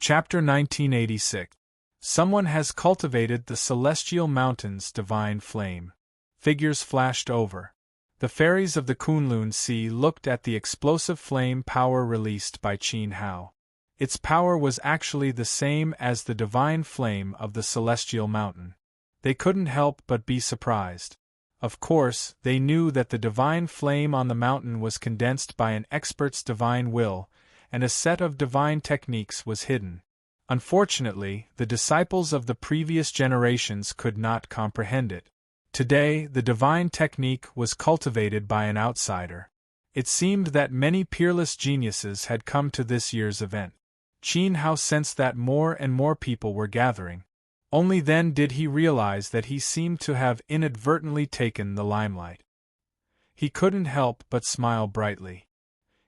Chapter 1986. Someone has cultivated the celestial mountain's divine flame. Figures flashed over. The fairies of the Kunlun Sea looked at the explosive flame power released by Qin Hao. Its power was actually the same as the divine flame of the celestial mountain. They couldn't help but be surprised. Of course, they knew that the divine flame on the mountain was condensed by an expert's divine will, and a set of divine techniques was hidden. Unfortunately, the disciples of the previous generations could not comprehend it. Today, the divine technique was cultivated by an outsider. It seemed that many peerless geniuses had come to this year's event. Qin Hao sensed that more and more people were gathering. Only then did he realize that he seemed to have inadvertently taken the limelight. He couldn't help but smile brightly.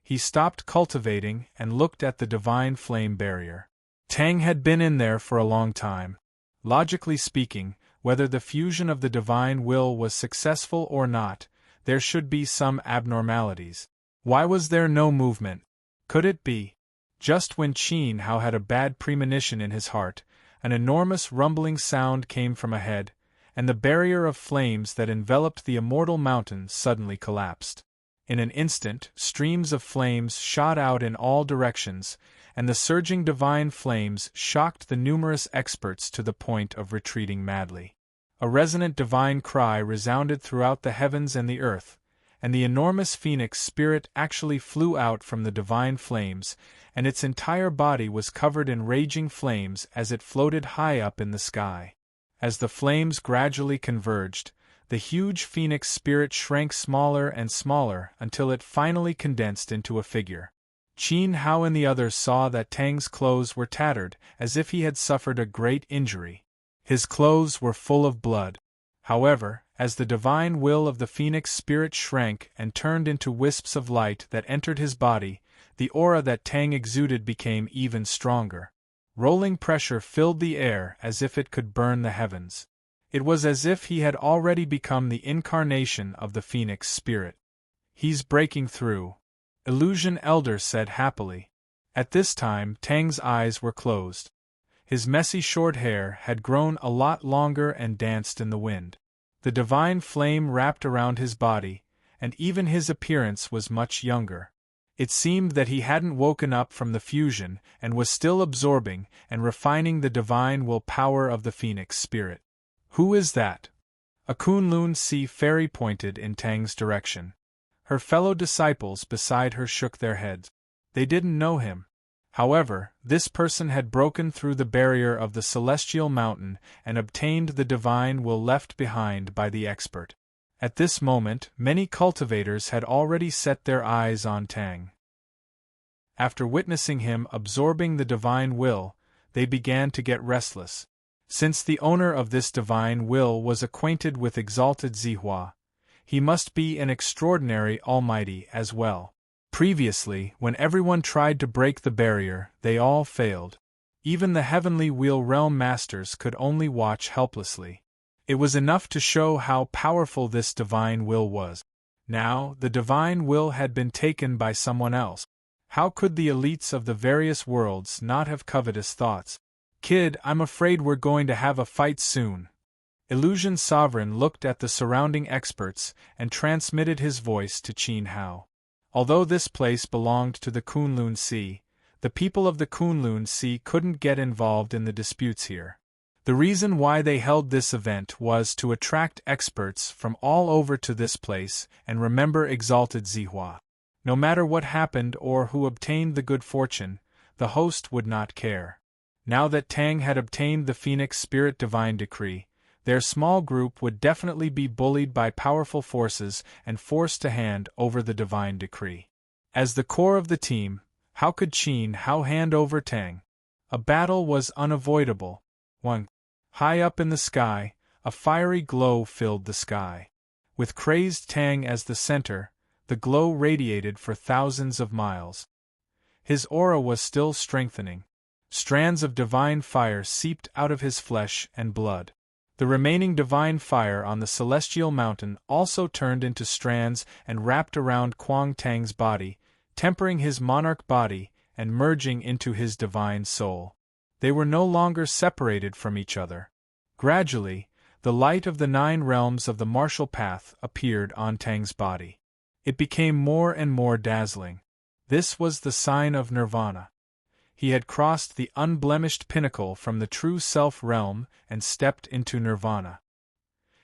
He stopped cultivating and looked at the divine flame barrier. Tang had been in there for a long time. Logically speaking, whether the fusion of the divine will was successful or not, there should be some abnormalities. Why was there no movement? Could it be? Just when Qin Hao had a bad premonition in his heart, an enormous rumbling sound came from ahead, and the barrier of flames that enveloped the immortal mountain suddenly collapsed. In an instant, streams of flames shot out in all directions, and the surging divine flames shocked the numerous experts to the point of retreating madly. A resonant divine cry resounded throughout the heavens and the earth, and the enormous phoenix spirit actually flew out from the divine flames, and its entire body was covered in raging flames as it floated high up in the sky. As the flames gradually converged, the huge phoenix spirit shrank smaller and smaller until it finally condensed into a figure. Qin Hao and the others saw that Tang's clothes were tattered, as if he had suffered a great injury. His clothes were full of blood. However, as the divine will of the phoenix spirit shrank and turned into wisps of light that entered his body, the aura that Tang exuded became even stronger. Rolling pressure filled the air as if it could burn the heavens. It was as if he had already become the incarnation of the phoenix spirit. "He's breaking through," Illusion Elder said happily. At this time, Tang's eyes were closed. His messy short hair had grown a lot longer and danced in the wind. The divine flame wrapped around his body, and even his appearance was much younger. It seemed that he hadn't woken up from the fusion and was still absorbing and refining the divine will power of the phoenix spirit. "Who is that?" A Kunlun Sea fairy pointed in Tang's direction. Her fellow disciples beside her shook their heads. They didn't know him. However, this person had broken through the barrier of the celestial mountain and obtained the divine will left behind by the expert. At this moment, many cultivators had already set their eyes on Tang. After witnessing him absorbing the divine will, they began to get restless. Since the owner of this divine will was acquainted with exalted Zihua, he must be an extraordinary almighty as well. Previously, when everyone tried to break the barrier, they all failed. Even the heavenly wheel realm masters could only watch helplessly. It was enough to show how powerful this divine will was. Now, the divine will had been taken by someone else. How could the elites of the various worlds not have covetous thoughts? "Kid, I'm afraid we're going to have a fight soon." Illusion Sovereign looked at the surrounding experts and transmitted his voice to Qin Hao. Although this place belonged to the Kunlun Sea, the people of the Kunlun Sea couldn't get involved in the disputes here. The reason why they held this event was to attract experts from all over to this place and remember exalted Zihua. No matter what happened or who obtained the good fortune, the host would not care. Now that Tang had obtained the Phoenix Spirit Divine Decree, their small group would definitely be bullied by powerful forces and forced to hand over the Divine Decree. As the core of the team, how could Qin Hao hand over Tang? A battle was unavoidable. High up in the sky, a fiery glow filled the sky. With crazed Tang as the center, the glow radiated for thousands of miles. His aura was still strengthening. Strands of divine fire seeped out of his flesh and blood. The remaining divine fire on the celestial mountain also turned into strands and wrapped around Kuang Tang's body, tempering his monarch body and merging into his divine soul. They were no longer separated from each other. Gradually, the light of the 9 realms of the martial path appeared on Tang's body. It became more and more dazzling. This was the sign of nirvana. He had crossed the unblemished pinnacle from the true self realm and stepped into nirvana.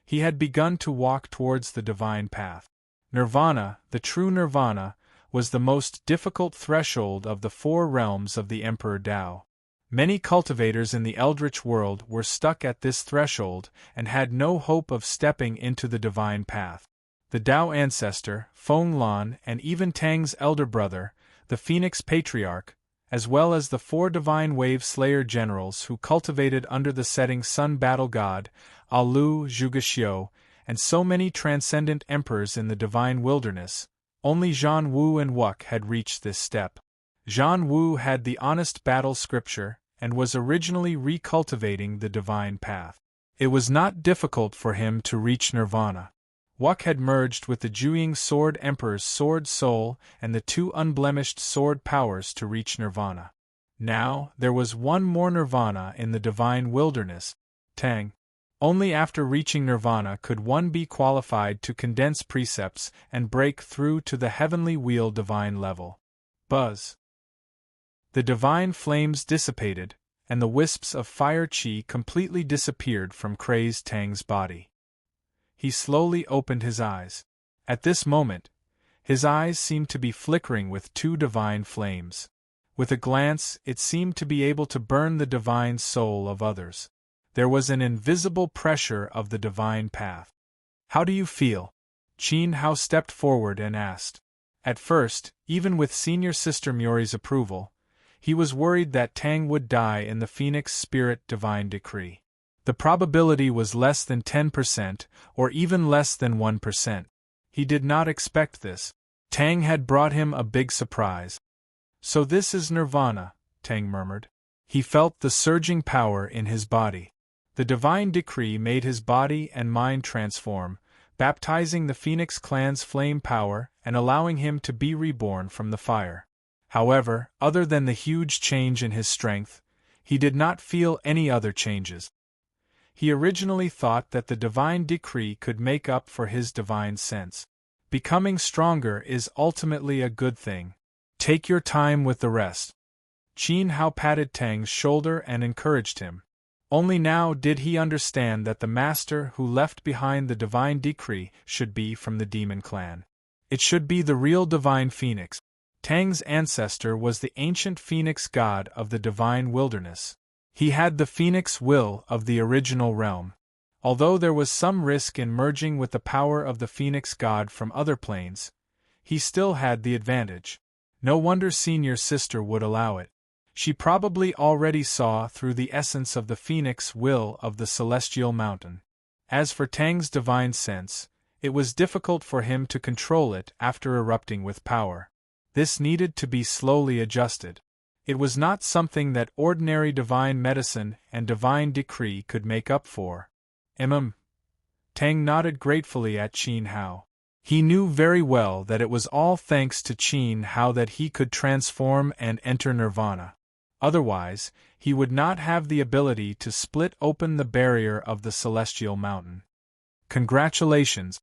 He had begun to walk towards the divine path. Nirvana, the true nirvana, was the most difficult threshold of the 4 realms of the Emperor Tao. Many cultivators in the Eldritch world were stuck at this threshold and had no hope of stepping into the divine path. The Tao ancestor, Feng Lan, and even Tang's elder brother, the Phoenix Patriarch, as well as the 4 divine wave slayer generals who cultivated under the setting sun battle god, Alu Zhugexiu, and so many transcendent emperors in the divine wilderness, only Zhan Wu and Wuk had reached this step. Zhan Wu had the honest battle scripture, and was originally recultivating the divine path. It was not difficult for him to reach nirvana. Wuk had merged with the Juying Sword Emperor's sword soul and the 2 unblemished sword powers to reach nirvana. Now, there was one more nirvana in the divine wilderness, Tang. Only after reaching nirvana could one be qualified to condense precepts and break through to the heavenly wheel divine level. Buzz. The divine flames dissipated, and the wisps of fire chi completely disappeared from crazed Tang's body. He slowly opened his eyes. At this moment, his eyes seemed to be flickering with 2 divine flames. With a glance, it seemed to be able to burn the divine soul of others. There was an invisible pressure of the divine path. "How do you feel?" Qin Hao stepped forward and asked. At first, even with senior sister Muri's approval, he was worried that Tang would die in the Phoenix Spirit divine decree. The probability was less than 10%, or even less than 1%. He did not expect this. Tang had brought him a big surprise. "So this is nirvana," Tang murmured. He felt the surging power in his body. The divine decree made his body and mind transform, baptizing the Phoenix clan's flame power and allowing him to be reborn from the fire. However, other than the huge change in his strength, he did not feel any other changes. He originally thought that the divine decree could make up for his divine sense. Becoming stronger is ultimately a good thing. Take your time with the rest. Qin Hao patted Tang's shoulder and encouraged him. Only now did he understand that the master who left behind the divine decree should be from the demon clan. It should be the real divine phoenix. Tang's ancestor was the ancient phoenix god of the divine wilderness. He had the phoenix will of the original realm. Although there was some risk in merging with the power of the phoenix god from other planes, he still had the advantage. No wonder senior sister would allow it. She probably already saw through the essence of the phoenix will of the celestial mountain. As for Tang's divine sense, it was difficult for him to control it after erupting with power. This needed to be slowly adjusted. It was not something that ordinary divine medicine and divine decree could make up for. Tang nodded gratefully at Qin Hao. He knew very well that it was all thanks to Qin Hao that he could transform and enter nirvana. Otherwise, he would not have the ability to split open the barrier of the celestial mountain. Congratulations!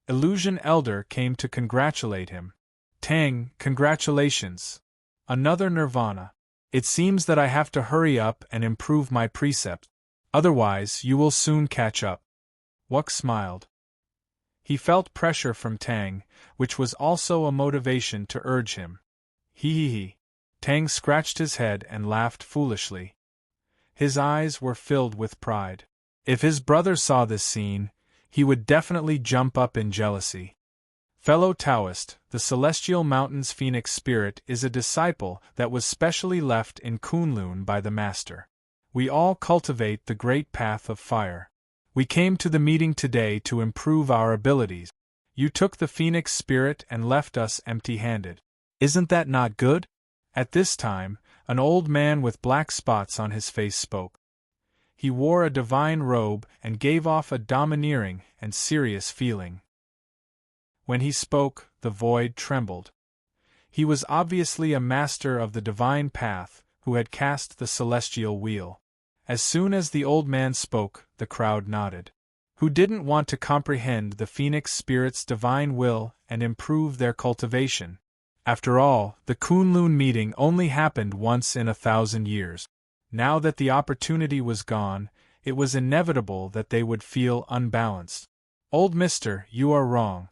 Illusion Elder came to congratulate him. Tang, congratulations! Another nirvana. It seems that I have to hurry up and improve my precepts. Otherwise, you will soon catch up. Wuk smiled. He felt pressure from Tang, which was also a motivation to urge him. He. Tang scratched his head and laughed foolishly. His eyes were filled with pride. If his brother saw this scene, he would definitely jump up in jealousy. Fellow Taoist, the Celestial Mountain's Phoenix Spirit is a disciple that was specially left in Kunlun by the Master. We all cultivate the great path of fire. We came to the meeting today to improve our abilities. You took the Phoenix Spirit and left us empty-handed. Isn't that not good? At this time, an old man with black spots on his face spoke. He wore a divine robe and gave off a domineering and serious feeling. When he spoke, the void trembled. He was obviously a master of the divine path, who had cast the celestial wheel. As soon as the old man spoke, the crowd nodded. Who didn't want to comprehend the phoenix spirit's divine will and improve their cultivation? After all, the Kunlun meeting only happened once in 1,000 years. Now that the opportunity was gone, it was inevitable that they would feel unbalanced. Old mister, you are wrong.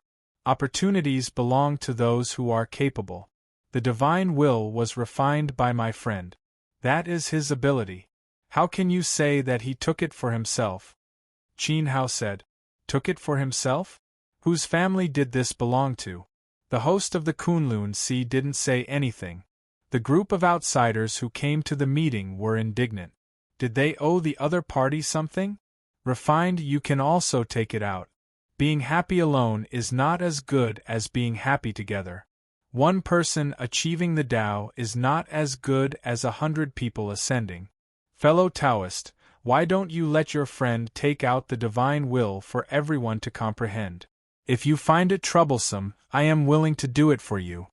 Opportunities belong to those who are capable. The divine will was refined by my friend. That is his ability. How can you say that he took it for himself? Qin Hao said. Took it for himself? Whose family did this belong to? The host of the Kunlun Sea didn't say anything. The group of outsiders who came to the meeting were indignant. Did they owe the other party something? Refined, you can also take it out. Being happy alone is not as good as being happy together. One person achieving the Tao is not as good as 100 people ascending. Fellow Taoist, why don't you let your friend take out the divine will for everyone to comprehend? If you find it troublesome, I am willing to do it for you.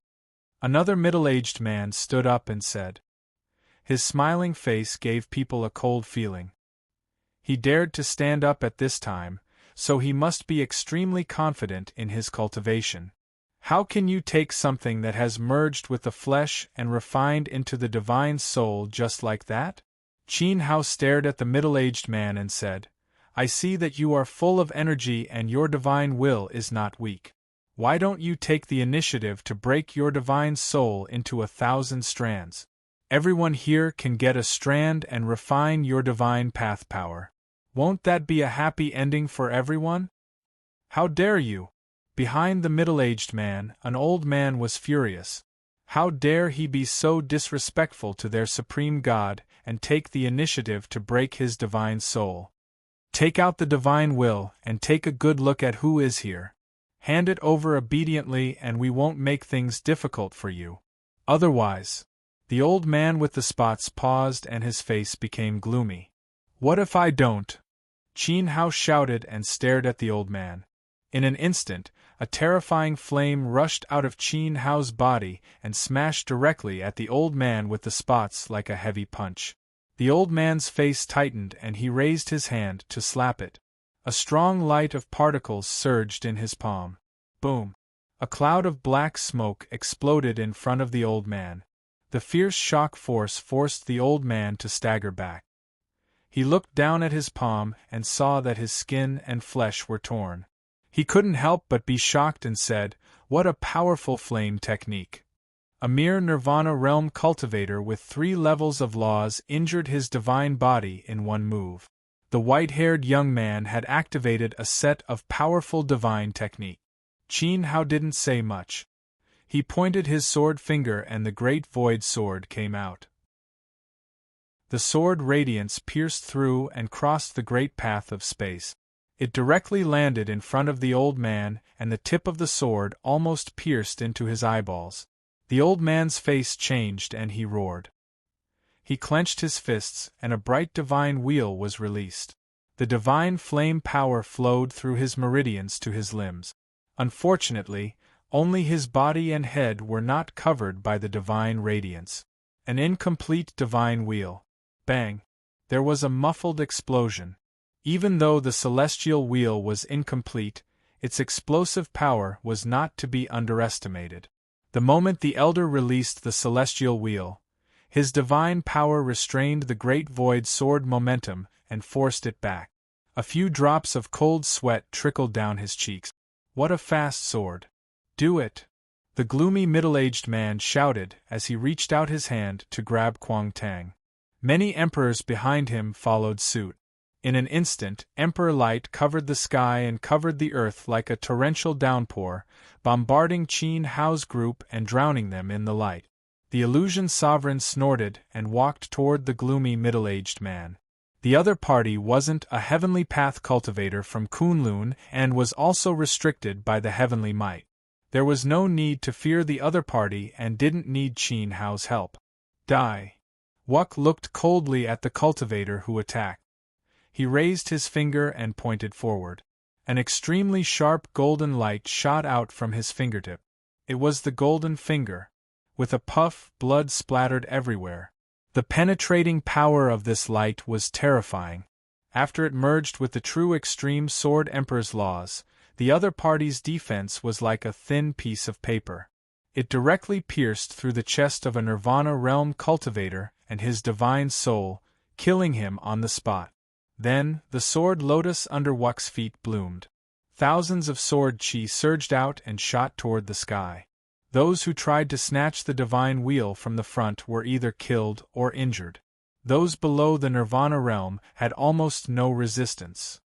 Another middle-aged man stood up and said. His smiling face gave people a cold feeling. He dared to stand up at this time, so he must be extremely confident in his cultivation. How can you take something that has merged with the flesh and refined into the divine soul just like that? Qin Hao stared at the middle-aged man and said, I see that you are full of energy and your divine will is not weak. Why don't you take the initiative to break your divine soul into 1,000 strands? Everyone here can get a strand and refine your divine path power. Won't that be a happy ending for everyone? How dare you? Behind the middle-aged man, an old man was furious. How dare he be so disrespectful to their supreme God and take the initiative to break his divine soul? Take out the divine will and take a good look at who is here. Hand it over obediently and we won't make things difficult for you. Otherwise, the old man with the spots paused and his face became gloomy. What if I don't? Qin Hao shouted and stared at the old man. In an instant, a terrifying flame rushed out of Qin Hao's body and smashed directly at the old man with the spots like a heavy punch. The old man's face tightened and he raised his hand to slap it. A strong light of particles surged in his palm. Boom! A cloud of black smoke exploded in front of the old man. The fierce shock force forced the old man to stagger back. He looked down at his palm and saw that his skin and flesh were torn. He couldn't help but be shocked and said, What a powerful flame technique! A mere Nirvana realm cultivator with 3 levels of laws injured his divine body in one move. The white-haired young man had activated a set of powerful divine technique. Qin Hao didn't say much. He pointed his sword finger and the great void sword came out. The sword radiance pierced through and crossed the great path of space. It directly landed in front of the old man and the tip of the sword almost pierced into his eyeballs. The old man's face changed and he roared. He clenched his fists and a bright divine wheel was released. The divine flame power flowed through his meridians to his limbs. Unfortunately, only his body and head were not covered by the divine radiance. An incomplete divine wheel. Bang! There was a muffled explosion. Even though the celestial wheel was incomplete, its explosive power was not to be underestimated. The moment the elder released the celestial wheel, his divine power restrained the great void sword momentum and forced it back. A few drops of cold sweat trickled down his cheeks. What a fast sword! Do it! The gloomy middle-aged man shouted as he reached out his hand to grab Kuang Tang. Many emperors behind him followed suit. In an instant, Emperor Light covered the sky and covered the earth like a torrential downpour, bombarding Qin Hao's group and drowning them in the light. The illusion sovereign snorted and walked toward the gloomy middle-aged man. The other party wasn't a heavenly path cultivator from Kunlun and was also restricted by the heavenly might. There was no need to fear the other party and didn't need Qin Hao's help. Die! Wuk looked coldly at the cultivator who attacked. He raised his finger and pointed forward. An extremely sharp golden light shot out from his fingertip. It was the golden finger. With a puff, blood splattered everywhere. The penetrating power of this light was terrifying. After it merged with the true extreme Sword Emperor's laws, the other party's defense was like a thin piece of paper. It directly pierced through the chest of a Nirvana realm cultivator and his divine soul, killing him on the spot. Then, the sword lotus under Wuk's feet bloomed. Thousands of sword chi surged out and shot toward the sky. Those who tried to snatch the divine wheel from the front were either killed or injured. Those below the Nirvana realm had almost no resistance.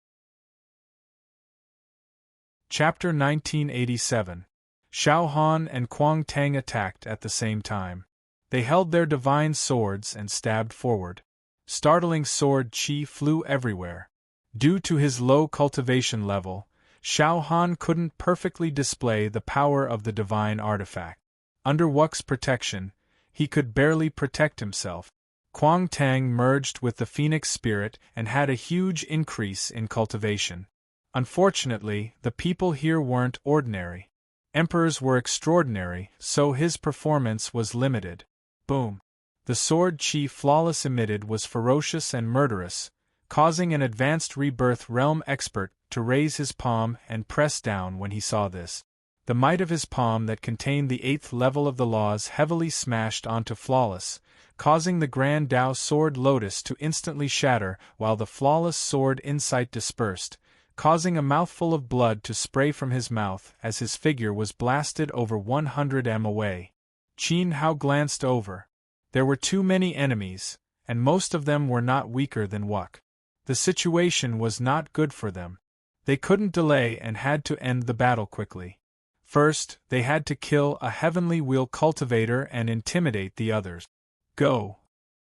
Chapter 1987. Xiao Han and Kuang Tang attacked at the same time. They held their divine swords and stabbed forward. Startling sword chi flew everywhere. Due to his low cultivation level, Xiao Han couldn't perfectly display the power of the divine artifact. Under Wuk's protection, he could barely protect himself. Kuang Tang merged with the phoenix spirit and had a huge increase in cultivation. Unfortunately, the people here weren't ordinary. Emperors were extraordinary, so his performance was limited. Boom! The sword chi flawless emitted was ferocious and murderous, causing an advanced rebirth realm expert to raise his palm and press down when he saw this. The might of his palm that contained the 8th level of the laws heavily smashed onto flawless, causing the Grand Dao Sword Lotus to instantly shatter while the flawless sword insight dispersed, causing a mouthful of blood to spray from his mouth as his figure was blasted over 100 m away. Qin Hao glanced over. There were too many enemies, and most of them were not weaker than Wuk. The situation was not good for them. They couldn't delay and had to end the battle quickly. First, they had to kill a heavenly wheel cultivator and intimidate the others. Go!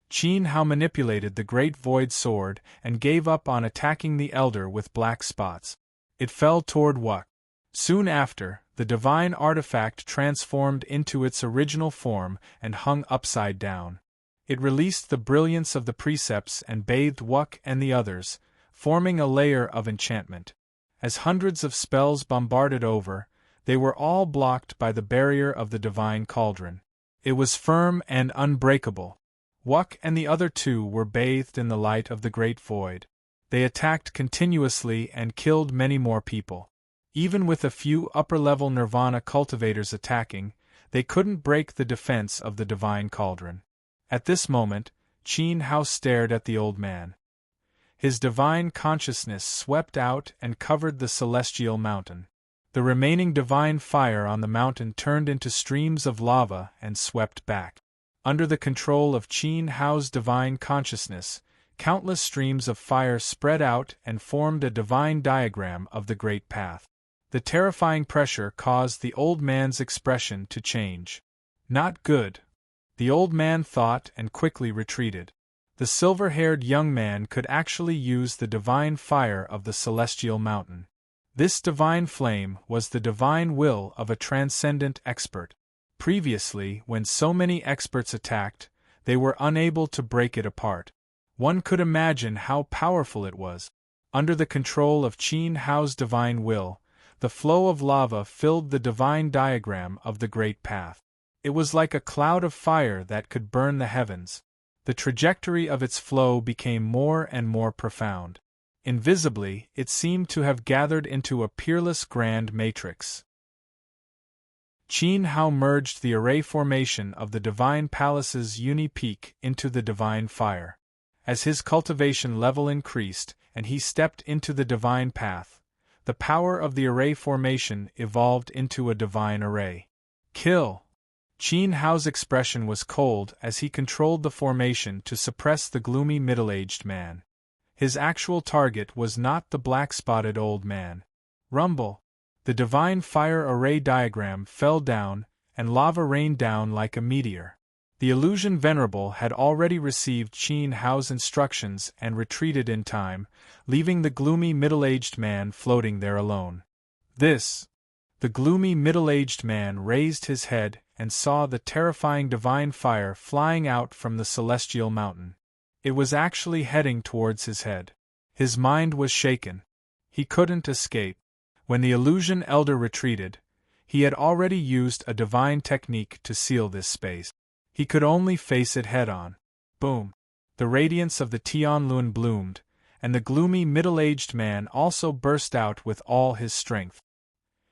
Qin Hao manipulated the Great Void Sword and gave up on attacking the Elder with black spots. It fell toward Wuk. Soon after, the divine artifact transformed into its original form and hung upside down. It released the brilliance of the precepts and bathed Wuk and the others, forming a layer of enchantment. As hundreds of spells bombarded over, they were all blocked by the barrier of the divine cauldron. It was firm and unbreakable. Wuk and the other two were bathed in the light of the Great Void. They attacked continuously and killed many more people. Even with a few upper-level Nirvana cultivators attacking, they couldn't break the defense of the divine cauldron. At this moment, Qin Hao stared at the old man. His divine consciousness swept out and covered the celestial mountain. The remaining divine fire on the mountain turned into streams of lava and swept back. Under the control of Qin Hao's divine consciousness, countless streams of fire spread out and formed a divine diagram of the Great Path. The terrifying pressure caused the old man's expression to change. Not good. The old man thought and quickly retreated. The silver-haired young man could actually use the divine fire of the celestial mountain. This divine flame was the divine will of a transcendent expert. Previously, when so many experts attacked, they were unable to break it apart. One could imagine how powerful it was. Under the control of Qin Hao's divine will, the flow of lava filled the divine diagram of the Great Path. It was like a cloud of fire that could burn the heavens. The trajectory of its flow became more and more profound. Invisibly, it seemed to have gathered into a peerless grand matrix. Qin Hao merged the array formation of the Divine Palace's uni-peak into the divine fire. As his cultivation level increased and he stepped into the divine path, the power of the array formation evolved into a divine array. Kill! Qin Hao's expression was cold as he controlled the formation to suppress the gloomy middle-aged man. His actual target was not the black-spotted old man. Rumble! The divine fire array diagram fell down, and lava rained down like a meteor. The illusion venerable had already received Qin Hao's instructions and retreated in time, leaving the gloomy middle-aged man floating there alone. The gloomy middle-aged man raised his head and saw the terrifying divine fire flying out from the celestial mountain. It was actually heading towards his head. His mind was shaken. He couldn't escape. When the illusion elder retreated, he had already used a divine technique to seal this space. He could only face it head-on. Boom! The radiance of the Tianlun bloomed, and the gloomy middle-aged man also burst out with all his strength.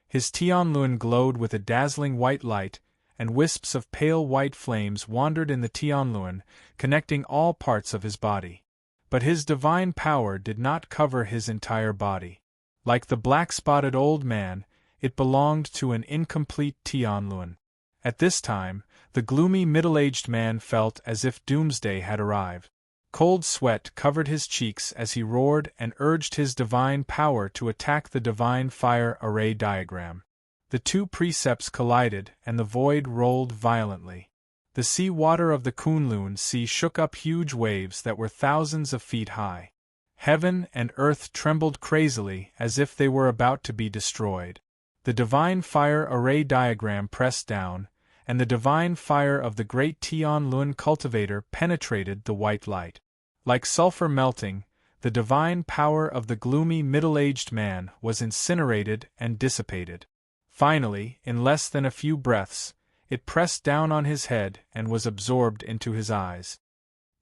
His Tianlun glowed with a dazzling white light, and wisps of pale white flames wandered in the Tianlun, connecting all parts of his body. But his divine power did not cover his entire body. Like the black-spotted old man, it belonged to an incomplete Tianlun. At this time, the gloomy middle-aged man felt as if doomsday had arrived. Cold sweat covered his cheeks as he roared and urged his divine power to attack the divine fire array diagram. The two precepts collided and the void rolled violently. The sea water of the Kunlun Sea shook up huge waves that were thousands of feet high. Heaven and earth trembled crazily as if they were about to be destroyed. The divine fire array diagram pressed down, and the divine fire of the great Tianlun cultivator penetrated the white light. Like sulfur melting, the divine power of the gloomy middle-aged man was incinerated and dissipated. Finally, in less than a few breaths, it pressed down on his head and was absorbed into his eyes.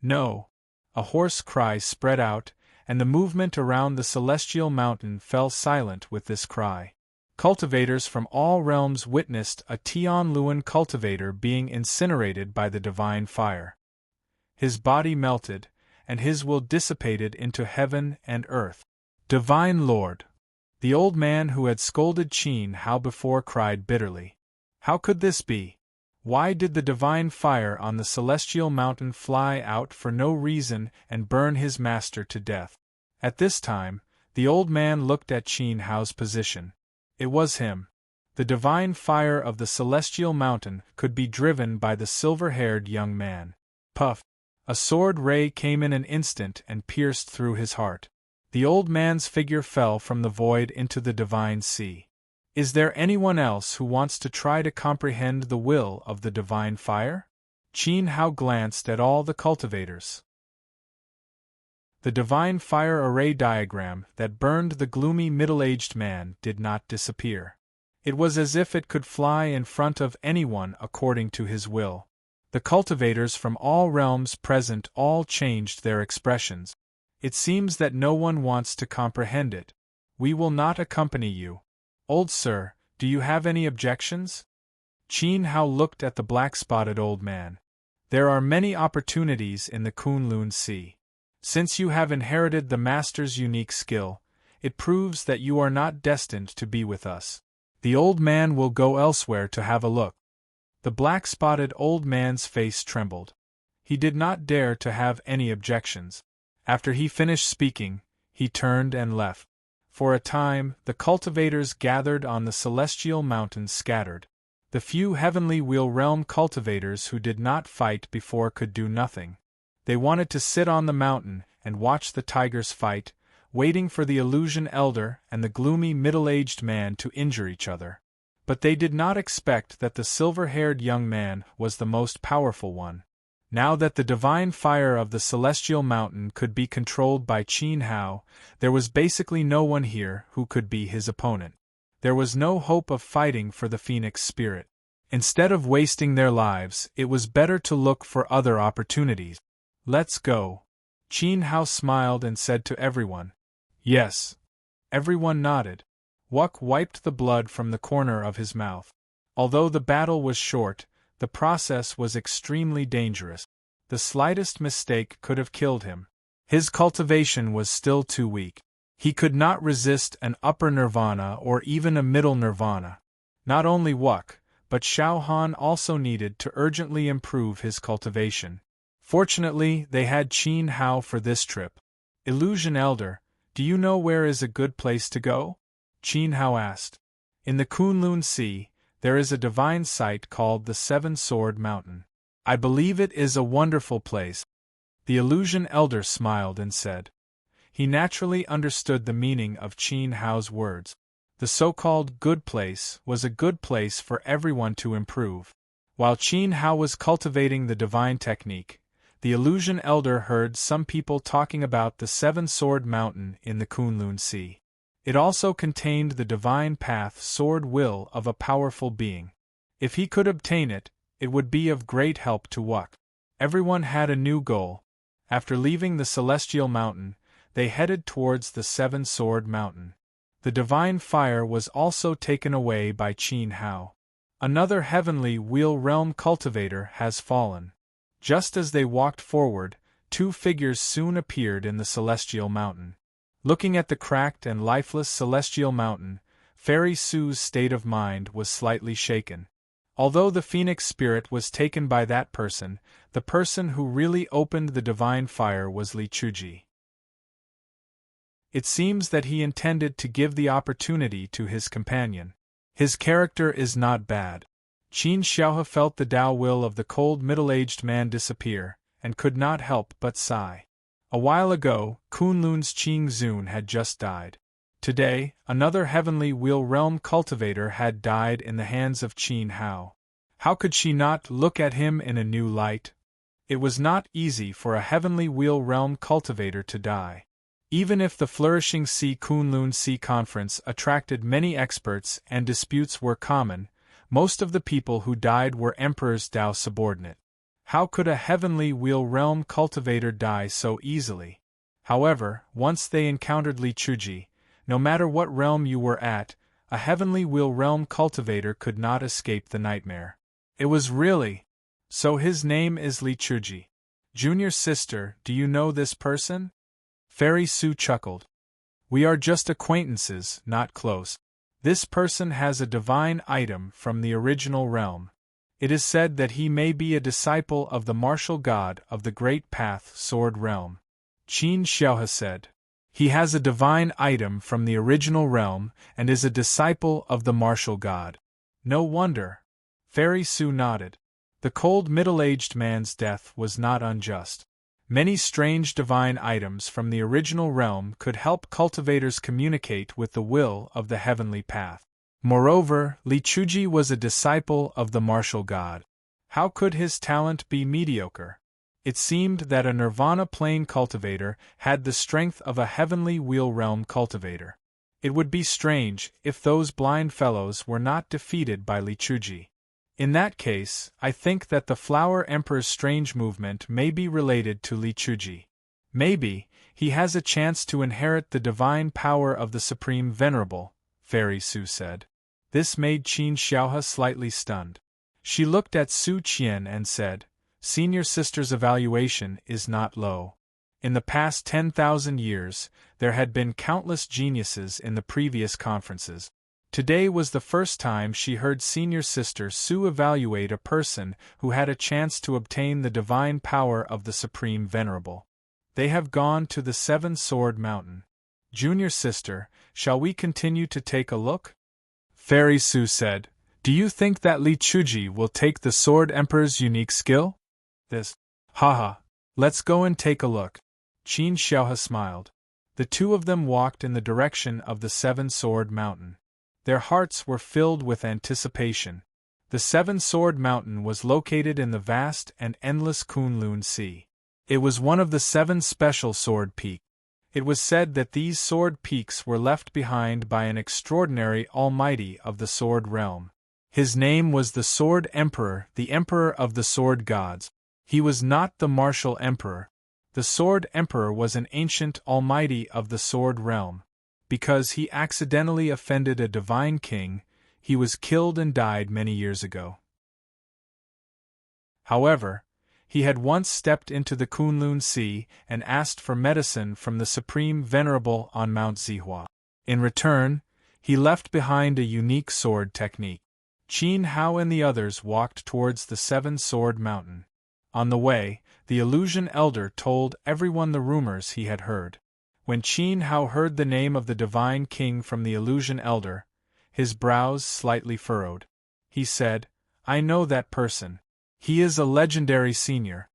No! A hoarse cry spread out, and the movement around the celestial mountain fell silent with this cry. Cultivators from all realms witnessed a Tianlun cultivator being incinerated by the divine fire. His body melted, and his will dissipated into heaven and earth. Divine Lord! The old man who had scolded Qin Hao before cried bitterly. How could this be? Why did the divine fire on the celestial mountain fly out for no reason and burn his master to death? At this time, the old man looked at Qin Hao's position. It was him. The divine fire of the celestial mountain could be driven by the silver-haired young man. Puff! A sword ray came in an instant and pierced through his heart. The old man's figure fell from the void into the divine sea. Is there anyone else who wants to try to comprehend the will of the divine fire? Qin Hao glanced at all the cultivators. The divine fire array diagram that burned the gloomy middle-aged man did not disappear. It was as if it could fly in front of anyone according to his will. The cultivators from all realms present all changed their expressions. It seems that no one wants to comprehend it. We will not accompany you. Old sir, do you have any objections? Qin Hao looked at the black-spotted old man. There are many opportunities in the Kunlun Sea. Since you have inherited the master's unique skill, it proves that you are not destined to be with us. The old man will go elsewhere to have a look. The black-spotted old man's face trembled. He did not dare to have any objections. After he finished speaking, he turned and left. For a time, the cultivators gathered on the celestial mountain scattered. The few heavenly wheel realm cultivators who did not fight before could do nothing. They wanted to sit on the mountain and watch the tigers fight, waiting for the illusion elder and the gloomy middle-aged man to injure each other. But they did not expect that the silver-haired young man was the most powerful one. Now that the divine fire of the celestial mountain could be controlled by Qin Hao, there was basically no one here who could be his opponent. There was no hope of fighting for the phoenix spirit. Instead of wasting their lives, it was better to look for other opportunities. Let's go. Qin Hao smiled and said to everyone. Yes. Everyone nodded. Wuck wiped the blood from the corner of his mouth. Although the battle was short, the process was extremely dangerous. The slightest mistake could have killed him. His cultivation was still too weak. He could not resist an upper nirvana or even a middle nirvana. Not only Wuck, but Xiao Han also needed to urgently improve his cultivation. Fortunately, they had Qin Hao for this trip. Illusion Elder, do you know where is a good place to go? Qin Hao asked. In the Kunlun Sea, there is a divine site called the Seven-Sword Mountain. I believe it is a wonderful place. The Illusion Elder smiled and said. He naturally understood the meaning of Qin Hao's words. The so-called good place was a good place for everyone to improve. While Qin Hao was cultivating the divine technique, the Illusion Elder heard some people talking about the Seven-Sword Mountain in the Kunlun Sea. It also contained the divine path sword will of a powerful being. If he could obtain it, it would be of great help to Wuck. Everyone had a new goal. After leaving the Celestial Mountain, they headed towards the Seven-Sword Mountain. The divine fire was also taken away by Qin Hao. Another heavenly wheel realm cultivator has fallen. Just as they walked forward, two figures soon appeared in the Celestial Mountain. Looking at the cracked and lifeless Celestial Mountain, Fairy Sue's state of mind was slightly shaken. Although the phoenix spirit was taken by that person, the person who really opened the divine fire was Li Chuji. It seems that he intended to give the opportunity to his companion. His character is not bad. Qin Xiaohe felt the Tao will of the cold middle-aged man disappear, and could not help but sigh. A while ago, Kunlun's Qing Zun had just died. Today, another heavenly wheel realm cultivator had died in the hands of Qin Hao. How could she not look at him in a new light? It was not easy for a heavenly wheel realm cultivator to die. Even if the flourishing Kunlun Sea Conference attracted many experts and disputes were common, most of the people who died were Emperor's Tao subordinate. How could a heavenly wheel realm cultivator die so easily? However, once they encountered Li Chuji, no matter what realm you were at, a heavenly wheel realm cultivator could not escape the nightmare. It was really. So his name is Li Chuji. Junior sister, do you know this person? Fairy Sue chuckled. We are just acquaintances, not close. This person has a divine item from the original realm. It is said that he may be a disciple of the martial god of the Great Path Sword Realm. Qin Xiaohe said. He has a divine item from the original realm and is a disciple of the martial god. No wonder. Fairy Sue nodded. The cold middle-aged man's death was not unjust. Many strange divine items from the original realm could help cultivators communicate with the will of the heavenly path. Moreover, Li Chuji was a disciple of the martial god. How could his talent be mediocre? It seemed that a nirvana plane cultivator had the strength of a heavenly wheel realm cultivator. It would be strange if those blind fellows were not defeated by Li Chuji. In that case, I think that the Flower Emperor's strange movement may be related to Li Chuji. Maybe, he has a chance to inherit the divine power of the Supreme Venerable, Fairy Sue said. This made Qin Xiaohe slightly stunned. She looked at Su Qian and said, Senior sister's evaluation is not low. In the past 10,000 years, there had been countless geniuses in the previous conferences. Today was the first time she heard senior sister Su evaluate a person who had a chance to obtain the divine power of the Supreme Venerable. They have gone to the Seven-Sword Mountain. Junior sister, shall we continue to take a look? Fairy Su said, Do you think that Li Chuji will take the Sword Emperor's unique skill? This. Haha. Let's go and take a look. Qin Xiaohe smiled. The two of them walked in the direction of the Seven-Sword Mountain. Their hearts were filled with anticipation. The Seven-Sword Mountain was located in the vast and endless Kunlun Sea. It was one of the 7 special sword peaks. It was said that these sword peaks were left behind by an extraordinary almighty of the sword realm. His name was the Sword Emperor, the Emperor of the Sword Gods. He was not the martial emperor. The Sword Emperor was an ancient almighty of the sword realm. Because he accidentally offended a divine king, he was killed and died many years ago. However, he had once stepped into the Kunlun Sea and asked for medicine from the Supreme Venerable on Mount Zihua. In return, he left behind a unique sword technique. Qin Hao and the others walked towards the Seven-Sword Mountain. On the way, the Illusion Elder told everyone the rumors he had heard. When Qin Hao heard the name of the Divine King from the Illusion Elder, his brows slightly furrowed. He said, I know that person. He is a legendary senior.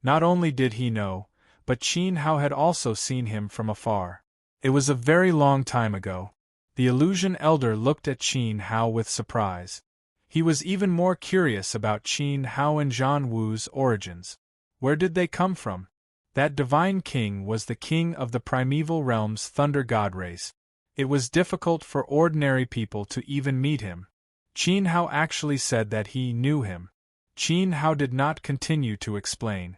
Not only did he know, but Qin Hao had also seen him from afar. It was a very long time ago. The Illusion Elder looked at Qin Hao with surprise. He was even more curious about Qin Hao and Zhan Wu's origins. Where did they come from? That divine king was the king of the primeval realm's thunder god race. It was difficult for ordinary people to even meet him. Qin Hao actually said that he knew him. Qin Hao did not continue to explain.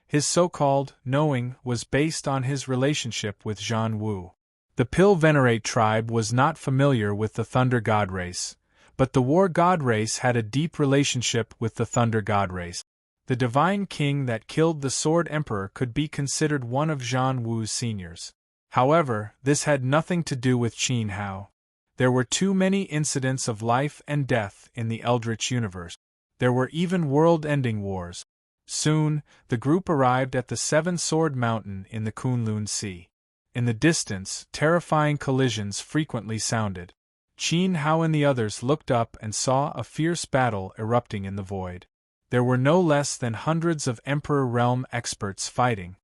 His so-called knowing was based on his relationship with Zhan Wu. The Pill Venerate tribe was not familiar with the Thunder God race, but the War God race had a deep relationship with the Thunder God race. The divine king that killed the Sword Emperor could be considered one of Zhan Wu's seniors. However, this had nothing to do with Qin Hao. There were too many incidents of life and death in the Eldritch universe. There were even world-ending wars. Soon, the group arrived at the Seven-Sword Mountain in the Kunlun Sea. In the distance, terrifying collisions frequently sounded. Qin Hao and the others looked up and saw a fierce battle erupting in the void. There were no less than hundreds of Emperor Realm experts fighting.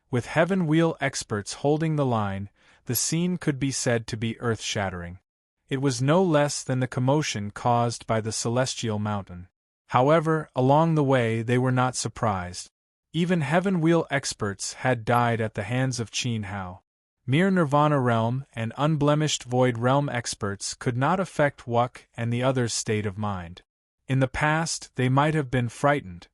With Heaven Wheel experts holding the line, the scene could be said to be earth-shattering. It was no less than the commotion caused by the Celestial Mountain. However, along the way they were not surprised. Even Heaven Wheel experts had died at the hands of Qin Hao. Mere Nirvana Realm and unblemished Void Realm experts could not affect Wuk and the others' state of mind. In the past, they might have been frightened.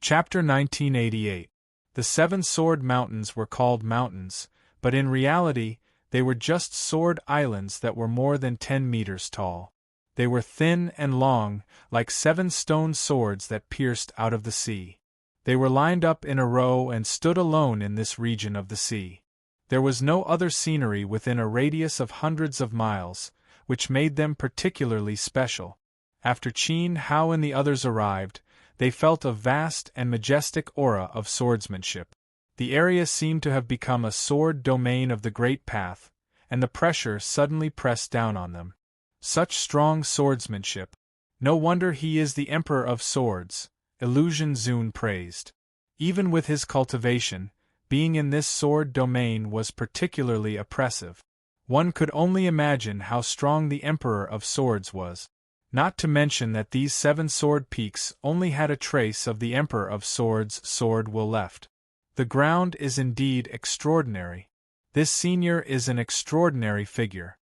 Chapter 1988. The Seven Sword Mountains were called mountains, but in reality, they were just sword islands that were more than 10 meters tall. They were thin and long, like 7 stone swords that pierced out of the sea. They were lined up in a row and stood alone in this region of the sea. There was no other scenery within a radius of hundreds of miles, which made them particularly special. After Qin Hao and the others arrived, they felt a vast and majestic aura of swordsmanship. The area seemed to have become a sword domain of the Great Path, and the pressure suddenly pressed down on them. Such strong swordsmanship. No wonder he is the Emperor of Swords, Illusion Zun praised. Even with his cultivation, being in this sword domain was particularly oppressive. One could only imagine how strong the Emperor of Swords was. Not to mention that these 7 sword peaks only had a trace of the Emperor of Swords' sword will left. The ground is indeed extraordinary. This senior is an extraordinary figure.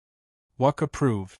Wuk approved.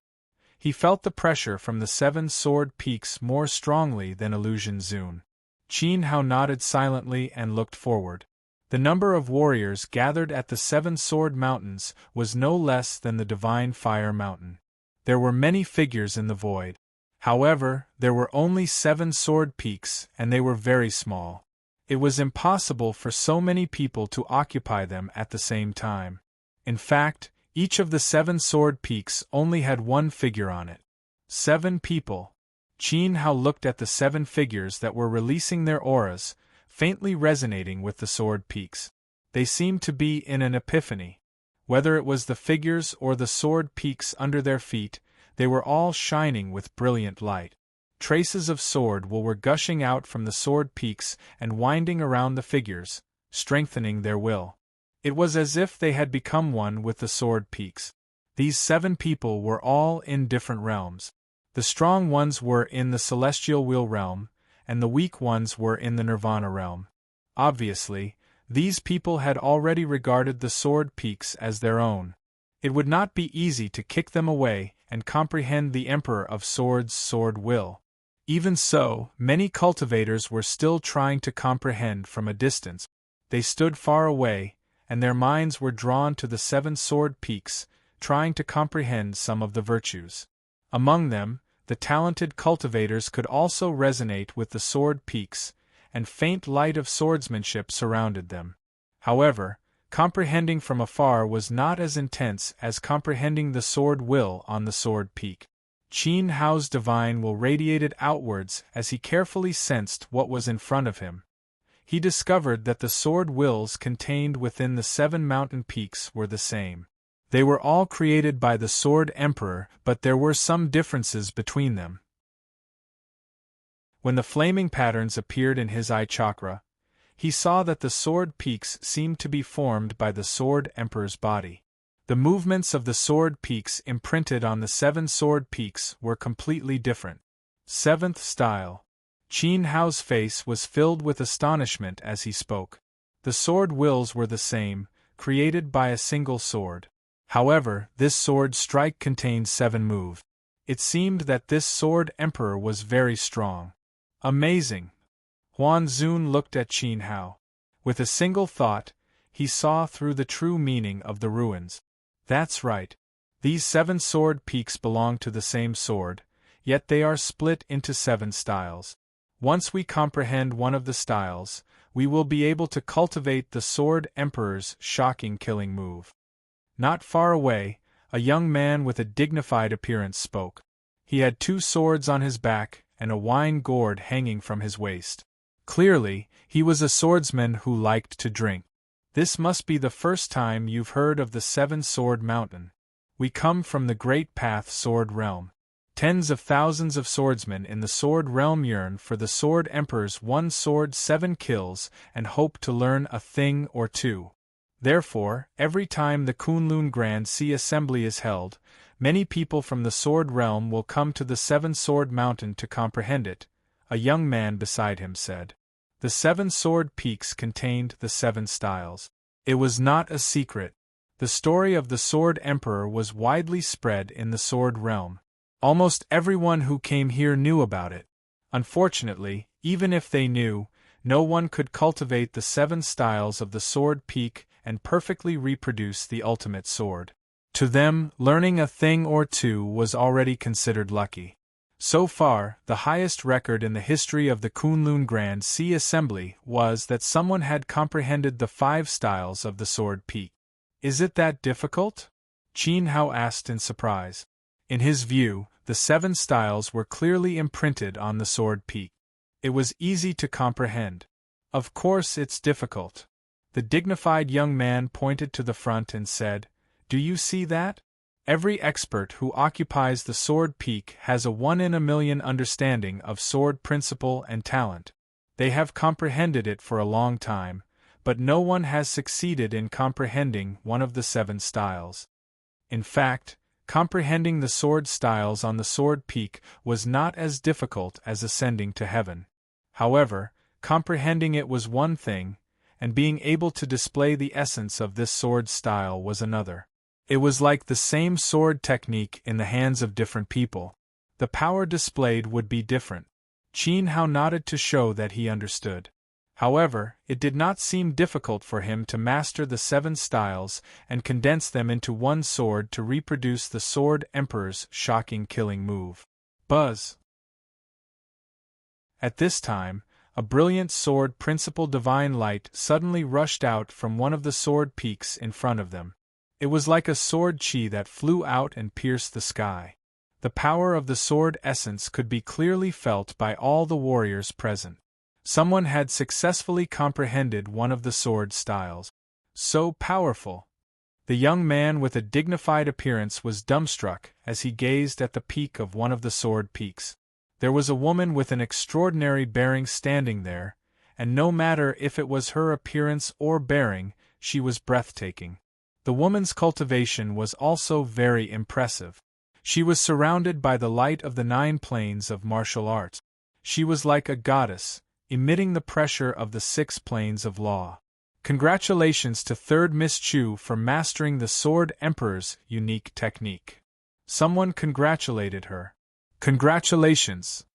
He felt the pressure from the 7 sword peaks more strongly than Illusion Zun. Qin Hao nodded silently and looked forward. The number of warriors gathered at the 7 sword mountains was no less than the Divine Fire Mountain. There were many figures in the void. However, there were only 7 sword peaks, and they were very small. It was impossible for so many people to occupy them at the same time. In fact, each of the 7 sword peaks only had one figure on it. 7 people. Qin Hao looked at the 7 figures that were releasing their auras, faintly resonating with the sword peaks. They seemed to be in an epiphany. Whether it was the figures or the sword peaks under their feet, they were all shining with brilliant light. Traces of sword will were gushing out from the sword peaks and winding around the figures, strengthening their will. It was as if they had become one with the sword peaks. These 7 people were all in different realms. The strong ones were in the Celestial Wheel realm, and the weak ones were in the Nirvana realm. Obviously, these people had already regarded the sword peaks as their own. It would not be easy to kick them away and comprehend the Emperor of Swords' sword will. Even so, many cultivators were still trying to comprehend from a distance. They stood far away, and their minds were drawn to the 7 sword peaks, trying to comprehend some of the virtues. Among them, the talented cultivators could also resonate with the sword peaks, and faint light of swordsmanship surrounded them. However, comprehending from afar was not as intense as comprehending the sword will on the sword peak. Qin Hao's divine will radiated outwards as he carefully sensed what was in front of him. He discovered that the sword wills contained within the 7 mountain peaks were the same. They were all created by the Sword Emperor, but there were some differences between them. When the flaming patterns appeared in his eye chakra, he saw that the sword peaks seemed to be formed by the Sword Emperor's body. The movements of the sword peaks imprinted on the 7 sword peaks were completely different. 7th style. Qin Hao's face was filled with astonishment as he spoke. The sword wills were the same, created by a single sword. However, this sword strike contained 7 moves. It seemed that this sword emperor was very strong. Amazing! Huan Zun looked at Qin Hao. With a single thought, he saw through the true meaning of the ruins. That's right. These 7 sword peaks belong to the same sword, yet they are split into 7 styles. Once we comprehend one of the styles, we will be able to cultivate the sword emperor's shocking killing move. Not far away, a young man with a dignified appearance spoke. He had 2 swords on his back and a wine gourd hanging from his waist. Clearly, he was a swordsman who liked to drink. This must be the first time you've heard of the 7-sword mountain. We come from the Great Path Sword Realm. Tens of thousands of swordsmen in the Sword Realm yearn for the Sword Emperor's 1 sword 7 kills and hope to learn a thing or two. Therefore, every time the Kunlun Grand Sea Assembly is held, many people from the Sword Realm will come to the 7-sword mountain to comprehend it, a young man beside him said. The 7 sword peaks contained the 7 styles. It was not a secret. The story of the Sword Emperor was widely spread in the Sword Realm. Almost everyone who came here knew about it. Unfortunately, even if they knew, no one could cultivate the 7 styles of the sword peak and perfectly reproduce the ultimate sword. To them, learning a thing or two was already considered lucky. So far, the highest record in the history of the Kunlun Grand Sea Assembly was that someone had comprehended the 5 styles of the sword peak. Is it that difficult? Qin Hao asked in surprise. In his view, the 7 styles were clearly imprinted on the sword peak. It was easy to comprehend. Of course it's difficult. The dignified young man pointed to the front and said, "Do you see that? Every expert who occupies the sword peak has a 1 in a million understanding of sword principle and talent. They have comprehended it for a long time, but no one has succeeded in comprehending one of the 7 styles. In fact, comprehending the sword styles on the sword peak was not as difficult as ascending to heaven. However, comprehending it was one thing, and being able to display the essence of this sword style was another. It was like the same sword technique in the hands of different people. The power displayed would be different." Qin Hao nodded to show that he understood. However, it did not seem difficult for him to master the 7 styles and condense them into one sword to reproduce the Sword Emperor's shocking killing move. Buzz! At this time, a brilliant sword principle divine light suddenly rushed out from one of the sword peaks in front of them. It was like a sword chi that flew out and pierced the sky. The power of the sword essence could be clearly felt by all the warriors present. Someone had successfully comprehended one of the sword styles. So powerful! The young man with a dignified appearance was dumbstruck as he gazed at the peak of one of the sword peaks. There was a woman with an extraordinary bearing standing there, and no matter if it was her appearance or bearing, she was breathtaking. The woman's cultivation was also very impressive. She was surrounded by the light of the 9 planes of martial arts. She was like a goddess, emitting the pressure of the 6 planes of law. Congratulations to 3rd Miss Chu for mastering the Sword Emperor's unique technique. Someone congratulated her. Congratulations!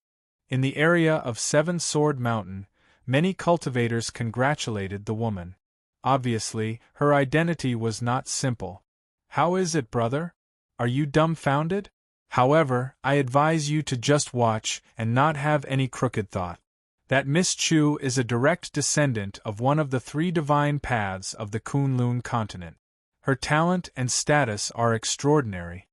In the area of 7 Sword Mountain, many cultivators congratulated the woman. Obviously, her identity was not simple. How is it, brother? Are you dumbfounded? However, I advise you to just watch and not have any crooked thought. That Miss Chu is a direct descendant of one of the 3 divine paths of the Kunlun continent. Her talent and status are extraordinary.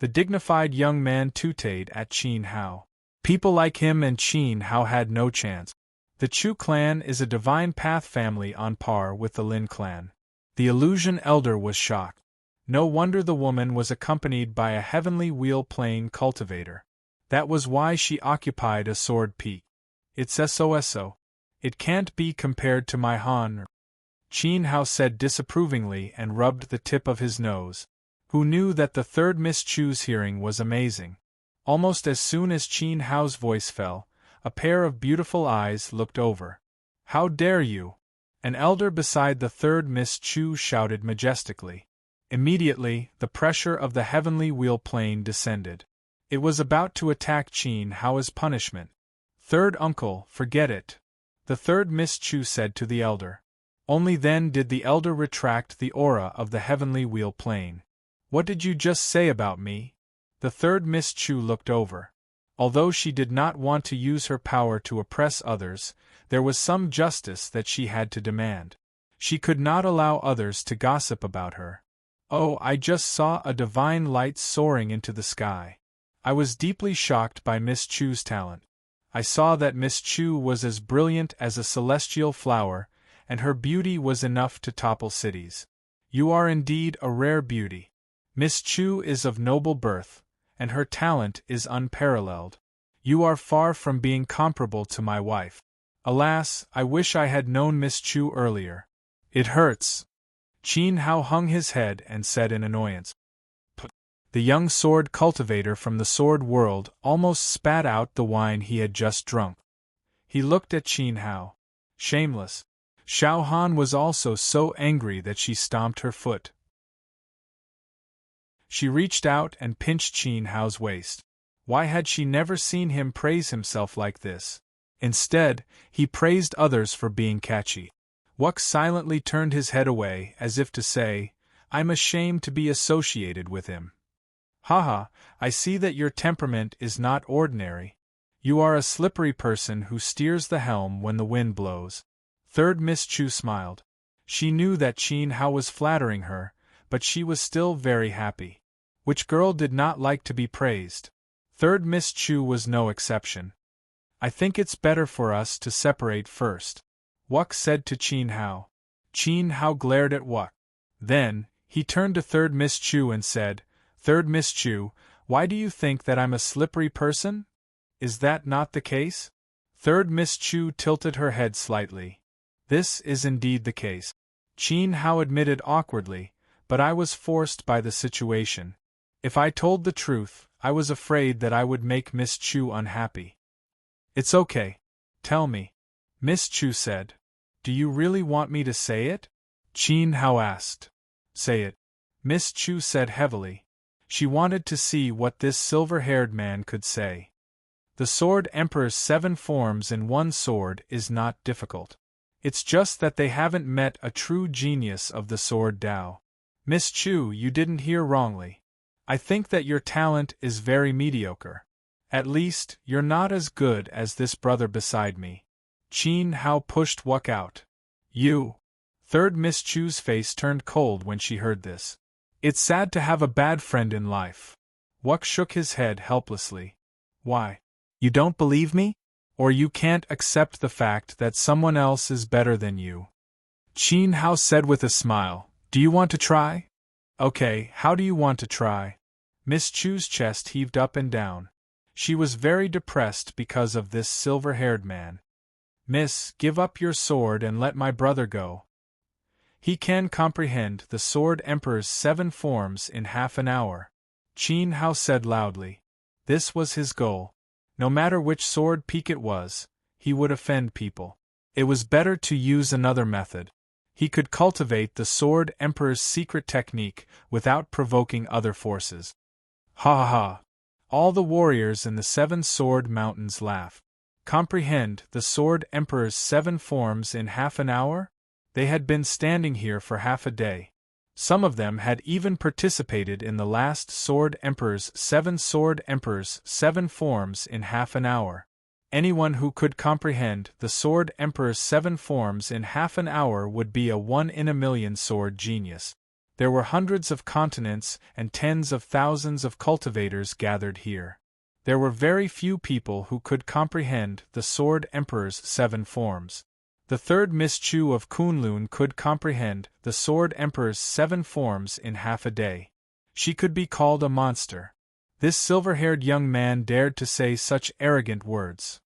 The dignified young man tooted at Qin Hao. People like him and Qin Hao had no chance. The Chu clan is a divine path family on par with the Lin clan. The illusion elder was shocked. No wonder the woman was accompanied by a heavenly wheel plane cultivator. That was why she occupied a sword peak. It's SOSO. It can't be compared to my Han. Qin Hao said disapprovingly and rubbed the tip of his nose. Who knew that the 3rd Miss Chu's hearing was amazing? Almost as soon as Qin Hao's voice fell, a pair of beautiful eyes looked over. How dare you? An elder beside the 3rd Miss Chu shouted majestically. Immediately, the pressure of the heavenly wheel plane descended. It was about to attack Qin Hao as punishment. Third uncle, forget it, the third Miss Chu said to the elder. Only then did the elder retract the aura of the heavenly wheel plane. What did you just say about me? The third Miss Chu looked over. Although she did not want to use her power to oppress others, there was some justice that she had to demand. She could not allow others to gossip about her. Oh, I just saw a divine light soaring into the sky. I was deeply shocked by Miss Chu's talent. I saw that Miss Chu was as brilliant as a celestial flower, and her beauty was enough to topple cities. You are indeed a rare beauty. Miss Chu is of noble birth, and her talent is unparalleled. You are far from being comparable to my wife. Alas, I wish I had known Miss Chu earlier. It hurts. Qin Hao hung his head and said in annoyance. The young sword cultivator from the sword world almost spat out the wine he had just drunk. He looked at Qin Hao. Shameless. Xiao Han was also so angry that she stomped her foot. She reached out and pinched Qin Hao's waist. Why had she never seen him praise himself like this? Instead, he praised others for being catchy. Wuck silently turned his head away as if to say, I'm ashamed to be associated with him. Haha, I see that your temperament is not ordinary. You are a slippery person who steers the helm when the wind blows. Third Miss Chu smiled. She knew that Qin Hao was flattering her, but she was still very happy. Which girl did not like to be praised? Third Miss Chu was no exception. I think it's better for us to separate first, Wuck said to Qin Hao. Qin Hao glared at Wuck. Then, he turned to Third Miss Chu and said, Third Miss Chu, why do you think that I'm a slippery person? Is that not the case? Third Miss Chu tilted her head slightly. This is indeed the case. Qin Hao admitted awkwardly, but I was forced by the situation. If I told the truth, I was afraid that I would make Miss Chu unhappy. It's okay. Tell me. Miss Chu said. Do you really want me to say it? Qin Hao asked. Say it. Miss Chu said heavily. She wanted to see what this silver-haired man could say. The Sword Emperor's 7 forms in one sword is not difficult. It's just that they haven't met a true genius of the sword Tao. Miss Chu, you didn't hear wrongly. I think that your talent is very mediocre. At least, you're not as good as this brother beside me. Qin Hao pushed Wuck out. You. Third Miss Chu's face turned cold when she heard this. It's sad to have a bad friend in life. Wuck shook his head helplessly. Why? You don't believe me? Or you can't accept the fact that someone else is better than you? Qin Hao said with a smile. Do you want to try? Okay, how do you want to try? Miss Chu's chest heaved up and down. She was very depressed because of this silver-haired man. Miss, give up your sword and let my brother go. He can comprehend the Sword Emperor's 7 forms in half an hour. Qin Hao said loudly. This was his goal. No matter which sword peak it was, he would offend people. It was better to use another method. He could cultivate the Sword Emperor's secret technique without provoking other forces. Ha ha ha! All the warriors in the 7 Sword Mountains laughed. Comprehend the Sword Emperor's 7 forms in half an hour? They had been standing here for half a day. Some of them had even participated in the last Sword Emperor's 7 forms in half an hour. Anyone who could comprehend the Sword Emperor's 7 forms in half an hour would be a 1 in a million sword genius. There were hundreds of continents and tens of thousands of cultivators gathered here. There were very few people who could comprehend the Sword Emperor's 7 forms. The third Miss Chu of Kunlun could comprehend the Sword Emperor's 7 forms in half a day. She could be called a monster. This silver-haired young man dared to say such arrogant words.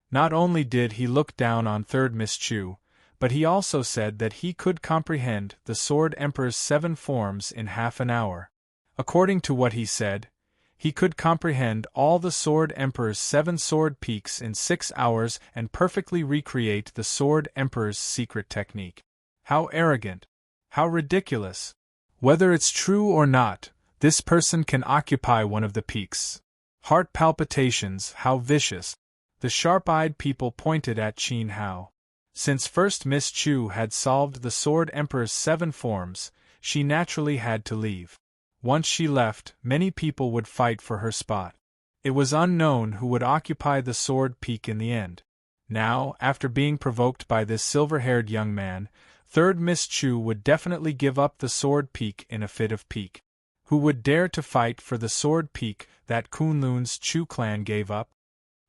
Not only did he look down on third Miss Chu, but he also said that he could comprehend the Sword Emperor's 7 forms in half an hour. According to what he said, he could comprehend all the Sword Emperor's 7 sword peaks in 6 hours and perfectly recreate the Sword Emperor's secret technique. How arrogant! How ridiculous! Whether it's true or not, This person can occupy one of the peaks. Heart palpitations, how vicious. The sharp-eyed people pointed at Qin Hao. Since first Miss Chu had solved the Sword Emperor's 7 forms, she naturally had to leave. Once she left, many people would fight for her spot. It was unknown who would occupy the Sword Peak in the end. Now, after being provoked by this silver-haired young man, third Miss Chu would definitely give up the Sword Peak in a fit of pique. Who would dare to fight for the Sword Peak that Kunlun's Chu clan gave up?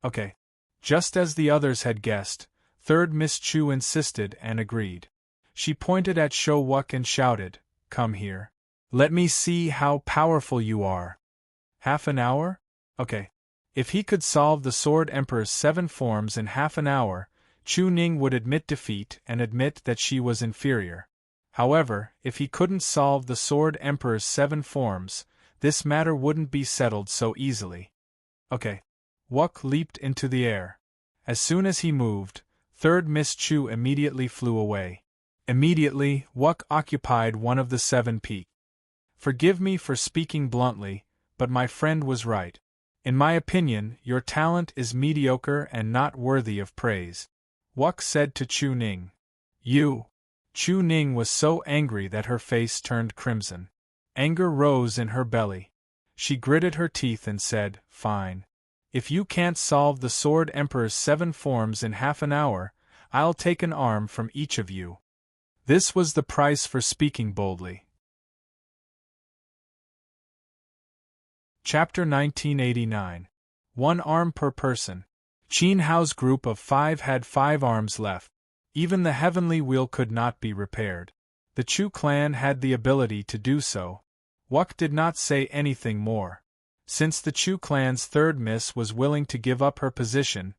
Okay. Just as the others had guessed, third Miss Chu insisted and agreed. She pointed at Shou Wuk and shouted, "Come here. Let me see how powerful you are." Half an hour? Okay. If he could solve the Sword Emperor's 7 forms in half an hour, Chu Ning would admit defeat and admit that she was inferior. However, if he couldn't solve the Sword Emperor's 7 forms, this matter wouldn't be settled so easily. Okay. Wuk leaped into the air. As soon as he moved, third Miss Chu immediately flew away. Immediately, Wuk occupied one of the 7 peaks. Forgive me for speaking bluntly, but my friend was right. In my opinion, your talent is mediocre and not worthy of praise. Wuk said to Chu Ning. You. Chu Ning was so angry that her face turned crimson. Anger rose in her belly. She gritted her teeth and said, "Fine. If you can't solve the Sword Emperor's 7 forms in half an hour, I'll take an arm from each of you." This was the price for speaking boldly. Chapter 1989. 1 arm per person. Qin Hao's group of 5 had 5 arms left. Even the heavenly wheel could not be repaired. The Chu clan had the ability to do so. Wuk did not say anything more. Since the Chu clan's third miss was willing to give up her position,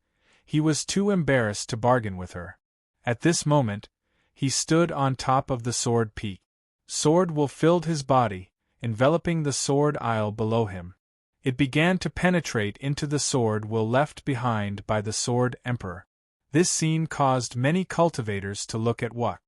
he was too embarrassed to bargain with her. At this moment, he stood on top of the Sword Peak. Sword will filled his body, enveloping the Sword Isle below him. It began to penetrate into the sword will left behind by the Sword Emperor. This scene caused many cultivators to look at Wuk.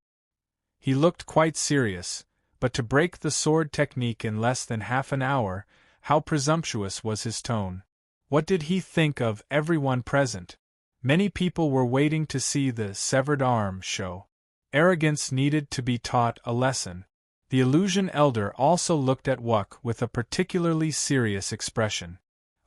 He looked quite serious, but to break the sword technique in less than half an hour, how presumptuous was his tone. What did he think of everyone present? Many people were waiting to see the severed arm show. Arrogance needed to be taught a lesson. The illusion elder also looked at Wuk with a particularly serious expression.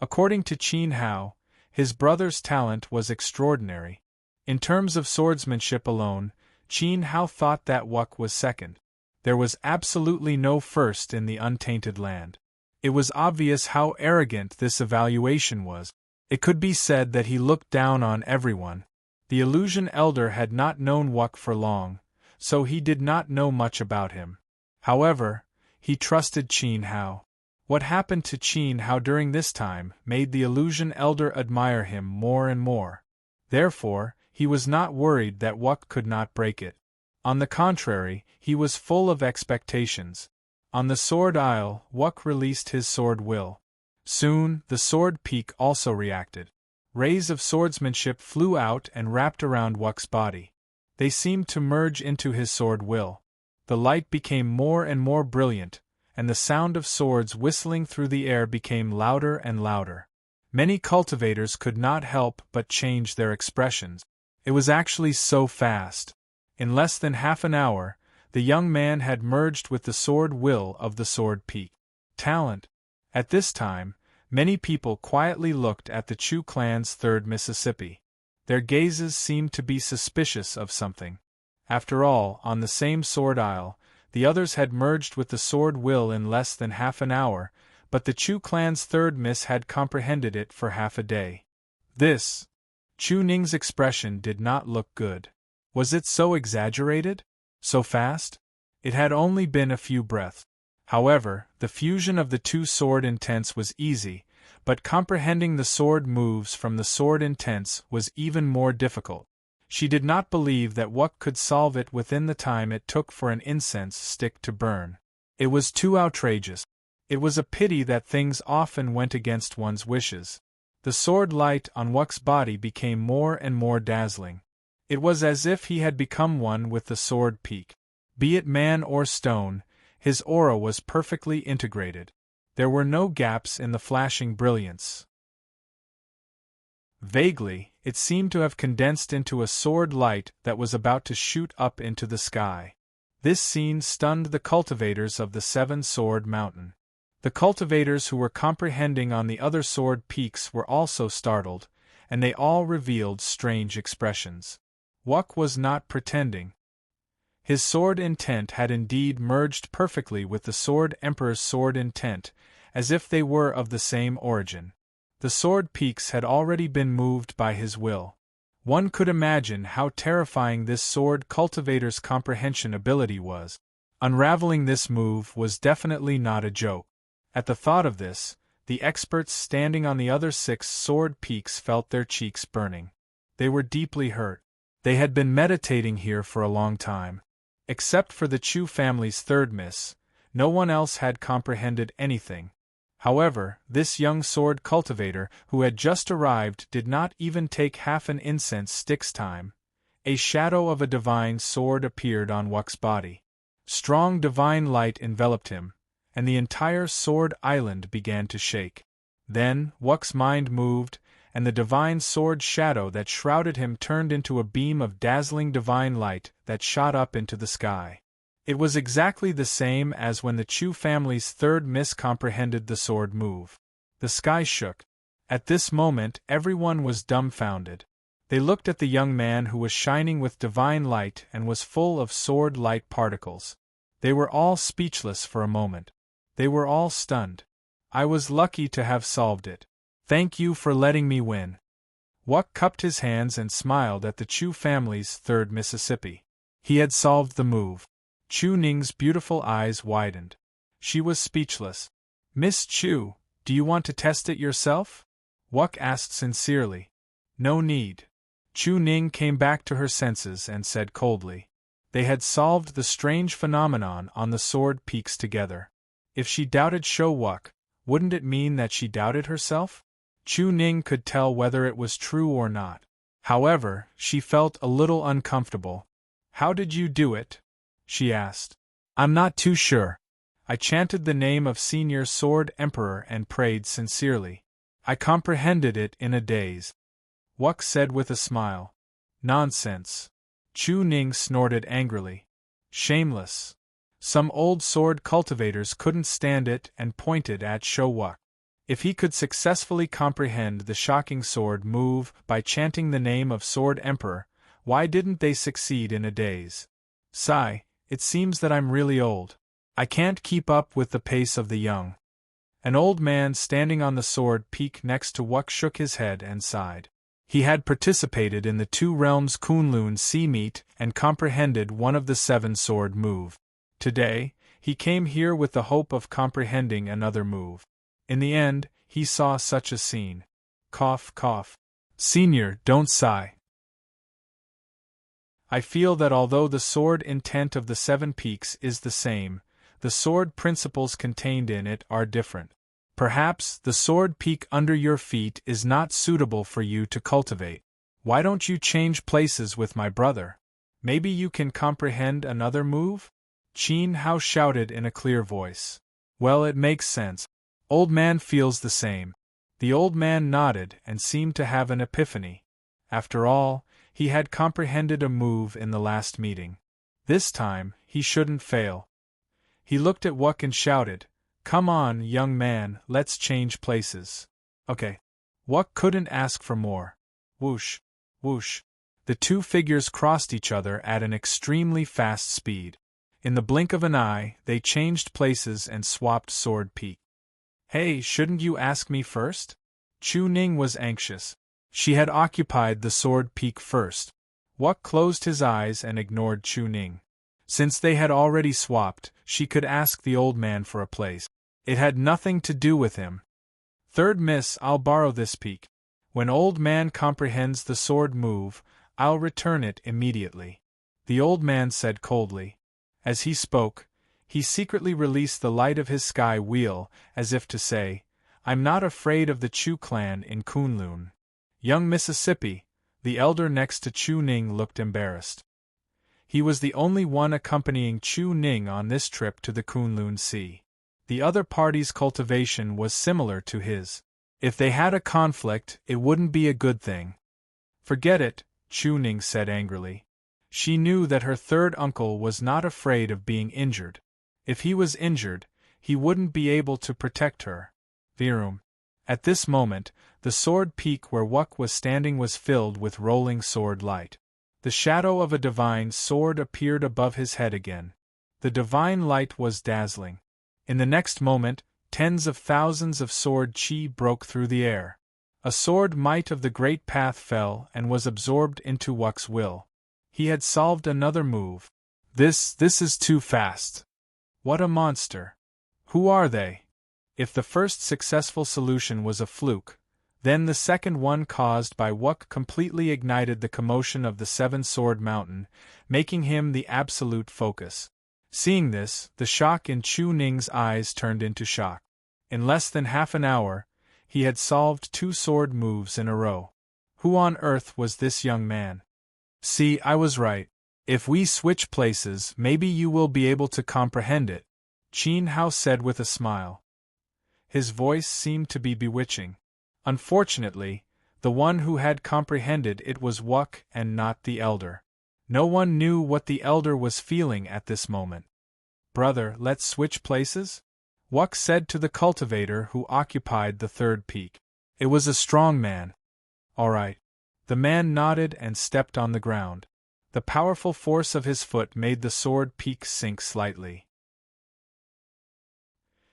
According to Qin Hao, his brother's talent was extraordinary. In terms of swordsmanship alone, Qin Hao thought that Wuk was second. There was absolutely no first in the untainted land. It was obvious how arrogant this evaluation was. It could be said that he looked down on everyone. The illusion elder had not known Wuk for long, so he did not know much about him. However, he trusted Qin Hao. What happened to Qin Hao during this time made the illusion elder admire him more and more. Therefore, he was not worried that Wuk could not break it. On the contrary, he was full of expectations. On the Sword Isle, Wuk released his sword will. Soon, the Sword Peak also reacted. Rays of swordsmanship flew out and wrapped around Wuk's body. They seemed to merge into his sword will. The light became more and more brilliant, and the sound of swords whistling through the air became louder and louder. Many cultivators could not help but change their expressions. It was actually so fast. In less than half an hour, the young man had merged with the sword will of the Sword Peak. Talent. At this time, many people quietly looked at the Chu clan's third Mississippi. Their gazes seemed to be suspicious of something. After all, on the same Sword Isle, the others had merged with the sword will in less than half an hour, but the Chu clan's third miss had comprehended it for half a day. This. Chu Ning's expression did not look good. Was it so exaggerated? So fast? It had only been a few breaths. However, the fusion of the two sword intents was easy, but comprehending the sword moves from the sword intents was even more difficult. She did not believe that Wuk could solve it within the time it took for an incense stick to burn. It was too outrageous. It was a pity that things often went against one's wishes. The sword light on Wuk's body became more and more dazzling. It was as if he had become one with the Sword Peak. Be it man or stone, his aura was perfectly integrated. There were no gaps in the flashing brilliance. Vaguely, it seemed to have condensed into a sword light that was about to shoot up into the sky. This scene stunned the cultivators of the Seven-Sword Mountain. The cultivators who were comprehending on the other sword peaks were also startled, and they all revealed strange expressions. Wuck was not pretending. His sword intent had indeed merged perfectly with the Sword Emperor's sword intent, as if they were of the same origin. The sword peaks had already been moved by his will. One could imagine how terrifying this sword cultivator's comprehension ability was. Unraveling this move was definitely not a joke. At the thought of this, the experts standing on the other 6 sword peaks felt their cheeks burning. They were deeply hurt. They had been meditating here for a long time. Except for the Chu family's third miss, no one else had comprehended anything. However, this young sword cultivator who had just arrived did not even take half an incense stick's time. A shadow of a divine sword appeared on Wuck's body. Strong divine light enveloped him, and the entire sword island began to shake. Then, Wuck's mind moved, and the divine sword shadow that shrouded him turned into a beam of dazzling divine light that shot up into the sky. It was exactly the same as when the Chu family's third miss comprehended the sword move. The sky shook. At this moment everyone was dumbfounded. They looked at the young man who was shining with divine light and was full of sword light particles. They were all speechless for a moment. They were all stunned. I was lucky to have solved it. Thank you for letting me win. Wuck cupped his hands and smiled at the Chu family's third Mississippi. He had solved the move. Chu Ning's beautiful eyes widened. She was speechless. Miss Chu, do you want to test it yourself? Wuck asked sincerely. No need. Chu Ning came back to her senses and said coldly. They had solved the strange phenomenon on the sword peaks together. If she doubted Shou Wuck, wouldn't it mean that she doubted herself? Chu Ning could tell whether it was true or not. However, she felt a little uncomfortable. How did you do it? She asked. I'm not too sure. I chanted the name of Senior Sword Emperor and prayed sincerely. I comprehended it in a daze. Wuck said with a smile. Nonsense. Chu Ning snorted angrily. Shameless. Some old sword cultivators couldn't stand it and pointed at Shou Wuck. If he could successfully comprehend the shocking sword move by chanting the name of Sword Emperor, why didn't they succeed in a daze? Sigh, it seems that I'm really old. I can't keep up with the pace of the young. An old man standing on the sword peak next to Wuck shook his head and sighed. He had participated in the Two Realms Kunlun Sea Meet and comprehended one of the 7 sword move. Today, he came here with the hope of comprehending another move. In the end, he saw such a scene. Cough, cough. Senior, don't sigh. I feel that although the sword intent of the 7 peaks is the same, the sword principles contained in it are different. Perhaps the sword peak under your feet is not suitable for you to cultivate. Why don't you change places with my brother? Maybe you can comprehend another move? Qin Hao shouted in a clear voice. Well, it makes sense. Old man feels the same. The old man nodded and seemed to have an epiphany. After all, he had comprehended a move in the last meeting. This time, he shouldn't fail. He looked at Wuck and shouted, Come on, young man, let's change places. Okay. Wuck couldn't ask for more. Whoosh, whoosh. The 2 figures crossed each other at an extremely fast speed. In the blink of an eye, they changed places and swapped sword peak. Hey, shouldn't you ask me first? Chu Ning was anxious. She had occupied the sword peak first. Wuck closed his eyes and ignored Chu Ning. Since they had already swapped, she could ask the old man for a place. It had nothing to do with him. Third miss, I'll borrow this peak. When old man comprehends the sword move, I'll return it immediately. The old man said coldly. As he spoke, he secretly released the light of his sky wheel, as if to say, I'm not afraid of the Chu clan in Kunlun. Young Mississippi, the elder next to Chu Ning, looked embarrassed. He was the only one accompanying Chu Ning on this trip to the Kunlun Sea. the other party's cultivation was similar to his. If they had a conflict, it wouldn't be a good thing. Forget it, Chu Ning said angrily. She knew that her third uncle was not afraid of being injured. If he was injured, he wouldn't be able to protect her. Virum. At this moment, the sword peak where Wuk was standing was filled with rolling sword light. The shadow of a divine sword appeared above his head again. The divine light was dazzling. In the next moment, tens of thousands of sword chi broke through the air. A sword might of the great path fell and was absorbed into Wuk's will. He had solved another move. This is too fast. What a monster. Who are they? If the first successful solution was a fluke, then the second one caused by Wuk completely ignited the commotion of the seven-sword mountain, making him the absolute focus. Seeing this, the shock in Chu Ning's eyes turned into shock. In less than half an hour, he had solved 2 sword moves in a row. Who on earth was this young man? See, I was right. If we switch places, maybe you will be able to comprehend it, Qin Hao said with a smile. His voice seemed to be bewitching. Unfortunately, the one who had comprehended it was Wuk and not the elder. No one knew what the elder was feeling at this moment. Brother, let's switch places? Wuk said to the cultivator who occupied the third peak. It was a strong man. All right. The man nodded and stepped on the ground. The powerful force of his foot made the sword peak sink slightly.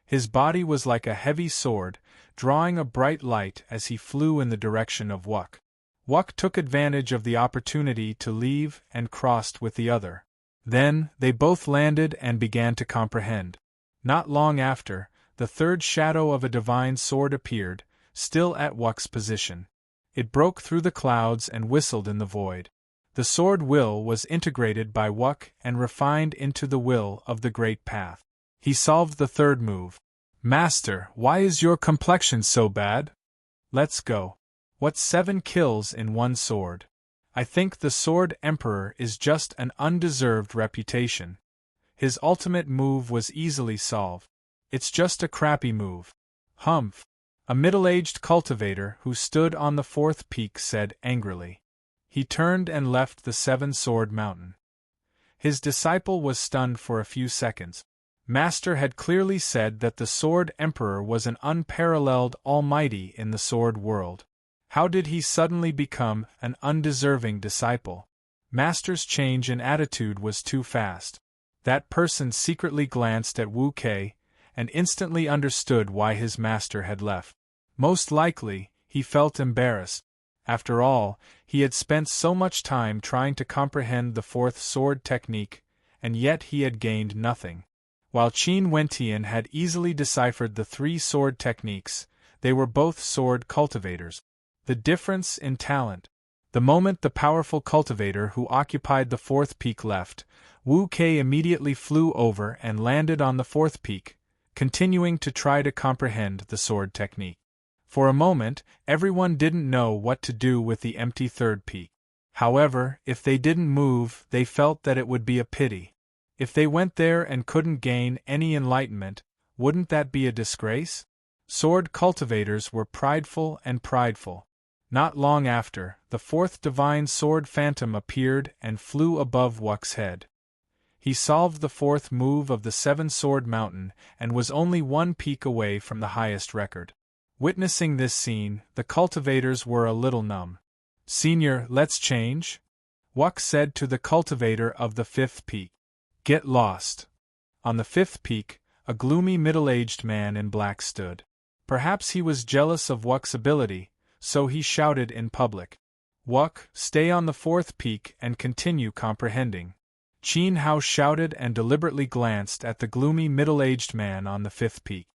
His body was like a heavy sword, drawing a bright light as he flew in the direction of Wuk. Wuk took advantage of the opportunity to leave and crossed with the other. Then, they both landed and began to comprehend. Not long after, the third shadow of a divine sword appeared, still at Wuk's position. It broke through the clouds and whistled in the void. The sword will was integrated by Wuk and refined into the will of the Great Path. He solved the third move. Master, why is your complexion so bad? Let's go. What's 7 kills in 1 sword? I think the Sword Emperor is just an undeserved reputation. His ultimate move was easily solved. It's just a crappy move. Humph. A middle-aged cultivator who stood on the 4th peak said angrily. He turned and left the 7-sword mountain. His disciple was stunned for a few seconds. Master had clearly said that the Sword Emperor was an unparalleled almighty in the sword world. How did he suddenly become an undeserving disciple? Master's change in attitude was too fast. That person secretly glanced at Wu Kei and instantly understood why his master had left. Most likely, he felt embarrassed. After all, he had spent so much time trying to comprehend the 4th sword technique, and yet he had gained nothing. While Qin Wentian had easily deciphered the 3 sword techniques, they were both sword cultivators. The difference in talent. The moment the powerful cultivator who occupied the 4th peak left, Wu Kei immediately flew over and landed on the 4th peak, continuing to try to comprehend the sword technique. For a moment, everyone didn't know what to do with the empty 3rd peak. However, if they didn't move, they felt that it would be a pity. If they went there and couldn't gain any enlightenment, wouldn't that be a disgrace? Sword cultivators were prideful and prideful. Not long after, the 4th divine sword phantom appeared and flew above Wuk's head. He solved the 4th move of the 7-sword mountain and was only 1 peak away from the highest record. Witnessing this scene, the cultivators were a little numb. Senior, let's change? Wuk said to the cultivator of the 5th peak. Get lost. On the 5th peak, a gloomy middle-aged man in black stood. Perhaps he was jealous of Wuk's ability, so he shouted in public. Wuk, stay on the 4th peak and continue comprehending. Qin Hao shouted and deliberately glanced at the gloomy middle-aged man on the 5th peak.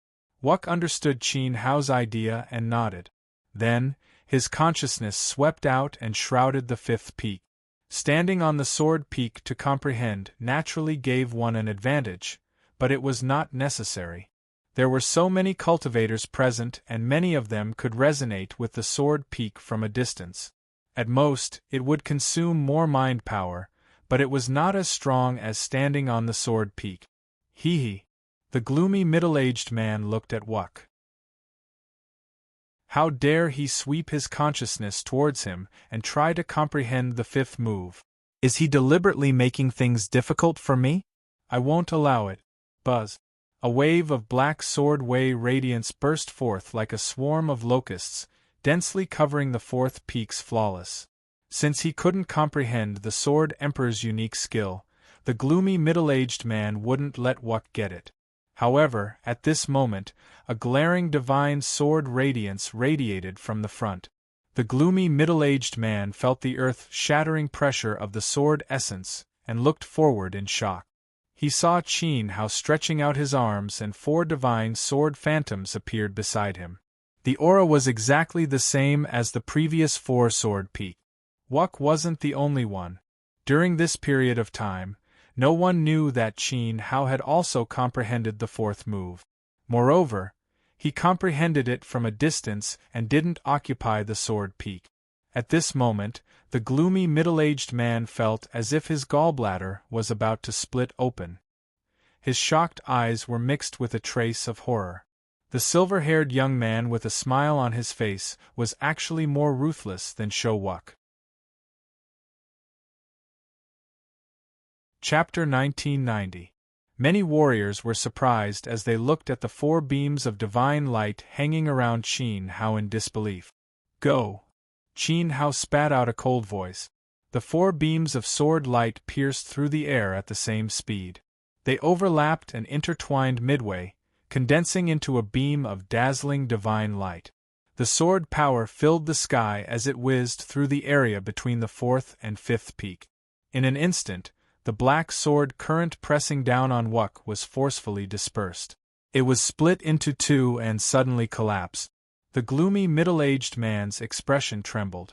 Wuk understood Qin Hao's idea and nodded. Then, his consciousness swept out and shrouded the 5th peak. Standing on the sword peak to comprehend naturally gave one an advantage, but it was not necessary. There were so many cultivators present and many of them could resonate with the sword peak from a distance. At most, it would consume more mind power, but it was not as strong as standing on the sword peak. Hee. The gloomy middle-aged man looked at Wuk. How dare he sweep his consciousness towards him and try to comprehend the fifth move? Is he deliberately making things difficult for me? I won't allow it. Buzz. A wave of black sword-way radiance burst forth like a swarm of locusts, densely covering the fourth peak's flawless. Since he couldn't comprehend the Sword Emperor's unique skill, the gloomy middle-aged man wouldn't let Wuk get it. However, at this moment, a glaring divine sword radiance radiated from the front. The gloomy middle-aged man felt the earth-shattering pressure of the sword essence and looked forward in shock. He saw Qin Hao stretching out his arms and 4 divine sword phantoms appeared beside him. The aura was exactly the same as the previous 4 sword peak. Wuk wasn't the only one. During this period of time, no one knew that Qin Hao had also comprehended the fourth move. Moreover, he comprehended it from a distance and didn't occupy the sword peak. At this moment, the gloomy middle-aged man felt as if his gallbladder was about to split open. His shocked eyes were mixed with a trace of horror. The silver-haired young man with a smile on his face was actually more ruthless than Wuk. Chapter 1990. Many warriors were surprised as they looked at the 4 beams of divine light hanging around Qin Hao in disbelief. Go! Qin Hao spat out a cold voice. The 4 beams of sword light pierced through the air at the same speed. They overlapped and intertwined midway, condensing into a beam of dazzling divine light. The sword power filled the sky as it whizzed through the area between the 4th and 5th peak. In an instant, the black sword current pressing down on Wuk was forcefully dispersed. It was split into 2 and suddenly collapsed. The gloomy middle-aged man's expression trembled.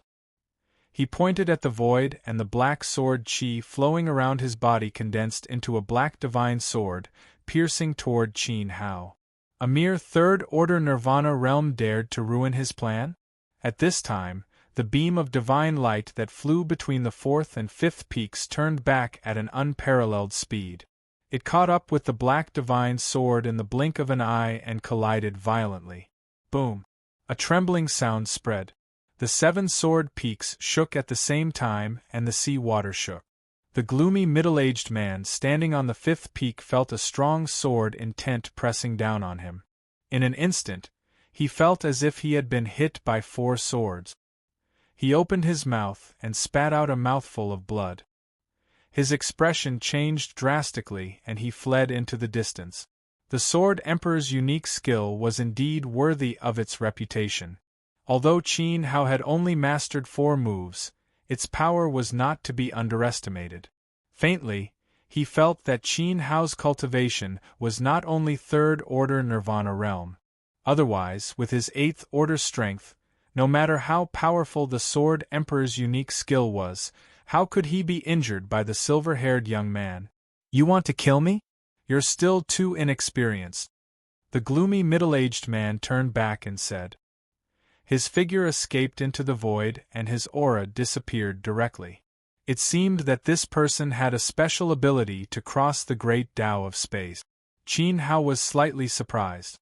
He pointed at the void and the black sword chi flowing around his body condensed into a black divine sword, piercing toward Qin Hao. A mere third-order nirvana realm dared to ruin his plan? At this time, the beam of divine light that flew between the 4th and 5th peaks turned back at an unparalleled speed. It caught up with the black divine sword in the blink of an eye and collided violently. Boom! A trembling sound spread. The 7 sword peaks shook at the same time and the sea water shook. The gloomy middle-aged man standing on the 5th peak felt a strong sword intent pressing down on him. In an instant, he felt as if he had been hit by 4 swords. He opened his mouth and spat out a mouthful of blood. His expression changed drastically and he fled into the distance. The Sword Emperor's unique skill was indeed worthy of its reputation. Although Qin Hao had only mastered 4 moves, its power was not to be underestimated. Faintly, he felt that Qin Hao's cultivation was not only 3rd-order Nirvana realm. Otherwise, with his 8th-order strength, no matter how powerful the Sword Emperor's unique skill was, how could he be injured by the silver-haired young man? You want to kill me? You're still too inexperienced. The gloomy middle-aged man turned back and said. His figure escaped into the void and his aura disappeared directly. It seemed that this person had a special ability to cross the great Tao of space. Qin Hao was slightly surprised.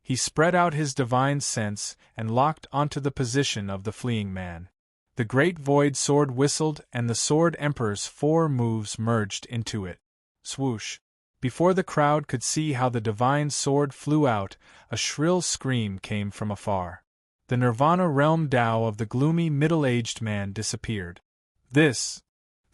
He spread out his divine sense and locked onto the position of the fleeing man. The great void sword whistled and the Sword Emperor's 4 moves merged into it. Swoosh! Before the crowd could see how the divine sword flew out, a shrill scream came from afar. The Nirvana realm Tao of the gloomy middle-aged man disappeared. The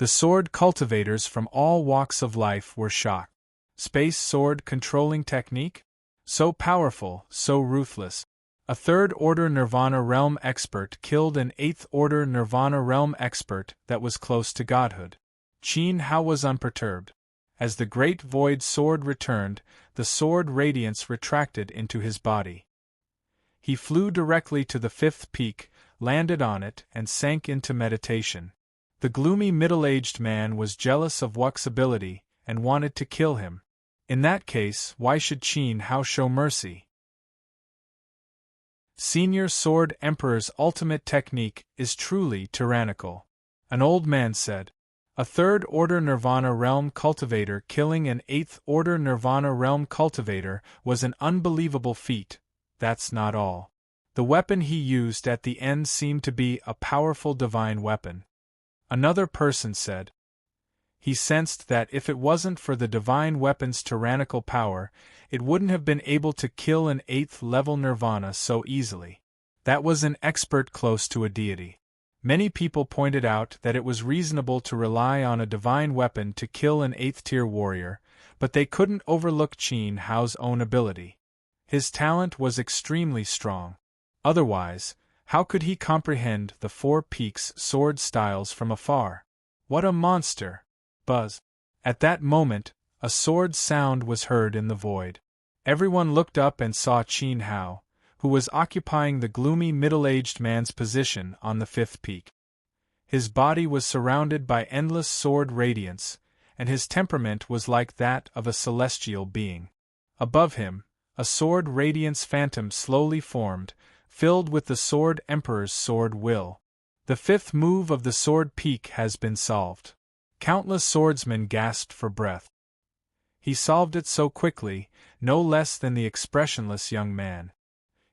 sword cultivators from all walks of life were shocked. Space sword controlling technique? So powerful, so ruthless. A 3rd-order Nirvana realm expert killed an 8th-order Nirvana realm expert that was close to godhood. Qin Hao was unperturbed. As the great void sword returned, the sword radiance retracted into his body. He flew directly to the 5th peak, landed on it, and sank into meditation. The gloomy middle-aged man was jealous of Wuk's ability and wanted to kill him. In that case, why should Qin Hao show mercy? Senior Sword Emperor's ultimate technique is truly tyrannical. An old man said. A third-order Nirvana realm cultivator killing an eighth-order Nirvana realm cultivator was an unbelievable feat. That's not all. The weapon he used at the end seemed to be a powerful divine weapon. Another person said. He sensed that if it wasn't for the divine weapon's tyrannical power, it wouldn't have been able to kill an 8th-level Nirvana so easily. That was an expert close to a deity. Many people pointed out that it was reasonable to rely on a divine weapon to kill an 8th-tier warrior, but they couldn't overlook Qin Hao's own ability. His talent was extremely strong. Otherwise, how could he comprehend the Four Peaks sword styles from afar? What a monster! Buzz. At that moment, a sword sound was heard in the void. Everyone looked up and saw Qin Hao, who was occupying the gloomy middle-aged man's position on the 5th peak. His body was surrounded by endless sword radiance, and his temperament was like that of a celestial being. Above him, a sword radiance phantom slowly formed, filled with the Sword Emperor's sword will. The 5th move of the Sword Peak has been solved. Countless swordsmen gasped for breath. He solved it so quickly, no less than the expressionless young man.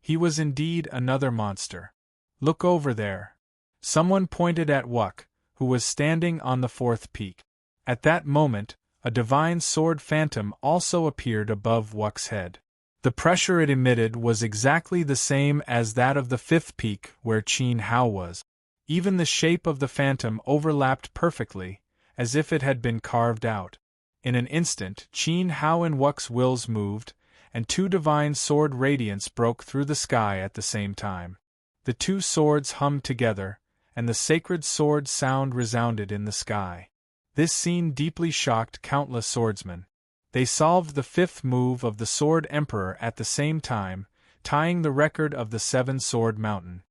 He was indeed another monster. Look over there. Someone pointed at Wuk, who was standing on the 4th peak. At that moment, a divine sword phantom also appeared above Wuk's head. The pressure it emitted was exactly the same as that of the 5th peak where Qin Hao was. Even the shape of the phantom overlapped perfectly, as if it had been carved out. In an instant, Qin Hao and Wuk's wills moved, and two divine sword radiance broke through the sky at the same time. The two swords hummed together, and the sacred sword sound resounded in the sky. This scene deeply shocked countless swordsmen. They solved the 5th move of the Sword Emperor at the same time, tying the record of the 7-sword mountain.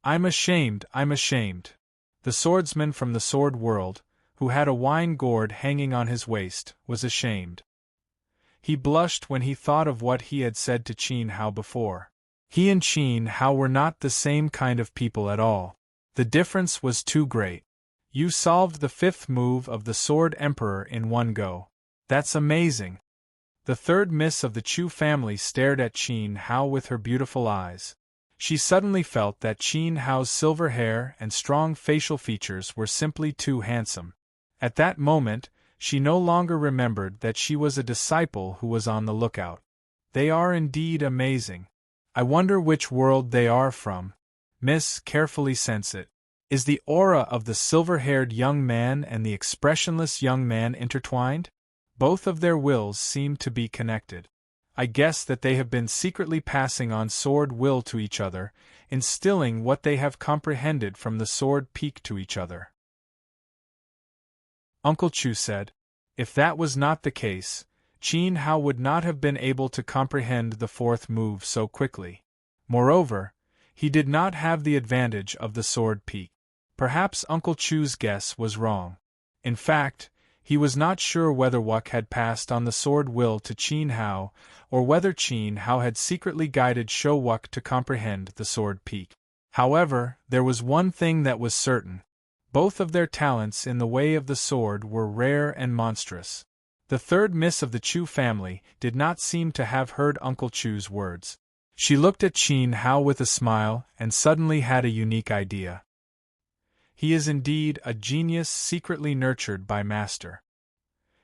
I'm ashamed. The swordsman from the sword world, who had a wine gourd hanging on his waist, was ashamed. He blushed when he thought of what he had said to Qin Hao before. He and Qin Hao were not the same kind of people at all. The difference was too great. You solved the 5th move of the Sword Emperor in one go. That's amazing. The third miss of the Chu family stared at Qin Hao with her beautiful eyes. She suddenly felt that Qin Hao's silver hair and strong facial features were simply too handsome. At that moment, she no longer remembered that she was a disciple who was on the lookout. They are indeed amazing. I wonder which world they are from. Miss, carefully sense it. Is the aura of the silver-haired young man and the expressionless young man intertwined? Both of their wills seem to be connected. I guess that they have been secretly passing on sword will to each other, instilling what they have comprehended from the sword peak to each other. Uncle Chu said. If that was not the case, Qin Hao would not have been able to comprehend the 4th move so quickly. Moreover, he did not have the advantage of the sword peak. Perhaps Uncle Chu's guess was wrong. In fact, he was not sure whether Wuk had passed on the sword will to Qin Hao, or whether Qin Hao had secretly guided Shou Wuk to comprehend the sword peak. However, there was one thing that was certain. Both of their talents in the way of the sword were rare and monstrous. The third miss of the Chu family did not seem to have heard Uncle Chu's words. She looked at Qin Hao with a smile and suddenly had a unique idea. He is indeed a genius secretly nurtured by Master.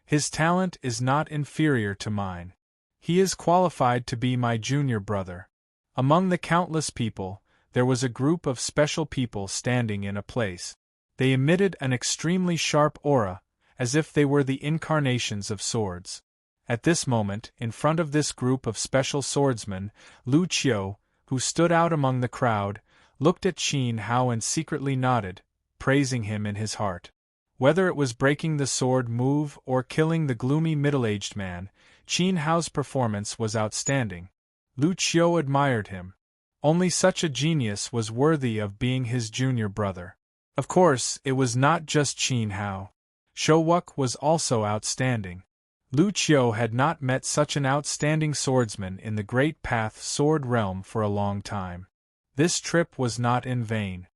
His talent is not inferior to mine. He is qualified to be my junior brother. Among the countless people, there was a group of special people standing in a place. They emitted an extremely sharp aura, as if they were the incarnations of swords. At this moment, in front of this group of special swordsmen, Lu Qiu, who stood out among the crowd, looked at Qin Hao and secretly nodded, praising him in his heart. Whether it was breaking the sword move or killing the gloomy middle-aged man, Qin Hao's performance was outstanding. Lu Qiu admired him. Only such a genius was worthy of being his junior brother. Of course, it was not just Qin Hao. Shou Wuk was also outstanding. Lu Qiu had not met such an outstanding swordsman in the Great Path Sword Realm for a long time. This trip was not in vain.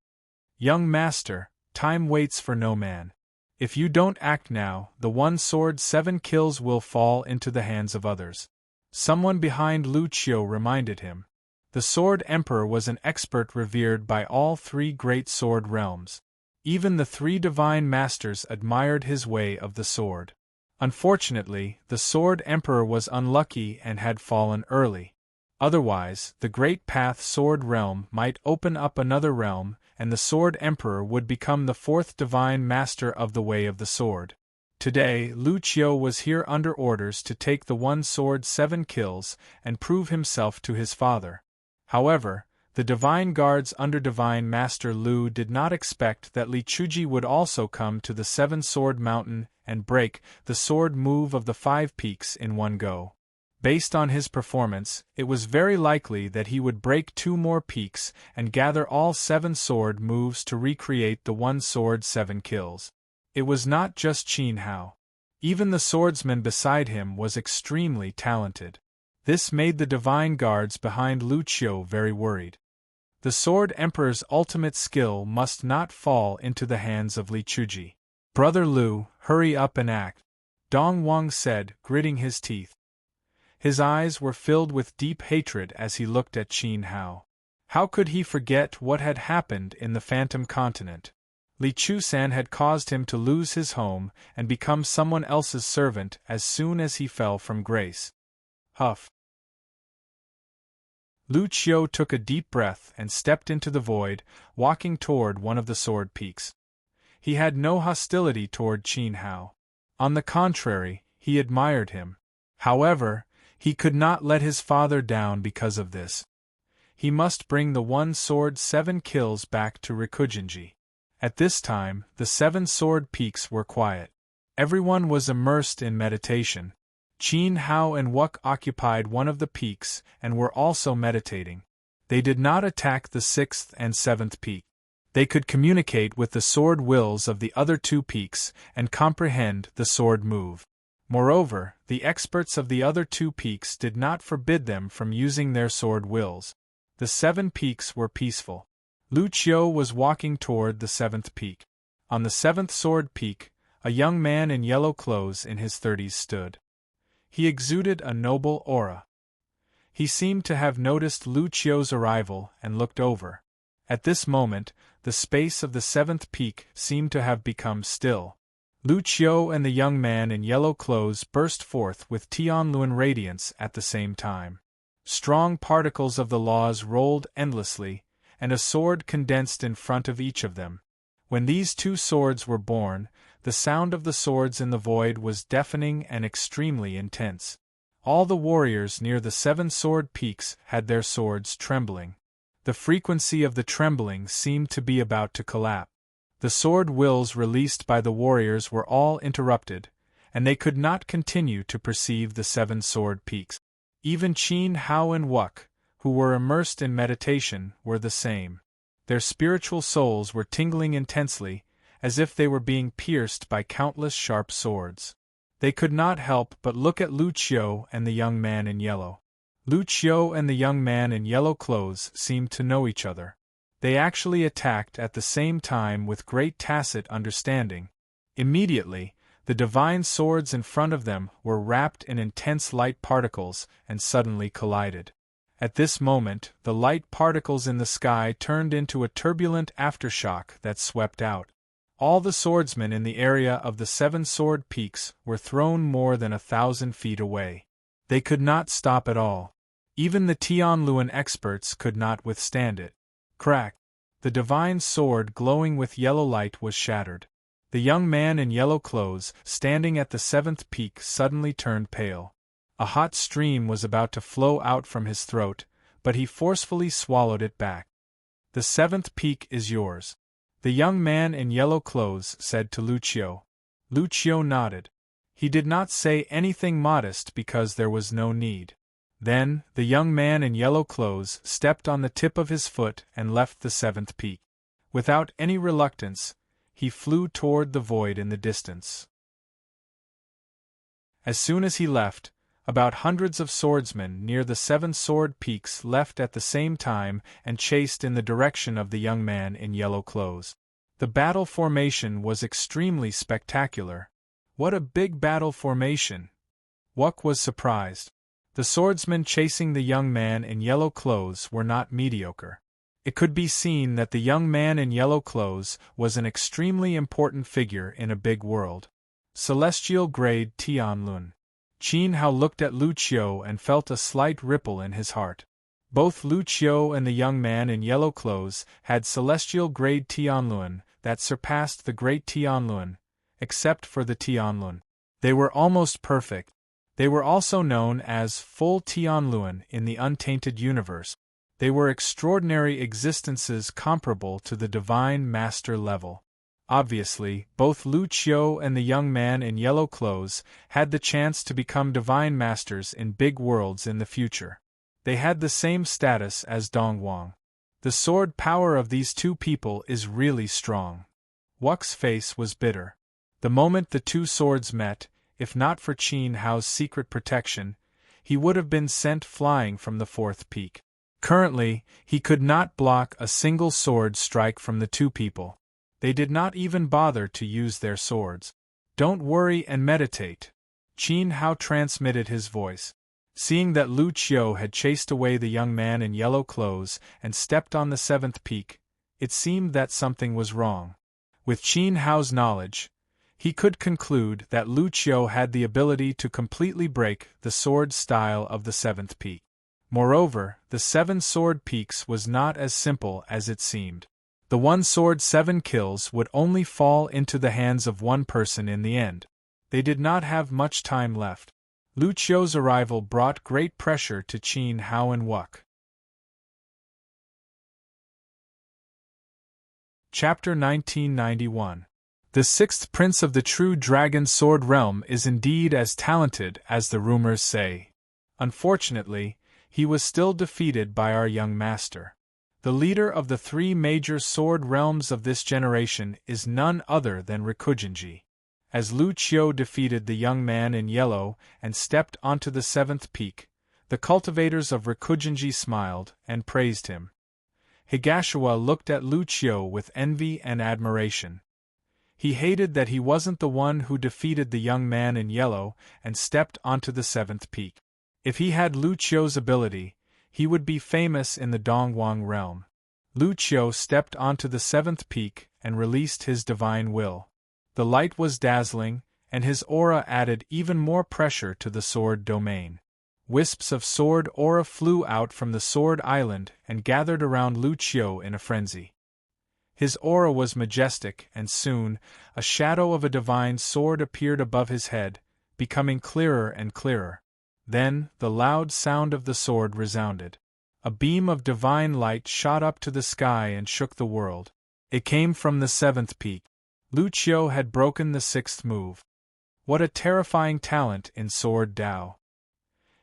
Young master, time waits for no man. If you don't act now, the one sword 7 kills will fall into the hands of others. Someone behind Lu Qiu reminded him. The Sword Emperor was an expert revered by all 3 great sword realms. Even the 3 divine masters admired his way of the sword. Unfortunately, the Sword Emperor was unlucky and had fallen early. Otherwise, the Great Path Sword Realm might open up another realm, and the Sword Emperor would become the 4th divine master of the Way of the Sword. Today, Lu Qiu was here under orders to take the one sword 7 kills and prove himself to his father. However, the Divine Guards under Divine Master Lu did not expect that Li Chuji would also come to the 7-sword mountain and break the sword move of the 5 peaks in one go. Based on his performance, it was very likely that he would break 2 more peaks and gather all 7 sword moves to recreate the one sword 7 kills. It was not just Qin Hao. Even the swordsman beside him was extremely talented. This made the divine guards behind Lu Qiu very worried. The Sword Emperor's ultimate skill must not fall into the hands of Li Chuji. "Brother Lu, hurry up and act," Dong Wang said, gritting his teeth. His eyes were filled with deep hatred as he looked at Qin Hao. How could he forget what had happened in the Phantom Continent? Li Chusan had caused him to lose his home and become someone else's servant as soon as he fell from grace. Huff. Lu Qiu took a deep breath and stepped into the void, walking toward one of the sword peaks. He had no hostility toward Qin Hao. On the contrary, he admired him. However, he could not let his father down because of this. He must bring the one sword 7 kills back to Rikujinji. At this time, the 7 sword peaks were quiet. Everyone was immersed in meditation. Qin Hao and Wuk occupied one of the peaks and were also meditating. They did not attack the 6th and 7th peak. They could communicate with the sword wills of the other 2 peaks and comprehend the sword move. Moreover, the experts of the other 2 peaks did not forbid them from using their sword wills. The 7 peaks were peaceful. Lu Qiu was walking toward the 7th peak. On the 7th sword peak, a young man in yellow clothes in his 30s stood. He exuded a noble aura. He seemed to have noticed Lu Qiu's arrival and looked over. At this moment, the space of the 7th peak seemed to have become still. Lu Qiu and the young man in yellow clothes burst forth with Tianluan radiance at the same time. Strong particles of the laws rolled endlessly, and a sword condensed in front of each of them. When these 2 swords were born, the sound of the swords in the void was deafening and extremely intense. All the warriors near the 7 sword peaks had their swords trembling. The frequency of the trembling seemed to be about to collapse. The sword wills released by the warriors were all interrupted, and they could not continue to perceive the 7 sword peaks. Even Qin Hao and Wuk, who were immersed in meditation, were the same. Their spiritual souls were tingling intensely, as if they were being pierced by countless sharp swords. They could not help but look at Lu Qiu and the young man in yellow. Lu Qiu and the young man in yellow clothes seemed to know each other. They actually attacked at the same time with great tacit understanding. Immediately, the divine swords in front of them were wrapped in intense light particles and suddenly collided. At this moment, the light particles in the sky turned into a turbulent aftershock that swept out. All the swordsmen in the area of the 7 sword peaks were thrown more than 1,000 feet away. They could not stop at all. Even the Tianluan experts could not withstand it. Crack! The divine sword glowing with yellow light was shattered. The young man in yellow clothes, standing at the 7th peak, suddenly turned pale. A hot stream was about to flow out from his throat, but he forcefully swallowed it back. "The 7th peak is yours," the young man in yellow clothes said to Lu Qiu. Lu Qiu nodded. He did not say anything modest because there was no need. Then, the young man in yellow clothes stepped on the tip of his foot and left the 7th peak. Without any reluctance, he flew toward the void in the distance. As soon as he left, about hundreds of swordsmen near the 7 sword peaks left at the same time and chased in the direction of the young man in yellow clothes. The battle formation was extremely spectacular. What a big battle formation! Wuk was surprised. The swordsmen chasing the young man in yellow clothes were not mediocre. It could be seen that the young man in yellow clothes was an extremely important figure in a big world. Celestial grade Tianlun. Qin Hao looked at Lu Qiu and felt a slight ripple in his heart. Both Lu Qiu and the young man in yellow clothes had celestial grade Tianlun that surpassed the great Tianlun, except for the Tianlun. They were almost perfect. They were also known as full Tianlun in the untainted universe. They were extraordinary existences comparable to the divine master level. Obviously, both Lu Qiu and the young man in yellow clothes had the chance to become divine masters in big worlds in the future. They had the same status as Dongwang. The sword power of these two people is really strong. Wuk's face was bitter. The moment the two swords met, if not for Qin Hao's secret protection, he would have been sent flying from the fourth peak. Currently, he could not block a single sword strike from the two people. They did not even bother to use their swords. Don't worry and meditate. Qin Hao transmitted his voice. Seeing that Lu Qiu had chased away the young man in yellow clothes and stepped on the seventh peak, it seemed that something was wrong. With Qin Hao's knowledge, he could conclude that Lu Qiu had the ability to completely break the sword style of the seventh peak. Moreover, the 7 sword peaks was not as simple as it seemed. The one sword 7 kills would only fall into the hands of one person in the end. They did not have much time left. Lu Qiu's arrival brought great pressure to Qin Hao and Wuk. Chapter 1991. The 6th Prince of the True Dragon Sword Realm is indeed as talented as the rumors say. Unfortunately, he was still defeated by our young master. The leader of the 3 major sword realms of this generation is none other than Rikugenji. As Lu Qiu defeated the young man in yellow and stepped onto the 7th peak, the cultivators of Rikugenji smiled and praised him. Higashiwa looked at Lu Qiu with envy and admiration. He hated that he wasn't the one who defeated the young man in yellow and stepped onto the 7th peak. If he had Lu Qiu's ability, he would be famous in the Dongwang realm. Lu Qiu stepped onto the 7th peak and released his divine will. The light was dazzling, and his aura added even more pressure to the sword domain. Wisps of sword aura flew out from the sword island and gathered around Lu Qiu in a frenzy. His aura was majestic, and soon, a shadow of a divine sword appeared above his head, becoming clearer and clearer. Then, the loud sound of the sword resounded. A beam of divine light shot up to the sky and shook the world. It came from the 7th peak. Lu Qiu had broken the 6th move. What a terrifying talent in Sword Dao.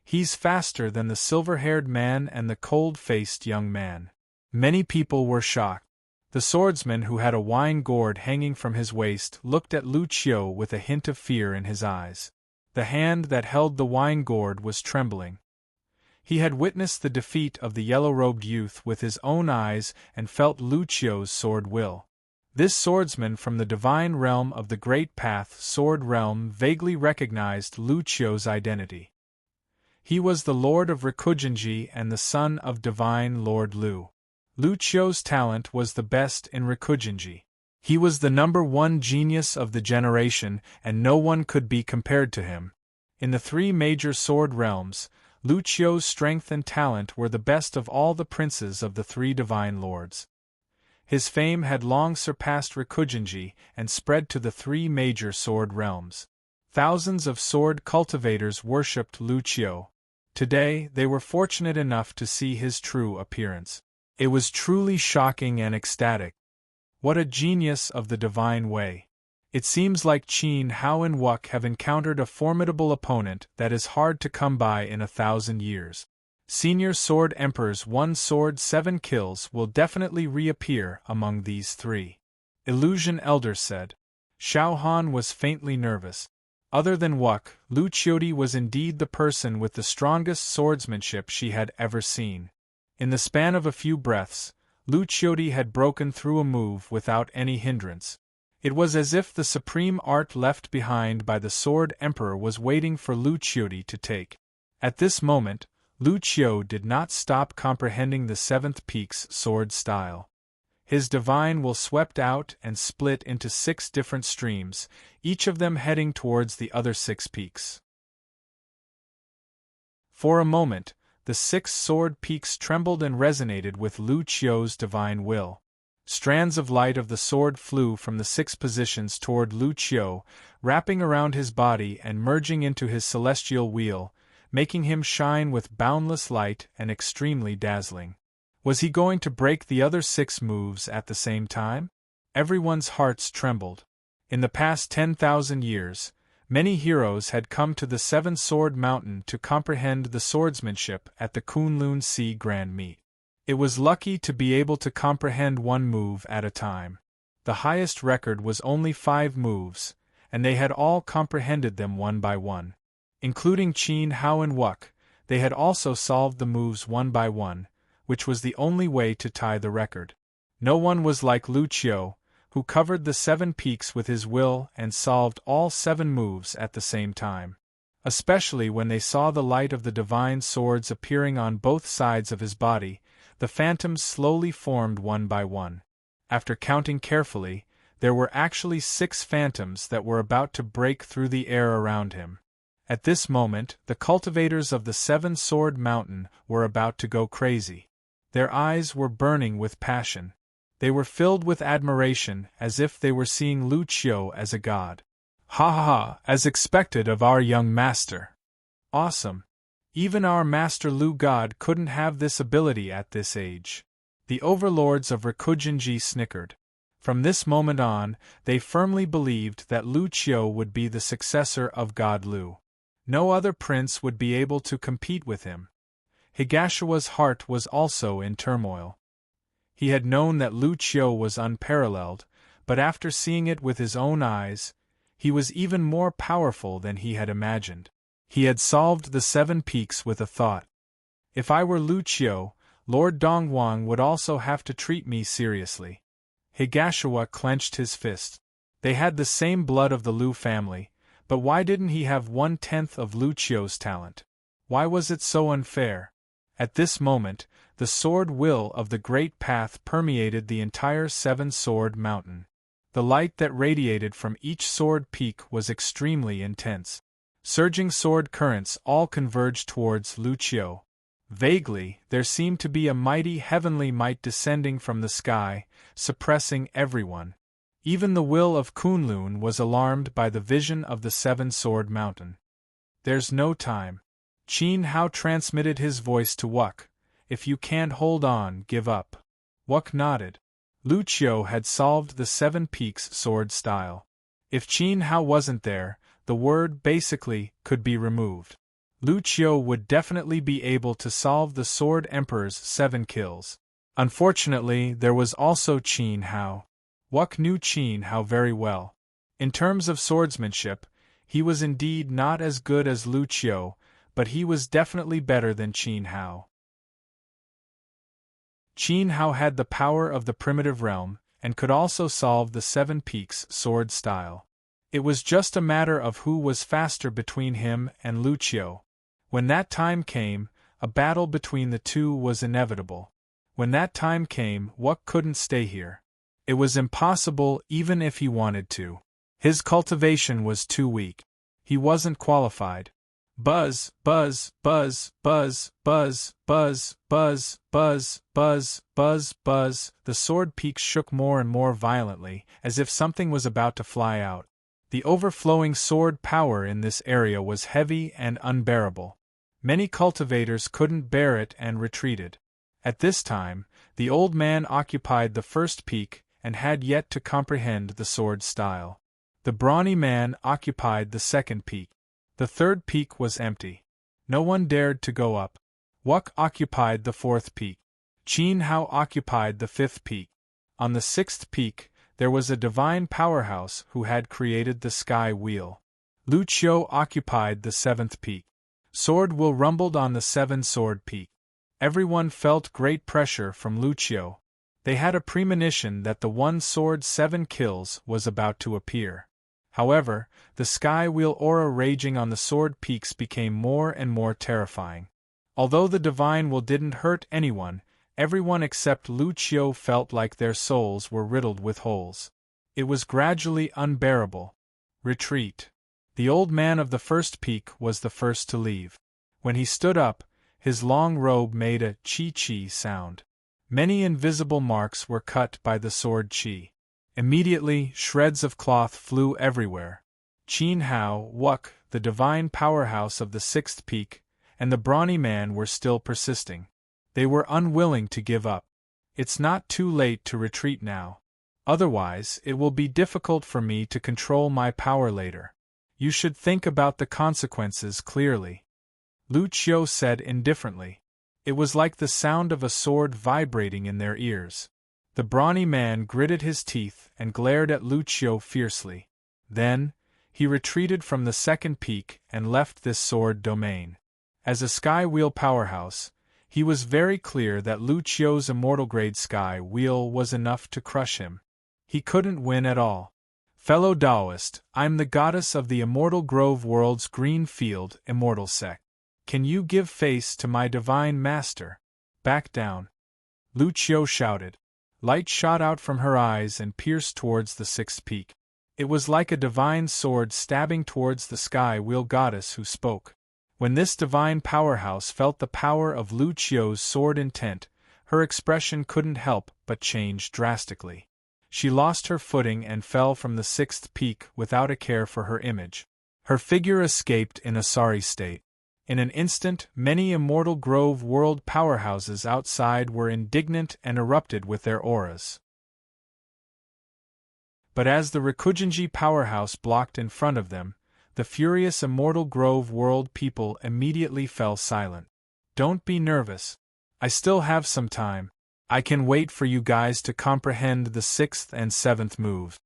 He's faster than the silver-haired man and the cold-faced young man. Many people were shocked. The swordsman who had a wine gourd hanging from his waist looked at Lu Qiu with a hint of fear in his eyes. The hand that held the wine gourd was trembling. He had witnessed the defeat of the yellow-robed youth with his own eyes and felt Lu Qiu's sword will. This swordsman from the divine realm of the Great Path Sword Realm vaguely recognized Lu Qiu's identity. He was the Lord of Rikugenji and the son of Divine Lord Lu. Lu Qiu's talent was the best in Rikugenji. He was the #1 genius of the generation, and no one could be compared to him. In the 3 major sword realms, Lu Qiu's strength and talent were the best of all the princes of the 3 divine lords. His fame had long surpassed Rikugenji and spread to the 3 major sword realms. Thousands of sword cultivators worshipped Lu Qiu. Today, they were fortunate enough to see his true appearance. It was truly shocking and ecstatic. What a genius of the divine way. It seems like Qin Hao and Wuk have encountered a formidable opponent that is hard to come by in 1,000 years. Senior Sword Emperor's 1 sword 7 kills will definitely reappear among these 3. Illusion Elder said. Xiao Han was faintly nervous. Other than Wuk, Lu Qiu was indeed the person with the strongest swordsmanship she had ever seen. In the span of a few breaths, Lu Qiuti had broken through a move without any hindrance. It was as if the supreme art left behind by the Sword Emperor was waiting for Lu Qiuti to take. At this moment, Lu Qiu did not stop comprehending the seventh peak's sword style. His divine will swept out and split into 6 different streams, each of them heading towards the other 6 peaks. For a moment, the 6 sword peaks trembled and resonated with Lu Qiu's divine will. Strands of light of the sword flew from the 6 positions toward Lu Qiu, wrapping around his body and merging into his celestial wheel, making him shine with boundless light and extremely dazzling. Was he going to break the other 6 moves at the same time? Everyone's hearts trembled. In the past 10,000 years, many heroes had come to the Seven-Sword Mountain to comprehend the swordsmanship at the Kunlun Sea Grand Meet. It was lucky to be able to comprehend one move at a time. The highest record was only 5 moves, and they had all comprehended them one by one. Including Qin Hao and Wuk, they had also solved the moves one by one, which was the only way to tie the record. No one was like Lu Qiu, who covered the 7 peaks with his will and solved all 7 moves at the same time. Especially when they saw the light of the divine swords appearing on both sides of his body, the phantoms slowly formed one by one. After counting carefully, there were actually 6 phantoms that were about to break through the air around him. At this moment, the cultivators of the Seven-Sword Mountain were about to go crazy. Their eyes were burning with passion. They were filled with admiration, as if they were seeing Lu Qiu as a god. Ha ha ha, as expected of our young master. Awesome. Even our master Lu God couldn't have this ability at this age. The overlords of Rikujinji snickered. From this moment on, they firmly believed that Lu Qiu would be the successor of God Lu. No other prince would be able to compete with him. Higashiwa's heart was also in turmoil. He had known that Lu Qiu was unparalleled, but after seeing it with his own eyes, he was even more powerful than he had imagined. He had solved the 7 peaks with a thought. If I were Lu Qiu, Lord Dongguang would also have to treat me seriously. Higashiwa clenched his fist. They had the same blood of the Lu family, but why didn't he have 1/10 of Lu Qiu's talent? Why was it so unfair? At this moment, the sword will of the Great Path permeated the entire Seven-Sword Mountain. The light that radiated from each sword peak was extremely intense. Surging sword currents all converged towards Lu Qiu. Vaguely, there seemed to be a mighty heavenly might descending from the sky, suppressing everyone. Even the will of Kunlun was alarmed by the vision of the Seven-Sword Mountain. There's no time. Qin Hao transmitted his voice to Wuk. If you can't hold on, give up. Wuk nodded. Lu Qiu had solved the 7 peaks sword style. If Qin Hao wasn't there, the word basically could be removed. Lu Qiu would definitely be able to solve the Sword Emperor's 7 kills. Unfortunately, there was also Qin Hao. Wuk knew Qin Hao very well. In terms of swordsmanship, he was indeed not as good as Lu Qiu, but he was definitely better than Qin Hao. Qin Hao had the power of the primitive realm, and could also solve the 7 peaks sword style. It was just a matter of who was faster between him and Lu Qiu. When that time came, a battle between the two was inevitable. When that time came, Wuk couldn't stay here. It was impossible even if he wanted to. His cultivation was too weak. He wasn't qualified. Buzz, buzz, buzz, buzz, buzz, buzz, buzz, buzz, buzz, buzz, buzz. The sword peaks shook more and more violently, as if something was about to fly out. The overflowing sword power in this area was heavy and unbearable. Many cultivators couldn't bear it and retreated. At this time, the old man occupied the first peak and had yet to comprehend the sword style. The brawny man occupied the second peak. The third peak was empty. No one dared to go up. Wuk occupied the fourth peak. Qin Hao occupied the fifth peak. On the sixth peak, there was a divine powerhouse who had created the sky wheel. Lu Qiu occupied the seventh peak. Sword will rumbled on the seven-sword peak. Everyone felt great pressure from Lu Qiu. They had a premonition that the one sword 7 kills was about to appear. However, the sky wheel aura raging on the sword peaks became more and more terrifying. Although the divine will didn't hurt anyone, everyone except Lu Qiu felt like their souls were riddled with holes. It was gradually unbearable. Retreat. The old man of the first peak was the first to leave. When he stood up, his long robe made a chi-chi sound. Many invisible marks were cut by the sword chi. Immediately, shreds of cloth flew everywhere. Qin Hao, Wuk, the divine powerhouse of the sixth peak, and the brawny man were still persisting. They were unwilling to give up. It's not too late to retreat now. Otherwise, it will be difficult for me to control my power later. You should think about the consequences clearly. Lu Qiu said indifferently. It was like the sound of a sword vibrating in their ears. The brawny man gritted his teeth and glared at Lu Qiu fiercely. Then, he retreated from the second peak and left this sword domain. As a sky wheel powerhouse, he was very clear that Lu Qiu's immortal grade sky wheel was enough to crush him. He couldn't win at all. Fellow Taoist, I'm the goddess of the immortal grove world's green field, immortal sect. Can you give face to my divine master? Back down. Lu Qiu shouted. Light shot out from her eyes and pierced towards the sixth peak. It was like a divine sword stabbing towards the sky wheel goddess who spoke. When this divine powerhouse felt the power of Lu Qiu's sword intent, her expression couldn't help but change drastically. She lost her footing and fell from the sixth peak without a care for her image. Her figure escaped in a sorry state. In an instant, many immortal grove world powerhouses outside were indignant and erupted with their auras. But as the Rikujinji powerhouse blocked in front of them, the furious immortal grove world people immediately fell silent. Don't be nervous. I still have some time. I can wait for you guys to comprehend the sixth and seventh moves.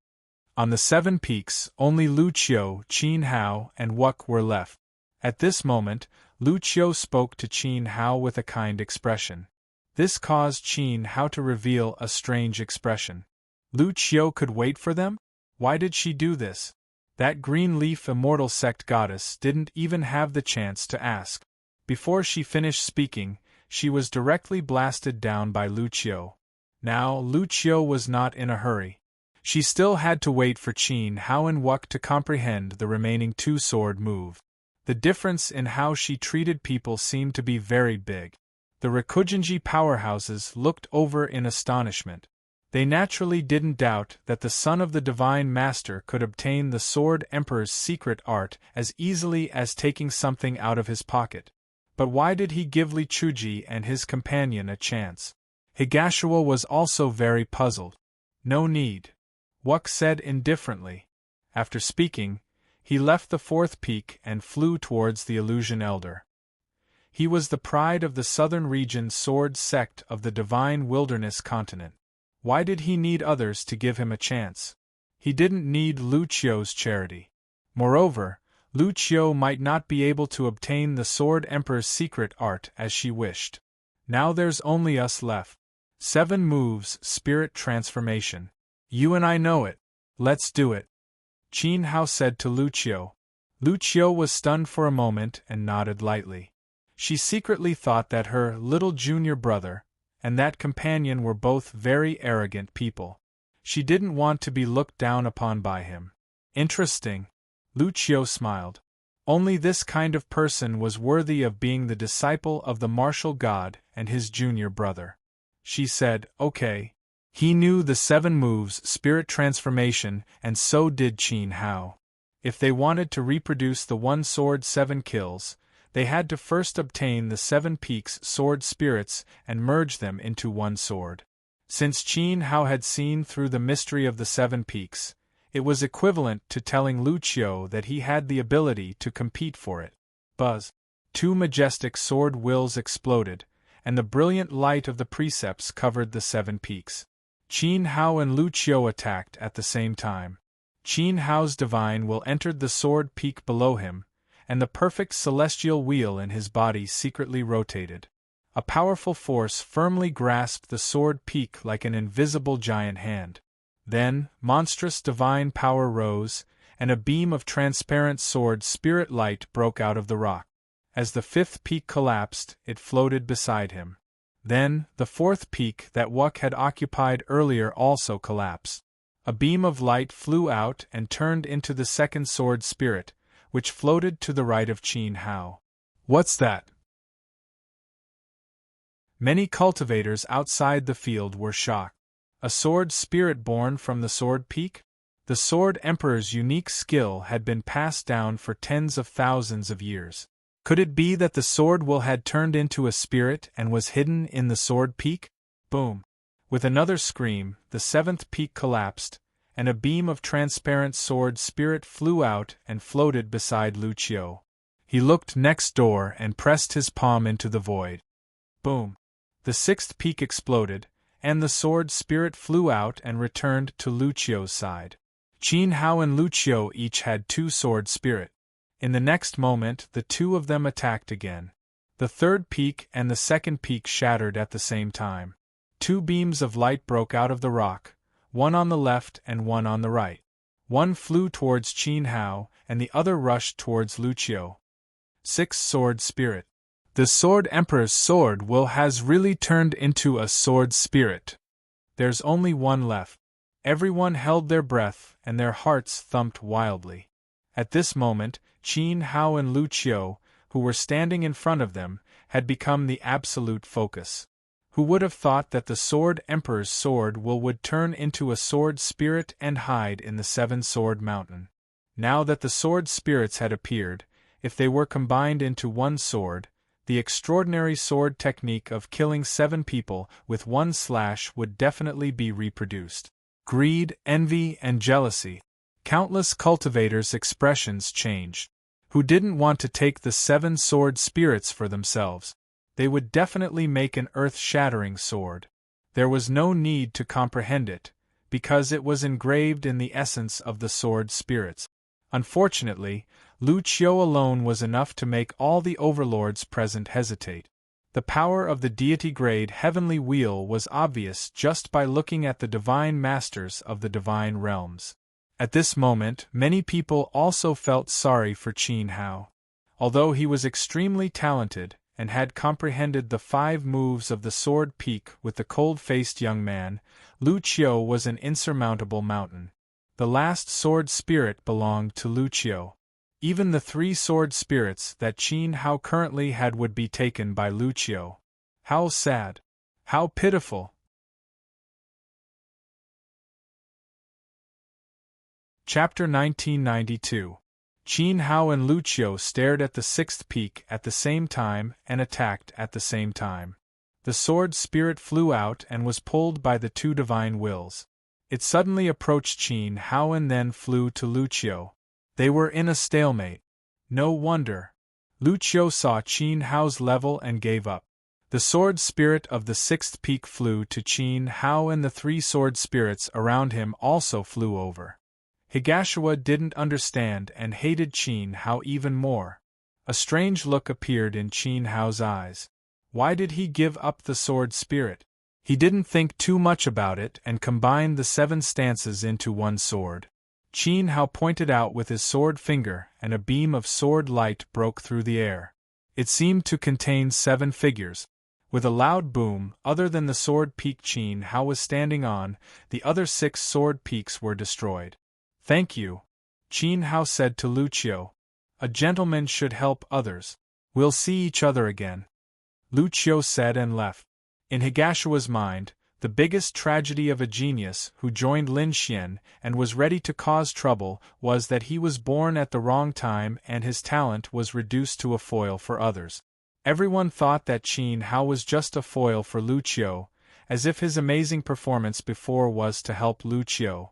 On the 7 peaks, only Lu Qiu, Qin Hao, and Wuk were left. At this moment, Lu Qiu spoke to Qin Hao with a kind expression. This caused Qin Hao to reveal a strange expression. Lu Qiu could wait for them? Why did she do this? That green leaf immortal sect goddess didn't even have the chance to ask. Before she finished speaking, she was directly blasted down by Lu Qiu. Now, Lu Qiu was not in a hurry. She still had to wait for Qin Hao and Wuk to comprehend the remaining 2 sword move. The difference in how she treated people seemed to be very big. The Rikujinji powerhouses looked over in astonishment. They naturally didn't doubt that the son of the Divine Master could obtain the Sword Emperor's secret art as easily as taking something out of his pocket. But why did he give Li Chuji and his companion a chance? Higashiwa was also very puzzled. No need. Wuk said indifferently. After speaking, he left the 4th peak and flew towards the Illusion Elder. He was the pride of the southern region sword sect of the Divine Wilderness continent. Why did he need others to give him a chance? He didn't need Lu Qiu's charity. Moreover, Lu Qiu might not be able to obtain the Sword Emperor's secret art as she wished. Now there's only us left. 7 moves, spirit transformation. You and I know it. Let's do it. Qin Hao said to Lu Qiu. Lu Qiu was stunned for a moment and nodded lightly. She secretly thought that her little junior brother and that companion were both very arrogant people. She didn't want to be looked down upon by him. Interesting. Lu Qiu smiled. Only this kind of person was worthy of being the disciple of the martial god and his junior brother. She said, okay. He knew the 7 moves, spirit transformation, and so did Qin Hao. If they wanted to reproduce the one sword 7 kills, they had to first obtain the 7 peaks sword spirits and merge them into one sword. Since Qin Hao had seen through the mystery of the 7 peaks, it was equivalent to telling Lu Qiu that he had the ability to compete for it. Buzz. 2 majestic sword wills exploded, and the brilliant light of the precepts covered the 7 peaks. Qin Hao and Lu Qiu attacked at the same time. Qin Hao's divine will entered the sword peak below him, and the perfect celestial wheel in his body secretly rotated. A powerful force firmly grasped the sword peak like an invisible giant hand. Then, monstrous divine power rose, and a beam of transparent sword spirit light broke out of the rock. As the fifth peak collapsed, it floated beside him. Then, the fourth peak that Wuk had occupied earlier also collapsed. A beam of light flew out and turned into the second sword spirit, which floated to the right of Qin Hao. "What's that?" Many cultivators outside the field were shocked. A sword spirit born from the sword peak? The Sword Emperor's unique skill had been passed down for tens of thousands of years. Could it be that the sword will had turned into a spirit and was hidden in the sword peak? Boom! With another scream, the seventh peak collapsed, and a beam of transparent sword spirit flew out and floated beside Lu Qiu. He looked next door and pressed his palm into the void. Boom! The sixth peak exploded, and the sword spirit flew out and returned to Lu Qiu's side. Qin Hao and Lu Qiu each had two sword spirit. In the next moment the two of them attacked again. The third peak and the second peak shattered at the same time. Two beams of light broke out of the rock, one on the left and one on the right. One flew towards Qin Hao, and the other rushed towards Lu Qiu. Sixth sword spirit. The Sword Emperor's sword will has really turned into a sword spirit. There's only one left. Everyone held their breath, and their hearts thumped wildly. At this moment, Qin Hao and Lu Qiu, who were standing in front of them, had become the absolute focus. Who would have thought that the Sword Emperor's sword would turn into a sword spirit and hide in the Seven-Sword Mountain? Now that the sword spirits had appeared, if they were combined into one sword, the extraordinary sword technique of killing 7 people with one slash would definitely be reproduced. Greed, envy, and jealousy. Countless cultivators' expressions changed. Who didn't want to take the 7 sword spirits for themselves? They would definitely make an earth-shattering sword. There was no need to comprehend it, because it was engraved in the essence of the sword spirits. Unfortunately, Lu Qiu alone was enough to make all the overlords present hesitate. The power of the deity-grade heavenly wheel was obvious just by looking at the divine masters of the divine realms. At this moment, many people also felt sorry for Qin Hao. Although he was extremely talented, and had comprehended the 5 moves of the sword peak with the cold-faced young man, Lu Qiu was an insurmountable mountain. The last sword spirit belonged to Lu Qiu. Even the 3 sword spirits that Qin Hao currently had would be taken by Lu Qiu. How sad! How pitiful! Chapter 1992. Qin Hao and Lu Qiu stared at the 6th peak at the same time and attacked at the same time. The sword spirit flew out and was pulled by the 2 divine wills. It suddenly approached Qin Hao and then flew to Lu Qiu. They were in a stalemate. No wonder. Lu Qiu saw Qin Hao's level and gave up. The sword spirit of the 6th peak flew to Qin Hao and the 3 sword spirits around him also flew over. Higashua didn't understand and hated Qin Hao even more. A strange look appeared in Qin Hao's eyes. Why did he give up the sword spirit? He didn't think too much about it and combined the 7 stances into one sword. Qin Hao pointed out with his sword finger, and a beam of sword light broke through the air. It seemed to contain 7 figures. With a loud boom, other than the sword peak Qin Hao was standing on, the other 6 sword peaks were destroyed. "Thank you," Qin Hao said to Lu Qiu. "A gentleman should help others. We'll see each other again." Lu Qiu said and left. In Higashiwa's mind, the biggest tragedy of a genius who joined Lin Xian and was ready to cause trouble was that he was born at the wrong time and his talent was reduced to a foil for others. Everyone thought that Qin Hao was just a foil for Lu Qiu, as if his amazing performance before was to help Lu Qiu.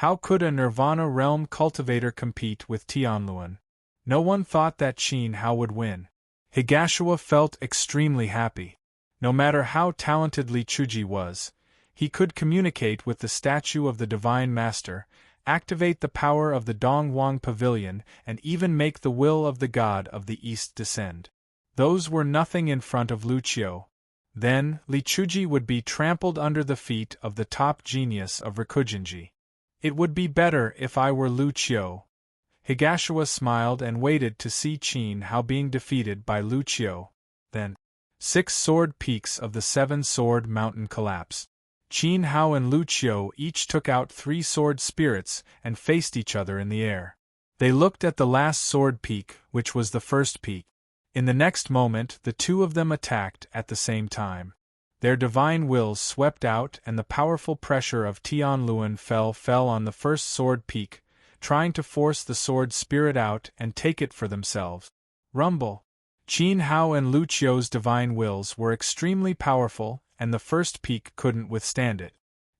How could a Nirvana realm cultivator compete with Tianluan? No one thought that Qin Hao would win. Higashiwa felt extremely happy. No matter how talented Li Chuji was, he could communicate with the statue of the Divine Master, activate the power of the Dongwang Pavilion, and even make the will of the God of the East descend. Those were nothing in front of Lu Qiu. Then, Lichuji would be trampled under the feet of the top genius of Rikujinji. It would be better if I were Lu Qiu. Higashiwa smiled and waited to see Qin Hao being defeated by Lu Qiu. Then, 6 sword peaks of the 7-sword mountain collapsed. Qin Hao and Lu Qiu each took out 3 sword spirits and faced each other in the air. They looked at the last sword peak, which was the first peak. In the next moment, the two of them attacked at the same time. Their divine wills swept out, and the powerful pressure of Tianluan fell on the first sword peak, trying to force the sword spirit out and take it for themselves. Rumble! Qin Hao and Lu Qiu's divine wills were extremely powerful, and the first peak couldn't withstand it.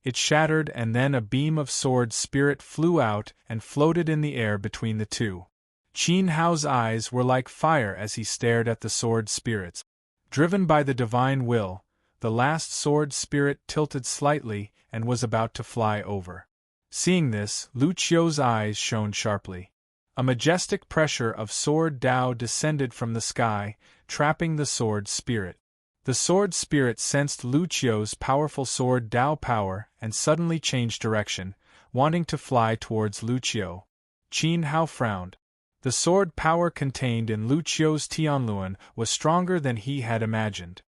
It shattered, and then a beam of sword spirit flew out and floated in the air between the two. Qin Hao's eyes were like fire as he stared at the sword spirits. Driven by the divine will, the last sword spirit tilted slightly and was about to fly over. Seeing this, Lu Qiu's eyes shone sharply. A majestic pressure of sword Dao descended from the sky, trapping the sword spirit. The sword spirit sensed Lu Qiu's powerful sword Dao power and suddenly changed direction, wanting to fly towards Lu Qiu. Qin Hao frowned. The sword power contained in Lu Qiu's Tianluan was stronger than he had imagined.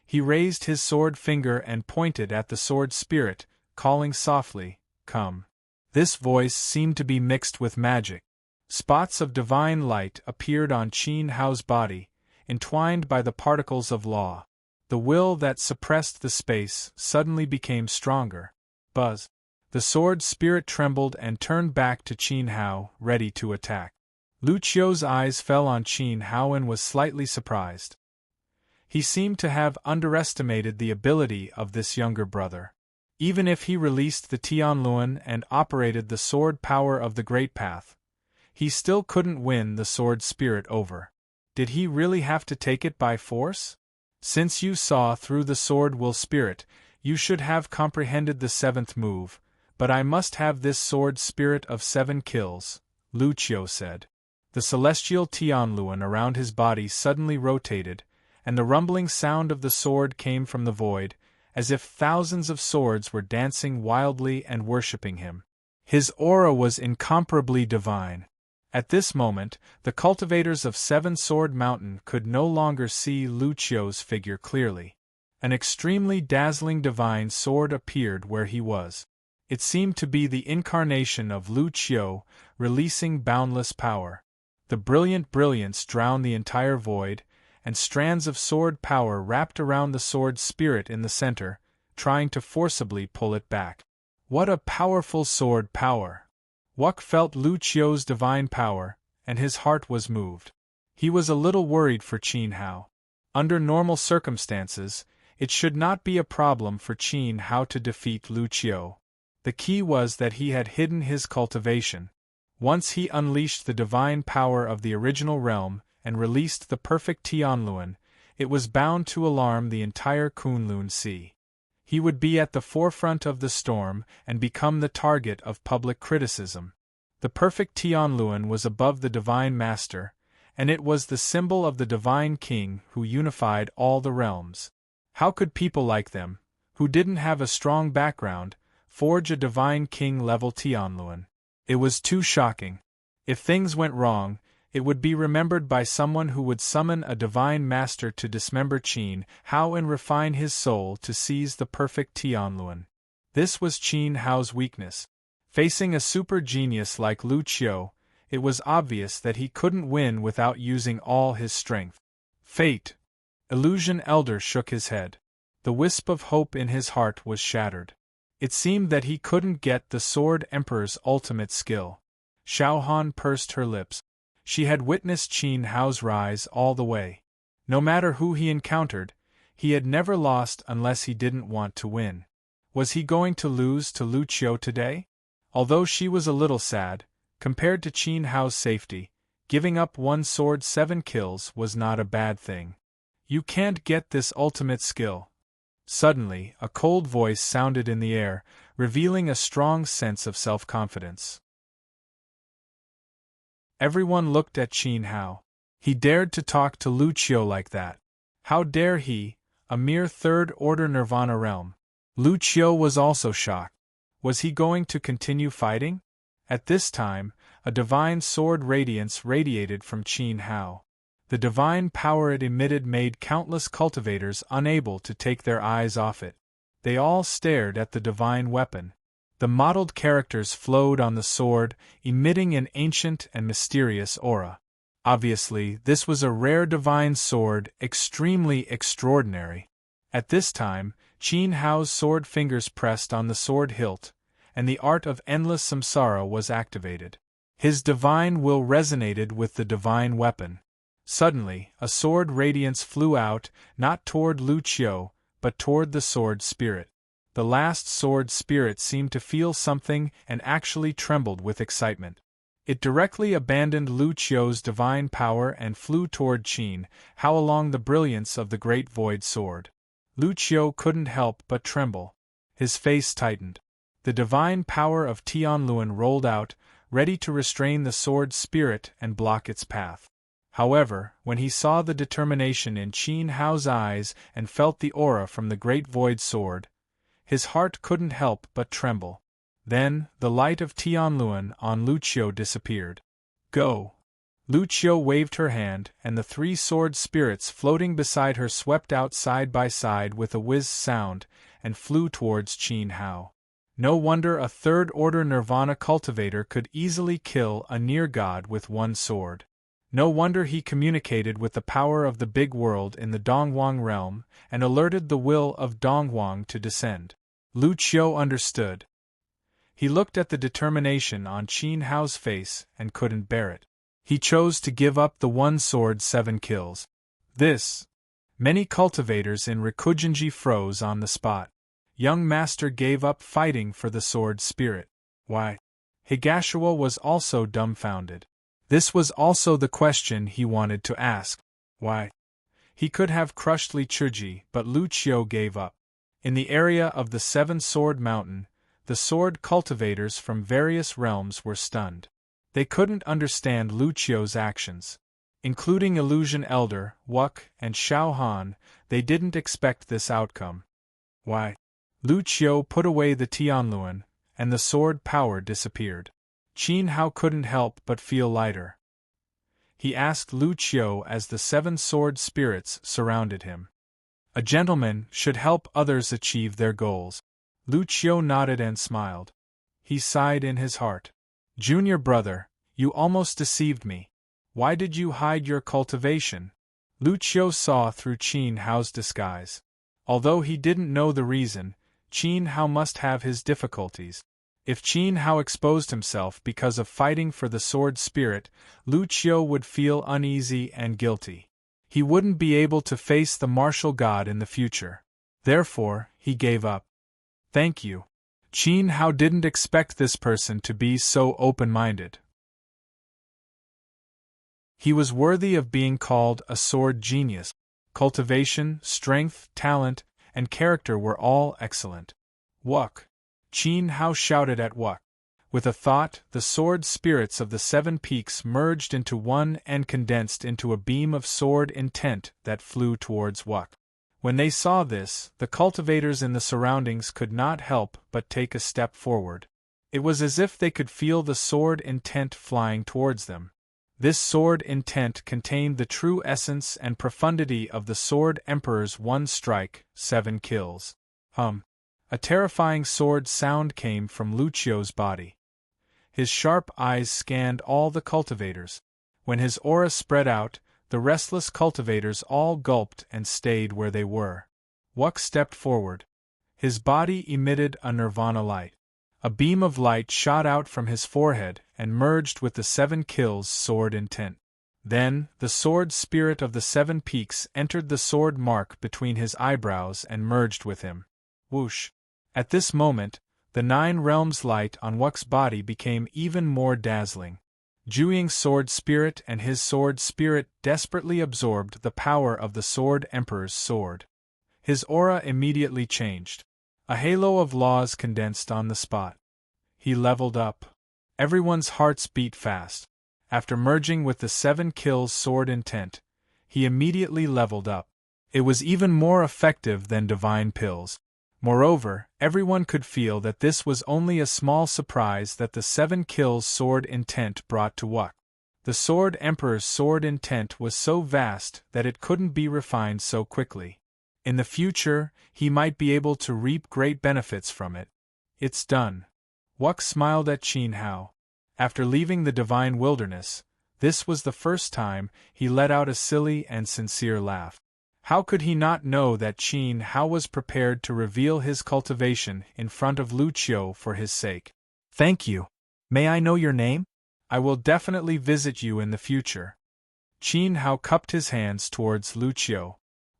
He raised his sword finger and pointed at the sword spirit, calling softly, "Come." This voice seemed to be mixed with magic. Spots of divine light appeared on Qin Hao's body, entwined by the particles of law. The will that suppressed the space suddenly became stronger. Buzz! The sword spirit trembled and turned back to Qin Hao, ready to attack. Lu Qiu's eyes fell on Qin Hao and was slightly surprised. He seemed to have underestimated the ability of this younger brother. Even if he released the Tianluan and operated the sword power of the Great Path, he still couldn't win the sword spirit over. Did he really have to take it by force? Since you saw through the sword will spirit, you should have comprehended the 7th move, but I must have this sword spirit of 7 kills, Lu Qiu said. The celestial Tianluan around his body suddenly rotated, and the rumbling sound of the sword came from the void, as if thousands of swords were dancing wildly and worshipping him. His aura was incomparably divine. At this moment, the cultivators of 7-Sword Mountain could no longer see Lu Qiu's figure clearly. An extremely dazzling divine sword appeared where he was. It seemed to be the incarnation of Lu Qiu, releasing boundless power. The brilliant brilliance drowned the entire void, and strands of sword power wrapped around the sword spirit in the center, trying to forcibly pull it back. What a powerful sword power! Wuk felt Lu Qiu's divine power, and his heart was moved. He was a little worried for Qin Hao. Under normal circumstances, it should not be a problem for Qin Hao to defeat Lu Qiu. The key was that he had hidden his cultivation. Once he unleashed the divine power of the original realm and released the perfect Tianluan, it was bound to alarm the entire Kunlun Sea. He would be at the forefront of the storm and become the target of public criticism. The perfect Tianluan was above the divine master, and it was the symbol of the divine king who unified all the realms. How could people like them, who didn't have a strong background, forge a divine king-level Tianluan? It was too shocking. If things went wrong, it would be remembered by someone who would summon a divine master to dismember Qin Hao and refine his soul to seize the perfect Tianluan. This was Qin Hao's weakness. Facing a super genius like Lu Qiu, it was obvious that he couldn't win without using all his strength. Fate! Illusion Elder shook his head. The wisp of hope in his heart was shattered. It seemed that he couldn't get the Sword Emperor's ultimate skill. Xiaohan pursed her lips. She had witnessed Qin Hao's rise all the way. No matter who he encountered, he had never lost unless he didn't want to win. Was he going to lose to Lu Qiu today? Although she was a little sad, compared to Qin Hao's safety, giving up one sword 7 kills was not a bad thing. You can't get this ultimate skill. Suddenly, a cold voice sounded in the air, revealing a strong sense of self-confidence. Everyone looked at Qin Hao. He dared to talk to Lu Qiu like that. How dare he, a mere third-order Nirvana realm? Lu Qiu was also shocked. Was he going to continue fighting? At this time, a divine sword radiance radiated from Qin Hao. The divine power it emitted made countless cultivators unable to take their eyes off it. They all stared at the divine weapon. The mottled characters flowed on the sword, emitting an ancient and mysterious aura. Obviously, this was a rare divine sword, extremely extraordinary. At this time, Qin Hao's sword fingers pressed on the sword hilt, and the art of endless samsara was activated. His divine will resonated with the divine weapon. Suddenly, a sword radiance flew out, not toward Lu Qiu, but toward the sword spirit. The last sword spirit seemed to feel something and actually trembled with excitement. It directly abandoned Lu Qiu's divine power and flew toward Qin Hao along the brilliance of the great void sword. Lu Qiu couldn't help but tremble. His face tightened. The divine power of Tianluan rolled out, ready to restrain the sword spirit and block its path. However, when he saw the determination in Qin Hao's eyes and felt the aura from the great void sword, his heart couldn't help but tremble. Then, the light of Tianluan on Lu Qiu disappeared. Go! Lu Qiu waved her hand, and the three sword spirits floating beside her swept out side by side with a whiz sound, and flew towards Qin Hao. No wonder a third-order Nirvana cultivator could easily kill a near-god with one sword. No wonder he communicated with the power of the big world in the Donghuang realm, and alerted the will of Donghuang to descend. Lu Qiu understood. He looked at the determination on Qin Hao's face and couldn't bear it. He chose to give up the one sword 7 kills. This. Many cultivators in Rikugenji froze on the spot. Young Master gave up fighting for the sword spirit. Why? Higashiwa was also dumbfounded. This was also the question he wanted to ask. Why? He could have crushed Li Chuji, but Lu Qiu gave up. In the area of the Seven-Sword Mountain, the sword cultivators from various realms were stunned. They couldn't understand Lu Qiu's actions. Including Illusion Elder, Wuk, and Xiao Han, they didn't expect this outcome. Why? Lu Qiu put away the Tianluan, and the sword power disappeared. Qin Hao couldn't help but feel lighter. He asked Lu Qiu as the 7 sword spirits surrounded him. A gentleman should help others achieve their goals. Lu Qiu nodded and smiled. He sighed in his heart. Junior brother, you almost deceived me. Why did you hide your cultivation? Lu Qiu saw through Qin Hao's disguise. Although he didn't know the reason, Qin Hao must have his difficulties. If Qin Hao exposed himself because of fighting for the sword spirit, Lu Qiu would feel uneasy and guilty. He wouldn't be able to face the martial god in the future. Therefore, he gave up. Thank you. Qin Hao didn't expect this person to be so open-minded. He was worthy of being called a sword genius. Cultivation, strength, talent, and character were all excellent. Wuk! Qin Hao shouted at Wuk. With a thought, the sword spirits of the 7 peaks merged into one and condensed into a beam of sword intent that flew towards Wuk. When they saw this, the cultivators in the surroundings could not help but take a step forward. It was as if they could feel the sword intent flying towards them. This sword intent contained the true essence and profundity of the Sword Emperor's 1 strike, 7 kills. A terrifying sword sound came from Lu Qiu's body. His sharp eyes scanned all the cultivators. When his aura spread out, the restless cultivators all gulped and stayed where they were. Wuk stepped forward. His body emitted a nirvana light. A beam of light shot out from his forehead and merged with the 7 kills sword intent. Then, the sword spirit of the 7 peaks entered the sword mark between his eyebrows and merged with him. Whoosh! At this moment, the 9 realms light on Wuk's body became even more dazzling. Juying's sword spirit and his sword spirit desperately absorbed the power of the Sword Emperor's sword. His aura immediately changed. A halo of laws condensed on the spot. He leveled up. Everyone's hearts beat fast. After merging with the 7 kills sword intent, he immediately leveled up. It was even more effective than divine pills. Moreover, everyone could feel that this was only a small surprise that the 7 kills sword intent brought to Wuk. The Sword Emperor's sword intent was so vast that it couldn't be refined so quickly. In the future, he might be able to reap great benefits from it. It's done. Wuk smiled at Qin Hao. After leaving the divine wilderness, this was the first time he let out a silly and sincere laugh. How could he not know that Qin Hao was prepared to reveal his cultivation in front of Lu Qiu for his sake? Thank you. May I know your name? I will definitely visit you in the future. Qin Hao cupped his hands towards Lu Qiu.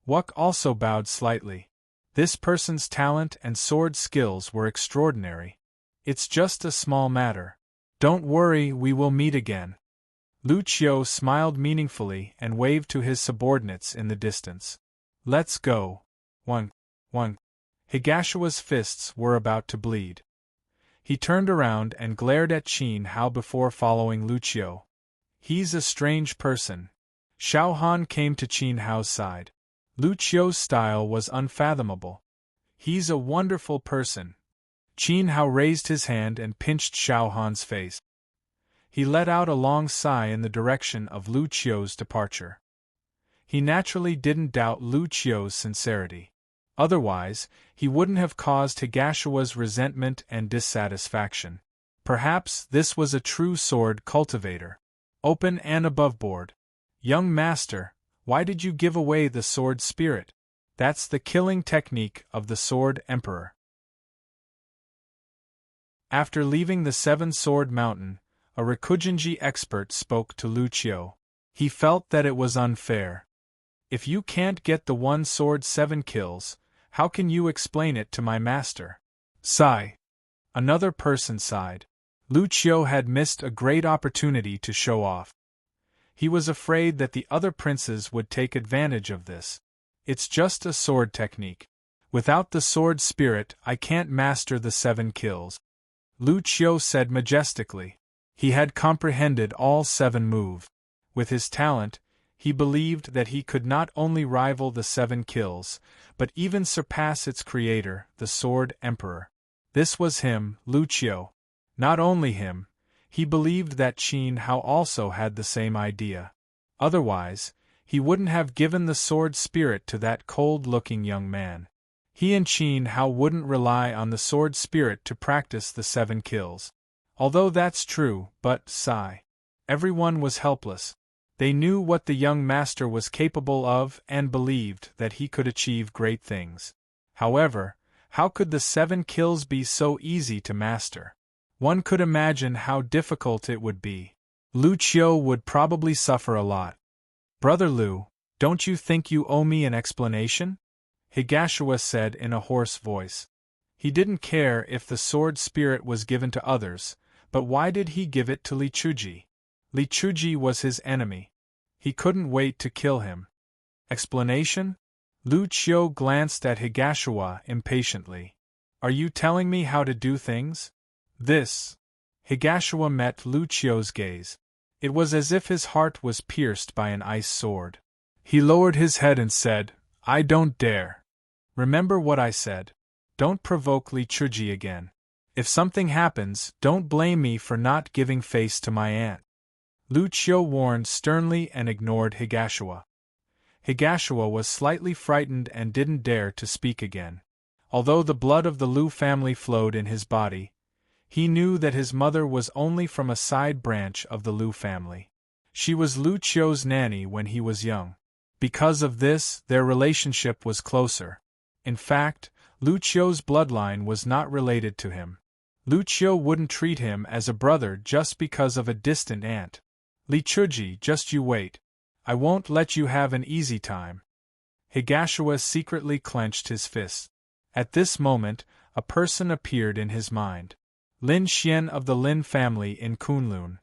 Wuk also bowed slightly. This person's talent and sword skills were extraordinary. It's just a small matter. Don't worry, we will meet again. Lu Qiu smiled meaningfully and waved to his subordinates in the distance. Let's go. One. Higashiwa's fists were about to bleed. He turned around and glared at Qin Hao before following Lu Qiu. He's a strange person. Xiao Han came to Qin Hao's side. Lu Qiu's style was unfathomable. He's a wonderful person. Qin Hao raised his hand and pinched Xiao Han's face. He let out a long sigh in the direction of Lu Qiu's departure. He naturally didn't doubt Lu Qiu's sincerity. Otherwise, he wouldn't have caused Higashiwa's resentment and dissatisfaction. Perhaps this was a true sword cultivator. Open and aboveboard. Young master, why did you give away the sword spirit? That's the killing technique of the Sword Emperor. After leaving the 7-Sword Mountain, a Rikujinji expert spoke to Lu Qiu. He felt that it was unfair. If you can't get the one sword 7 kills, how can you explain it to my master? Sigh. Another person sighed. Lu Qiu had missed a great opportunity to show off. He was afraid that the other princes would take advantage of this. It's just a sword technique. Without the sword spirit, I can't master the 7 kills. Lu Qiu said majestically. He had comprehended all 7 moves. With his talent, he believed that he could not only rival the 7 kills, but even surpass its creator, the Sword Emperor. This was him, Lu Qiu. Not only him, he believed that Qin Hao also had the same idea. Otherwise, he wouldn't have given the sword spirit to that cold-looking young man. He and Qin Hao wouldn't rely on the sword spirit to practice the 7 kills. Although that's true, but, sigh. Everyone was helpless. They knew what the young master was capable of and believed that he could achieve great things. However, how could the 7 kills be so easy to master? One could imagine how difficult it would be. Lu Qiu would probably suffer a lot. Brother Lu, don't you think you owe me an explanation? Higashiwa said in a hoarse voice. He didn't care if the sword spirit was given to others, but why did he give it to Li Chuji? Li Chuji was his enemy. He couldn't wait to kill him. Explanation? Lu Qiu glanced at Higashiwa impatiently. Are you telling me how to do things? This. Higashiwa met Lu Qiu's gaze. It was as if his heart was pierced by an ice sword. He lowered his head and said, I don't dare. Remember what I said. Don't provoke Li Chuji again. If something happens, don't blame me for not giving face to my aunt. Lu Qiu warned sternly and ignored Higashiwa. Higashiwa was slightly frightened and didn't dare to speak again. Although the blood of the Lu family flowed in his body, he knew that his mother was only from a side branch of the Lu family. She was Lu Qiu's nanny when he was young. Because of this, their relationship was closer. In fact, Lu Qiu's bloodline was not related to him. Lu Qiu wouldn't treat him as a brother just because of a distant aunt. Li Chuji, just you wait. I won't let you have an easy time. Higashiwa secretly clenched his fists. At this moment, a person appeared in his mind. Lin Xian of the Lin family in Kunlun.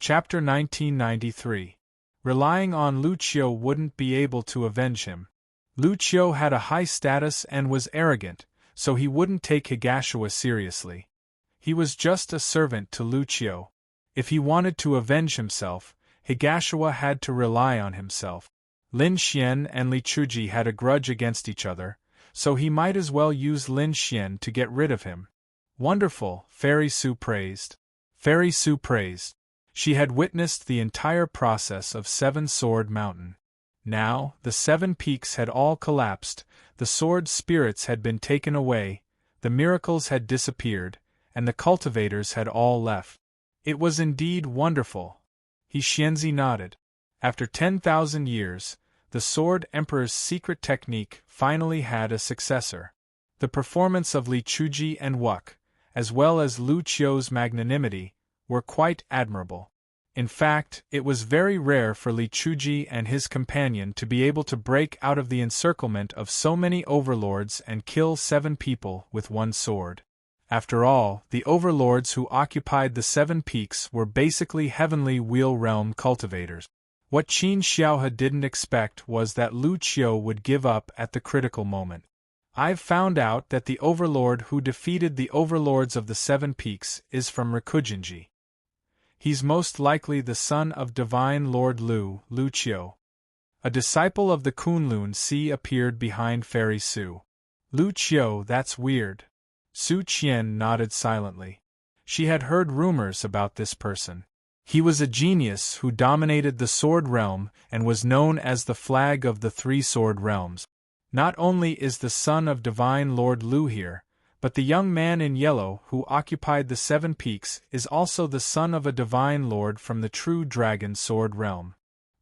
Chapter 1993. Relying on Lu Qiu wouldn't be able to avenge him. Lu Qiu had a high status and was arrogant, so he wouldn't take Higashiwa seriously. He was just a servant to Lu Qiu. If he wanted to avenge himself, Higashiwa had to rely on himself. Lin Xian and Li Chuji had a grudge against each other, so he might as well use Lin Xian to get rid of him. Wonderful, Fairy Su praised. Fairy Su praised. She had witnessed the entire process of Seven Sword Mountain. Now, the 7 peaks had all collapsed, the sword spirits had been taken away, the miracles had disappeared, and the cultivators had all left. It was indeed wonderful. He Xianzi nodded. After 10,000 years, the Sword Emperor's secret technique finally had a successor. The performance of Li Chuji and Wuk, as well as Lu Qiu's magnanimity, were quite admirable. In fact, it was very rare for Li Chuji and his companion to be able to break out of the encirclement of so many overlords and kill 7 people with one sword. After all, the overlords who occupied the 7 peaks were basically heavenly wheel realm cultivators. What Qin Xiaohe didn't expect was that Lu Qiu would give up at the critical moment. I've found out that the overlord who defeated the overlords of the 7 peaks is from Rikujinji. He's most likely the son of Divine Lord Lu Qiu. A disciple of the Kunlun Sea appeared behind Fairy Su. Lu Qiu, that's weird. Su Qian nodded silently. She had heard rumors about this person. He was a genius who dominated the sword realm and was known as the flag of the 3 sword realms. Not only is the son of Divine Lord Lu here, but the young man in yellow who occupied the 7 peaks is also the son of a divine lord from the true dragon sword realm.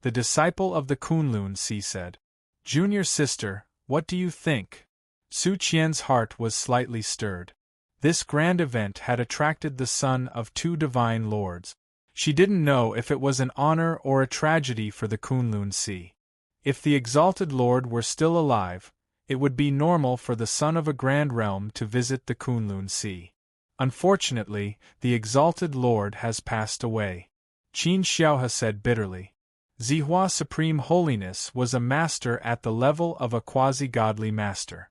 The disciple of the Kunlun Sea said. Junior sister, what do you think? Su Qian's heart was slightly stirred. This grand event had attracted the son of 2 divine lords. She didn't know if it was an honor or a tragedy for the Kunlun Sea. If the exalted lord were still alive, it would be normal for the son of a grand realm to visit the Kunlun Sea. Unfortunately, the exalted lord has passed away. Qin Xiaohe said bitterly. Zihua Supreme Holiness was a master at the level of a quasi-godly master.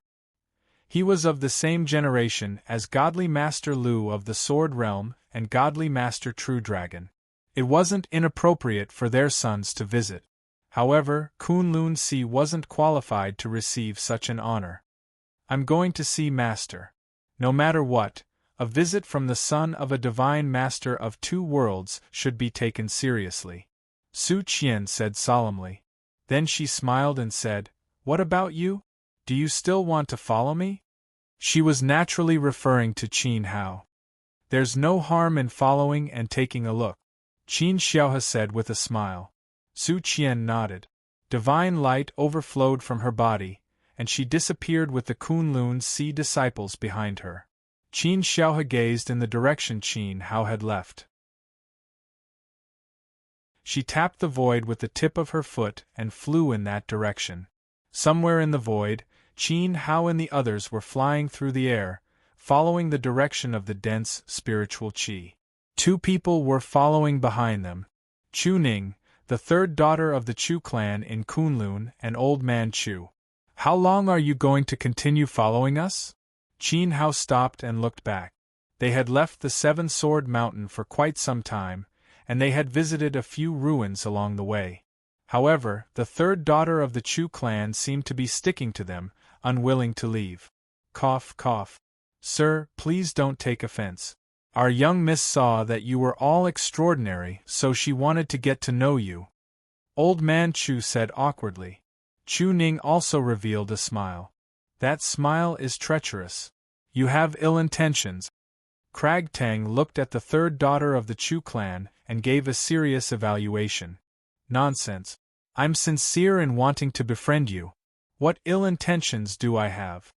He was of the same generation as Godly Master Lu of the Sword Realm and Godly Master True Dragon. It wasn't inappropriate for their sons to visit. However, Kunlun Sea wasn't qualified to receive such an honor. I'm going to see Master. No matter what, a visit from the son of a divine master of 2 worlds should be taken seriously. Su Qian said solemnly. Then she smiled and said, What about you? Do you still want to follow me? She was naturally referring to Qin Hao. There's no harm in following and taking a look, Qin Xiaohe said with a smile. Su Qian nodded. Divine light overflowed from her body, and she disappeared with the Kunlun Sea disciples behind her. Qin Xiaohe gazed in the direction Qin Hao had left. She tapped the void with the tip of her foot and flew in that direction. Somewhere in the void, Qin Hao and the others were flying through the air, following the direction of the dense spiritual qi. 2 people were following behind them. Chu Ning, the 3rd daughter of the Chu clan in Kunlun, and Old Man Chu. How long are you going to continue following us? Qin Hao stopped and looked back. They had left the 7 Sword Mountain for quite some time, and they had visited a few ruins along the way. However, the 3rd daughter of the Chu clan seemed to be sticking to them, unwilling to leave. Cough, cough. Sir, please don't take offense. Our young miss saw that you were all extraordinary, so she wanted to get to know you. Old Man Chu said awkwardly. Chu Ning also revealed a smile. That smile is treacherous. You have ill intentions. Cragtang looked at the 3rd daughter of the Chu clan and gave a serious evaluation. Nonsense. I'm sincere in wanting to befriend you. What ill intentions do I have?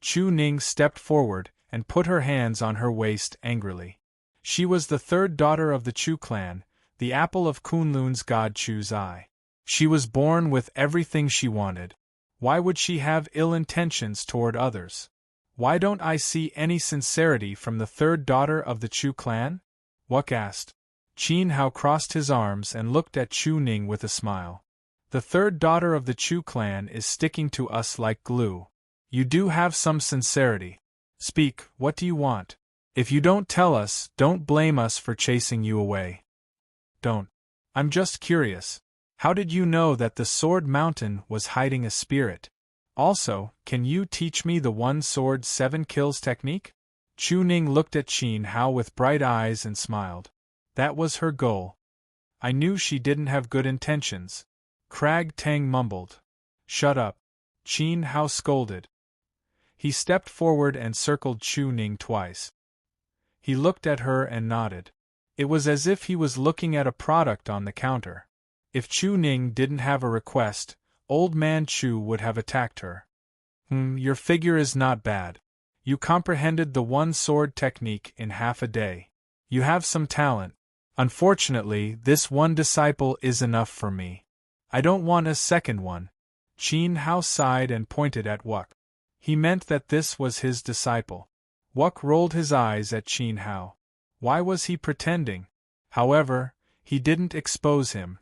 Chu Ning stepped forward and put her hands on her waist angrily. She was the 3rd daughter of the Chu clan, the apple of Kunlun's god Chu's eye. She was born with everything she wanted. Why would she have ill intentions toward others? Why don't I see any sincerity from the 3rd daughter of the Chu clan? Wuk asked. Qin Hao crossed his arms and looked at Chu Ning with a smile. The 3rd daughter of the Chu clan is sticking to us like glue. You do have some sincerity. Speak, what do you want? If you don't tell us, don't blame us for chasing you away. Don't. I'm just curious. How did you know that the sword mountain was hiding a spirit? Also, can you teach me the one sword 7 kills technique? Chu Ning looked at Qin Hao with bright eyes and smiled. That was her goal. I knew she didn't have good intentions. Crag Tang mumbled. Shut up. Qin Hao scolded. He stepped forward and circled Chu Ning twice. He looked at her and nodded. It was as if he was looking at a product on the counter. If Chu Ning didn't have a request, Old Man Chu would have attacked her. Your figure is not bad. You comprehended the one sword technique in half a day. You have some talent. Unfortunately, this one disciple is enough for me. I don't want a second one. Qin Hao sighed and pointed at Wuk. He meant that this was his disciple. Wuk rolled his eyes at Qin Hao. Why was he pretending? However, he didn't expose him.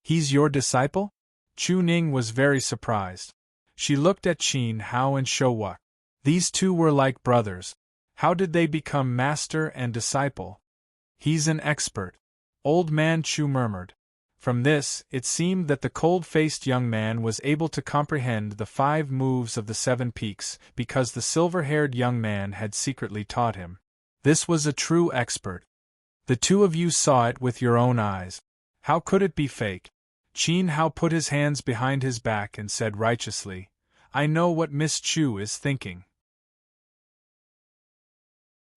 He's your disciple? Chu Ning was very surprised. She looked at Qin Hao and Shou Wuk. These two were like brothers. How did they become master and disciple? He's an expert. Old Man Chu murmured. From this, it seemed that the cold-faced young man was able to comprehend the 5 moves of the 7 peaks because the silver-haired young man had secretly taught him. This was a true expert. The two of you saw it with your own eyes. How could it be fake? Qin Hao put his hands behind his back and said righteously, I know what Miss Chu is thinking.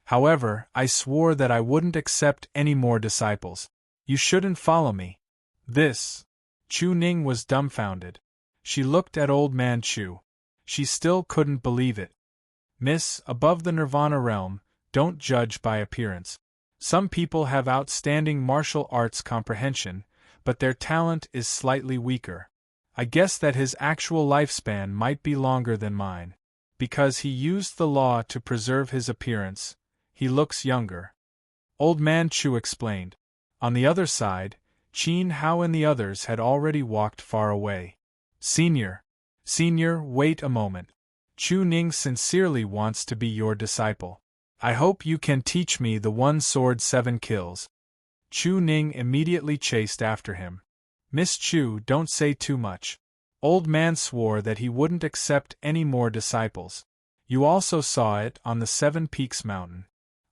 However, I swore that I wouldn't accept any more disciples. You shouldn't follow me. This. Chu Ning was dumbfounded. She looked at Old Man Chu. She still couldn't believe it. Miss, above the Nirvana realm, don't judge by appearance. Some people have outstanding martial arts comprehension, but their talent is slightly weaker. I guess that his actual lifespan might be longer than mine. Because he used the law to preserve his appearance, he looks younger. Old Man Chu explained. On the other side, Qin Hao and the others had already walked far away. Senior, wait a moment. Chu Ning sincerely wants to be your disciple. I hope you can teach me the one sword 7 kills. Chu Ning immediately chased after him. Miss Chu, don't say too much. Old Man swore that he wouldn't accept any more disciples. You also saw it on the 7 Peaks mountain.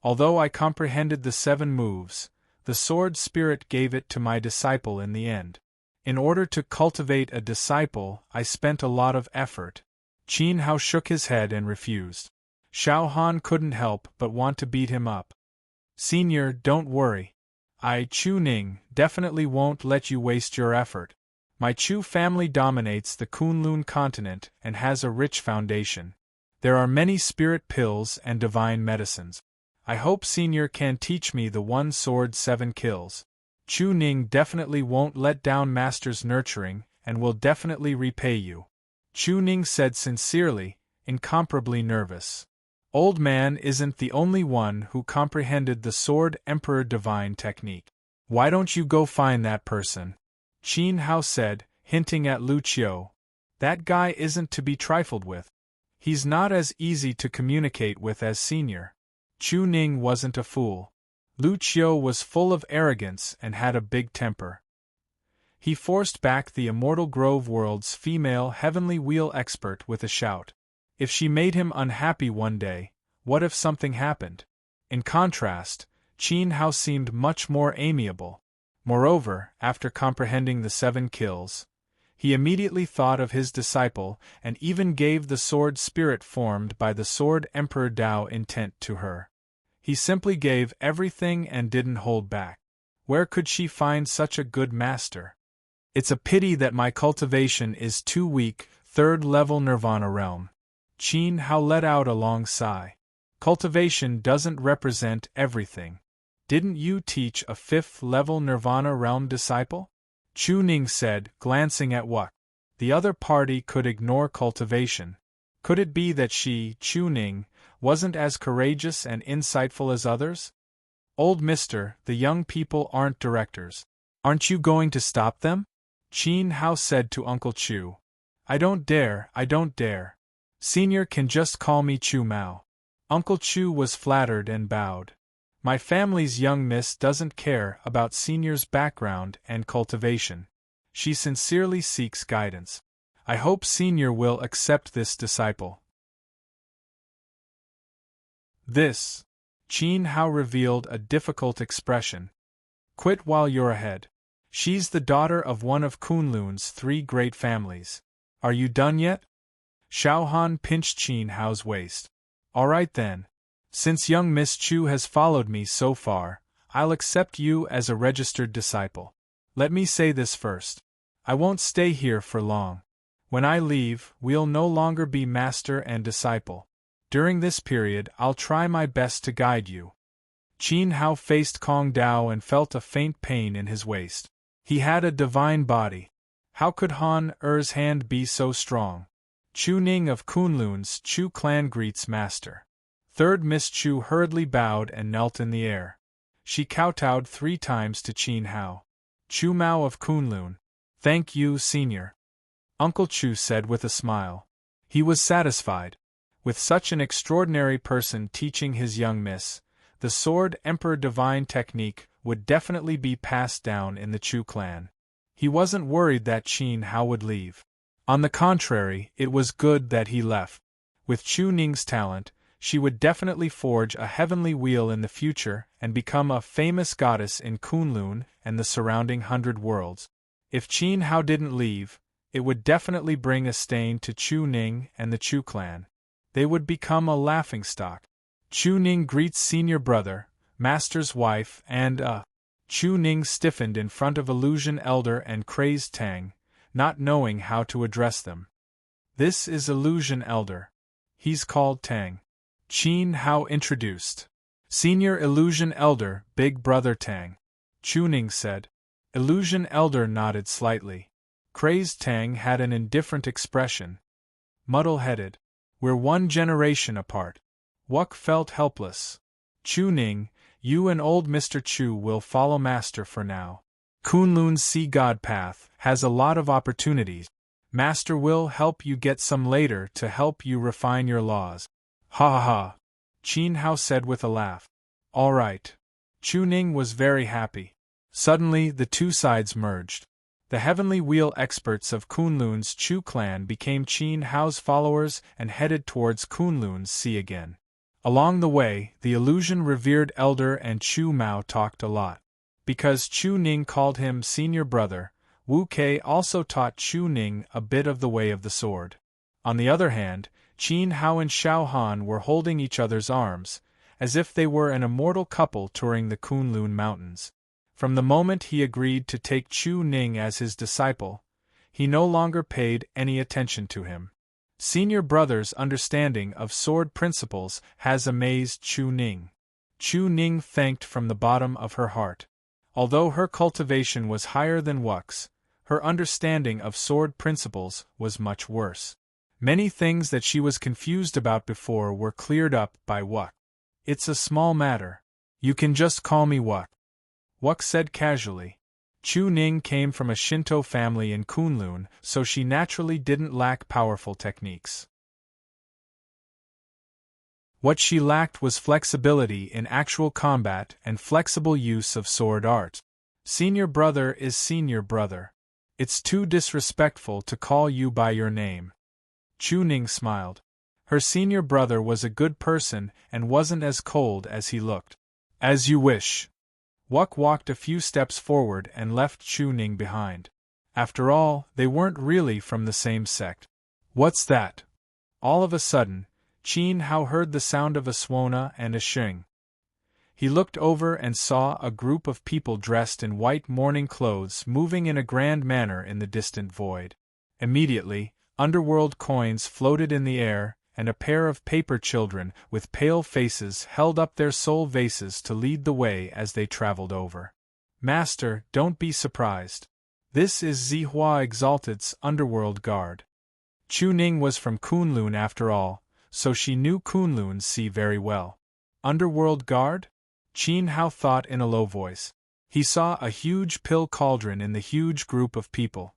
Although I comprehended the 7 moves, the sword spirit gave it to my disciple in the end. In order to cultivate a disciple, I spent a lot of effort. Qin Hao shook his head and refused. Xiao Han couldn't help but want to beat him up. Senior, don't worry. I, Chu Ning, definitely won't let you waste your effort. My Chu family dominates the Kunlun continent and has a rich foundation. There are many spirit pills and divine medicines. I hope Senior can teach me the one sword 7 kills. Chu Ning definitely won't let down Master's nurturing and will definitely repay you. Chu Ning said sincerely, incomparably nervous. Old Man isn't the only one who comprehended the Sword Emperor Divine technique. Why don't you go find that person? Qin Hao said, hinting at Lu Qiu. That guy isn't to be trifled with. He's not as easy to communicate with as Senior. Chu Ning wasn't a fool. Lu Qiu was full of arrogance and had a big temper. He forced back the Immortal Grove World's female heavenly wheel expert with a shout. If she made him unhappy one day, what if something happened? In contrast, Qin Hao seemed much more amiable. Moreover, after comprehending the 7 kills, he immediately thought of his disciple and even gave the sword spirit formed by the Sword Emperor Dao intent to her. He simply gave everything and didn't hold back. Where could she find such a good master? It's a pity that my cultivation is too weak, 3rd level Nirvana realm. Qin Hao let out a long sigh. Cultivation doesn't represent everything. Didn't you teach a 5th level Nirvana realm disciple? Chu Ning said, glancing at Wuk. The other party could ignore cultivation. Could it be that she, Chu Ning, wasn't as courageous and insightful as others? Old Mister, the young people aren't directors. Aren't you going to stop them? Qin Hao said to Uncle Chu. I don't dare. Senior can just call me Chu Mao. Uncle Chu was flattered and bowed. My family's young miss doesn't care about senior's background and cultivation. She sincerely seeks guidance. I hope senior will accept this disciple. This. Qin Hao revealed a difficult expression. Quit while you're ahead. She's the daughter of one of Kunlun's 3 great families. Are you done yet? Xiao Han pinched Qin Hao's waist. All right then. Since young Miss Chu has followed me so far, I'll accept you as a registered disciple. Let me say this first. I won't stay here for long. When I leave, we'll no longer be master and disciple. During this period, I'll try my best to guide you. Qin Hao faced Kong Dao and felt a faint pain in his waist. He had a divine body. How could Han Er's hand be so strong? Chu Ning of Kunlun's Chu clan greets master. Third Miss Chu hurriedly bowed and knelt in the air. She kowtowed 3 times to Qin Hao. Chu Mao of Kunlun. Thank you, senior. Uncle Chu said with a smile. He was satisfied. With such an extraordinary person teaching his young miss, the Sword Emperor Divine technique would definitely be passed down in the Chu clan. He wasn't worried that Qin Hao would leave. On the contrary, it was good that he left. With Chu Ning's talent, she would definitely forge a heavenly wheel in the future and become a famous goddess in Kunlun and the surrounding 100 worlds. If Qin Hao didn't leave, it would definitely bring a stain to Chu Ning and the Chu clan. They would become a laughingstock. Chu Ning greets senior brother, master's wife, and Chu Ning stiffened in front of Illusion Elder and Crazed Tang, not knowing how to address them. This is Illusion Elder. He's called Tang. Qin Hao introduced. Senior Illusion Elder, Big Brother Tang. Chu Ning said. Illusion Elder nodded slightly. Crazed Tang had an indifferent expression. Muddle-headed. We're 1 generation apart. Wuk felt helpless. Chu Ning, you and old Mr. Chu will follow master for now. Kunlun's Sea God path has a lot of opportunities. Master will help you get some later to help you refine your laws. Ha ha ha. Qin Hao said with a laugh. All right. Chu Ning was very happy. Suddenly the 2 sides merged. The Heavenly Wheel experts of Kunlun's Chu clan became Qin Hao's followers and headed towards Kunlun's Sea again. Along the way, the illusion-revered elder and Chu Mao talked a lot. Because Chu Ning called him senior brother, Wu Kei also taught Chu Ning a bit of the way of the sword. On the other hand, Qin Hao and Xiao Han were holding each other's arms, as if they were an immortal couple touring the Kunlun Mountains. From the moment he agreed to take Chu Ning as his disciple, he no longer paid any attention to him. Senior brother's understanding of sword principles has amazed Chu Ning. Chu Ning thanked from the bottom of her heart. Although her cultivation was higher than Wuk's, her understanding of sword principles was much worse. Many things that she was confused about before were cleared up by Wuk. It's a small matter. You can just call me Wuk. Wuk said casually. Chu Ning came from a Shinto family in Kunlun, so she naturally didn't lack powerful techniques. What she lacked was flexibility in actual combat and flexible use of sword art. Senior brother is senior brother. It's too disrespectful to call you by your name. Chu Ning smiled. Her senior brother was a good person and wasn't as cold as he looked. As you wish. Wuk walked a few steps forward and left Chu Ning behind. After all, they weren't really from the same sect. What's that? All of a sudden, Qin Hao heard the sound of a swona and a shing. He looked over and saw a group of people dressed in white mourning clothes moving in a grand manner in the distant void. Immediately, underworld coins floated in the air, and a pair of paper children with pale faces held up their soul vases to lead the way as they traveled over. Master, don't be surprised. This is Zihua Exalted's underworld guard. Chu Ning was from Kunlun after all, so she knew Kunlun's Sea very well. Underworld guard? Qin Hao thought in a low voice. He saw a huge pill cauldron in the huge group of people.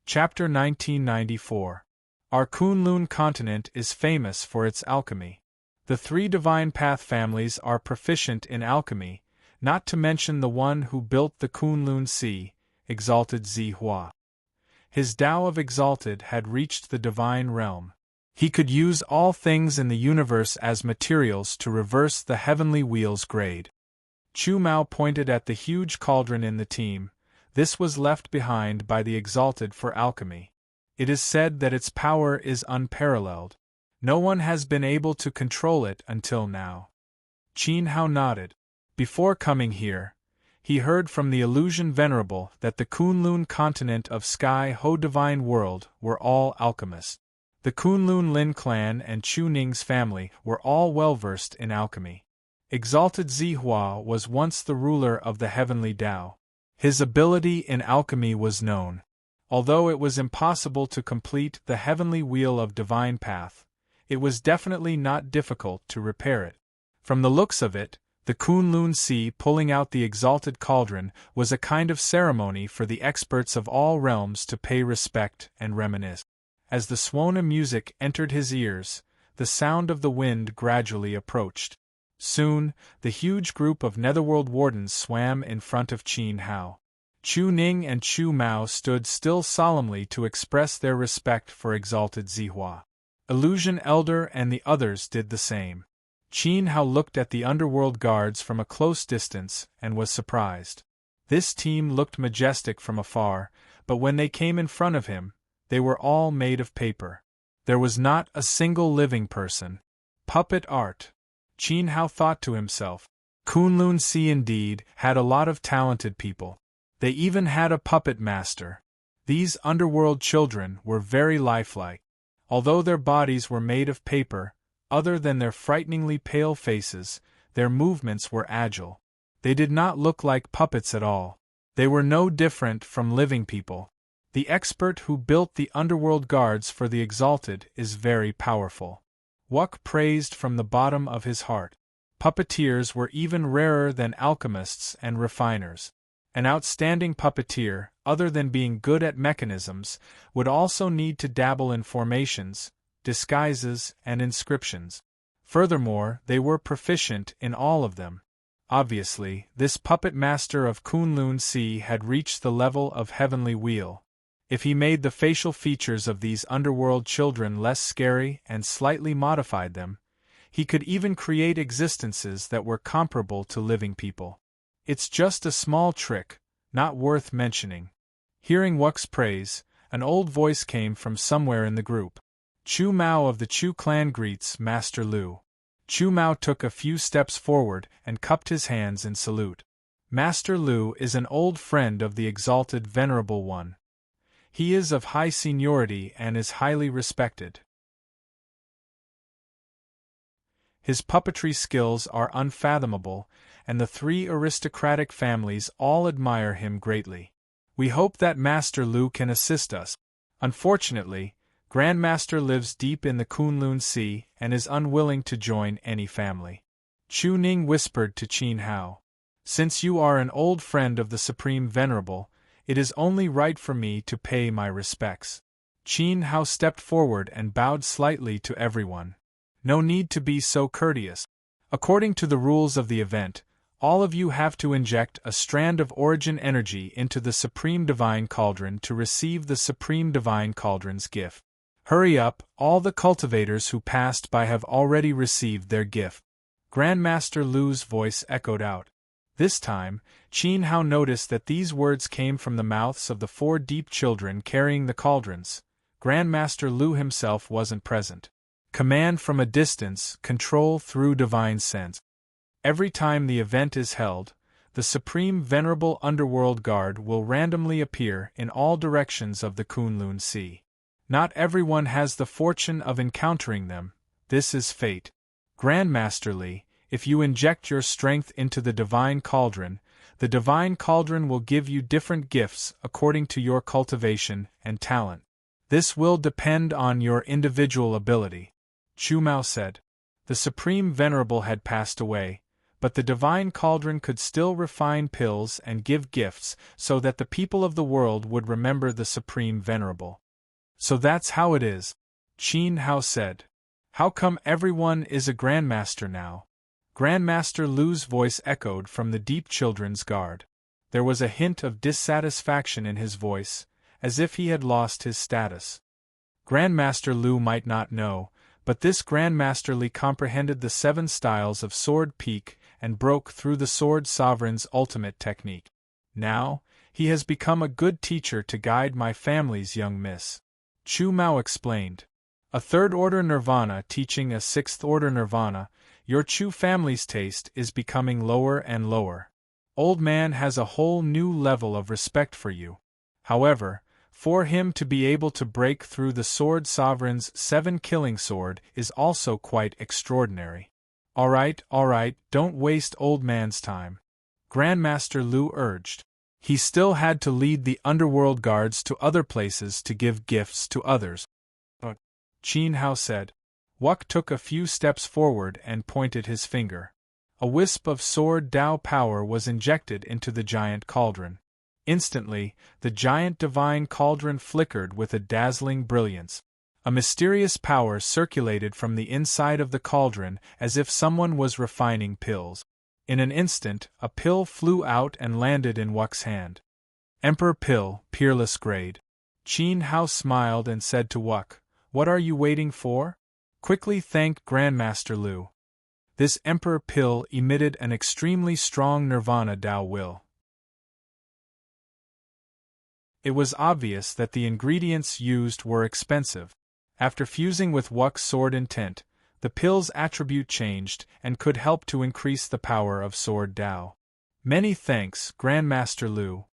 Chapter 1994. Our Kunlun continent is famous for its alchemy. The 3 divine path families are proficient in alchemy, not to mention the one who built the Kunlun Sea, Exalted Zihua. His Tao of Exalted had reached the divine realm. He could use all things in the universe as materials to reverse the heavenly wheel's grade. Chu Mao pointed at the huge cauldron in the team. This was left behind by the Exalted for alchemy. It is said that its power is unparalleled. No one has been able to control it until now. Qin Hao nodded. Before coming here, he heard from the Illusion Venerable that the Kunlun continent of Sky Ho Divine World were all alchemists. The Kunlun Lin clan and Chu Ning's family were all well-versed in alchemy. Exalted Zihua was once the ruler of the heavenly Tao. His ability in alchemy was known. Although it was impossible to complete the heavenly wheel of divine path, it was definitely not difficult to repair it. From the looks of it, the Kunlun Sea pulling out the exalted cauldron was a kind of ceremony for the experts of all realms to pay respect and reminisce. As the Swana music entered his ears, the sound of the wind gradually approached. Soon, the huge group of Netherworld wardens swam in front of Qin Hao. Chu Ning and Chu Mao stood still solemnly to express their respect for Exalted Zihua. Illusion Elder and the others did the same. Qin Hao looked at the underworld guards from a close distance and was surprised. This team looked majestic from afar, but when they came in front of him, they were all made of paper. There was not a single living person. Puppet art. Qin Hao thought to himself. Kunlun Sea indeed had a lot of talented people. They even had a puppet master. These underworld children were very lifelike. Although their bodies were made of paper, other than their frighteningly pale faces, their movements were agile. They did not look like puppets at all. They were no different from living people. The expert who built the underworld guards for the Exalted is very powerful. Wuck praised from the bottom of his heart. Puppeteers were even rarer than alchemists and refiners. An outstanding puppeteer, other than being good at mechanisms, would also need to dabble in formations, disguises, and inscriptions. Furthermore, they were proficient in all of them. Obviously, this puppet master of Kunlun Sea had reached the level of Heavenly Wheel. If he made the facial features of these underworld children less scary and slightly modified them, he could even create existences that were comparable to living people. It's just a small trick, not worth mentioning. Hearing Wuck's praise, an old voice came from somewhere in the group. Chu Mao of the Chu clan greets Master Lu. Chu Mao took a few steps forward and cupped his hands in salute. Master Lu is an old friend of the Exalted Venerable One. He is of high seniority and is highly respected. His puppetry skills are unfathomable, and the 3 aristocratic families all admire him greatly. We hope that Master Lu can assist us. Unfortunately, Grandmaster lives deep in the Kunlun Sea and is unwilling to join any family. Chu Ning whispered to Qin Hao. Since you are an old friend of the Supreme Venerable, it is only right for me to pay my respects. Qin Hao stepped forward and bowed slightly to everyone. No need to be so courteous. According to the rules of the event, all of you have to inject a strand of origin energy into the Supreme Divine Cauldron to receive the Supreme Divine Cauldron's gift. Hurry up, all the cultivators who passed by have already received their gift. Grandmaster Lu's voice echoed out. This time, Qin Hao noticed that these words came from the mouths of the 4 deep children carrying the cauldrons. Grandmaster Lu himself wasn't present. Command from a distance, control through divine sense. Every time the event is held, the Supreme Venerable Underworld Guard will randomly appear in all directions of the Kunlun Sea. Not everyone has the fortune of encountering them. This is fate. Grandmaster Li, if you inject your strength into the Divine Cauldron, the Divine Cauldron will give you different gifts according to your cultivation and talent. This will depend on your individual ability. Chu Mao said. The Supreme Venerable had passed away, but the Divine Cauldron could still refine pills and give gifts so that the people of the world would remember the Supreme Venerable. So that's how it is. Qin Hao said. How come everyone is a grandmaster now? Grandmaster Lu's voice echoed from the deep children's guard. There was a hint of dissatisfaction in his voice, as if he had lost his status. Grandmaster Lu might not know, but this Grandmaster comprehended the 7 styles of sword peak and broke through the sword sovereign's ultimate technique. Now, he has become a good teacher to guide my family's young miss. Chu Mao explained. A 3rd-order nirvana teaching a 6th-order nirvana, your Chu family's taste is becoming lower and lower. Old man has a whole new level of respect for you. However, for him to be able to break through the sword sovereign's 7-killing sword is also quite extraordinary. All right, don't waste old man's time. Grandmaster Lu urged. He still had to lead the underworld guards to other places to give gifts to others. Qin Hao said. Wuk took a few steps forward and pointed his finger. A wisp of sword Dao power was injected into the giant cauldron. Instantly, the giant divine cauldron flickered with a dazzling brilliance. A mysterious power circulated from the inside of the cauldron as if someone was refining pills. In an instant, a pill flew out and landed in Wuk's hand. Emperor Pill, Peerless Grade. Qin Hao smiled and said to Wuk, What are you waiting for? Quickly thank Grandmaster Lu. This Emperor Pill emitted an extremely strong Nirvana Dao will. It was obvious that the ingredients used were expensive. After fusing with Wuk's sword intent, the pill's attribute changed and could help to increase the power of Sword Dao. Many thanks, Grandmaster Lu.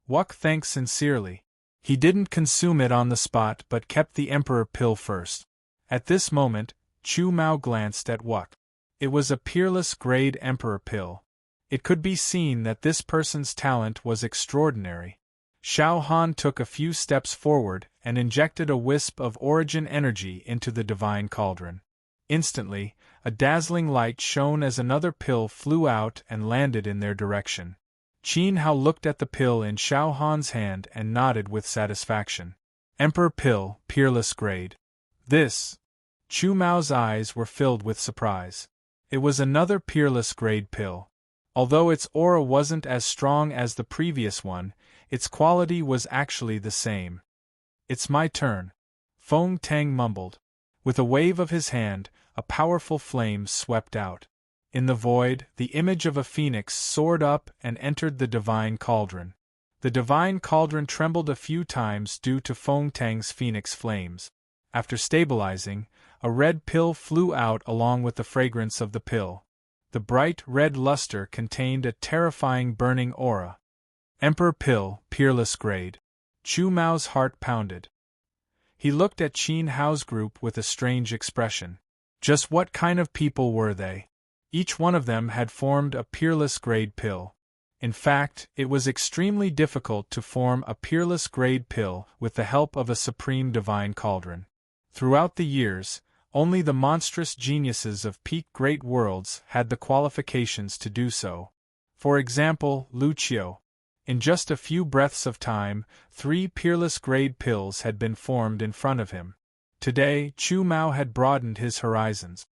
Wuk thanked sincerely. He didn't consume it on the spot but kept the Emperor Pill first. At this moment, Chu Mao glanced at Wuk. It was a peerless grade Emperor Pill. It could be seen that this person's talent was extraordinary. Xiao Han took a few steps forward and injected a wisp of origin energy into the divine cauldron. Instantly, a dazzling light shone as another pill flew out and landed in their direction. Qin Hao looked at the pill in Xiao Han's hand and nodded with satisfaction. Emperor Pill, Peerless Grade. This. Chu Mao's eyes were filled with surprise. It was another Peerless Grade pill. Although its aura wasn't as strong as the previous one, its quality was actually the same. It's my turn. Feng Tang mumbled. With a wave of his hand, a powerful flame swept out. In the void, the image of a phoenix soared up and entered the divine cauldron. The divine cauldron trembled a few times due to Feng Tang's phoenix flames. After stabilizing, a red pill flew out along with the fragrance of the pill. The bright red luster contained a terrifying burning aura. Emperor Pill, Peerless Grade. Chu Mao's heart pounded. He looked at Qin Hao's group with a strange expression. Just what kind of people were they? Each one of them had formed a Peerless Grade pill. In fact, it was extremely difficult to form a Peerless Grade pill with the help of a Supreme Divine Cauldron. Throughout the years, only the monstrous geniuses of peak great worlds had the qualifications to do so. For example, Lu Qiu. In just a few breaths of time, 3 Peerless Grade pills had been formed in front of him. Today, Chu Mao had broadened his horizons.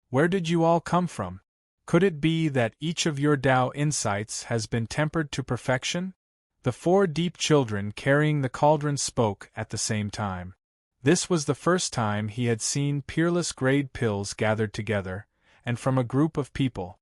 Where did you all come from? Could it be that each of your Dao insights has been tempered to perfection? The 4 deep children carrying the cauldron spoke at the same time. This was the first time he had seen Peerless Grade pills gathered together, and from a group of people.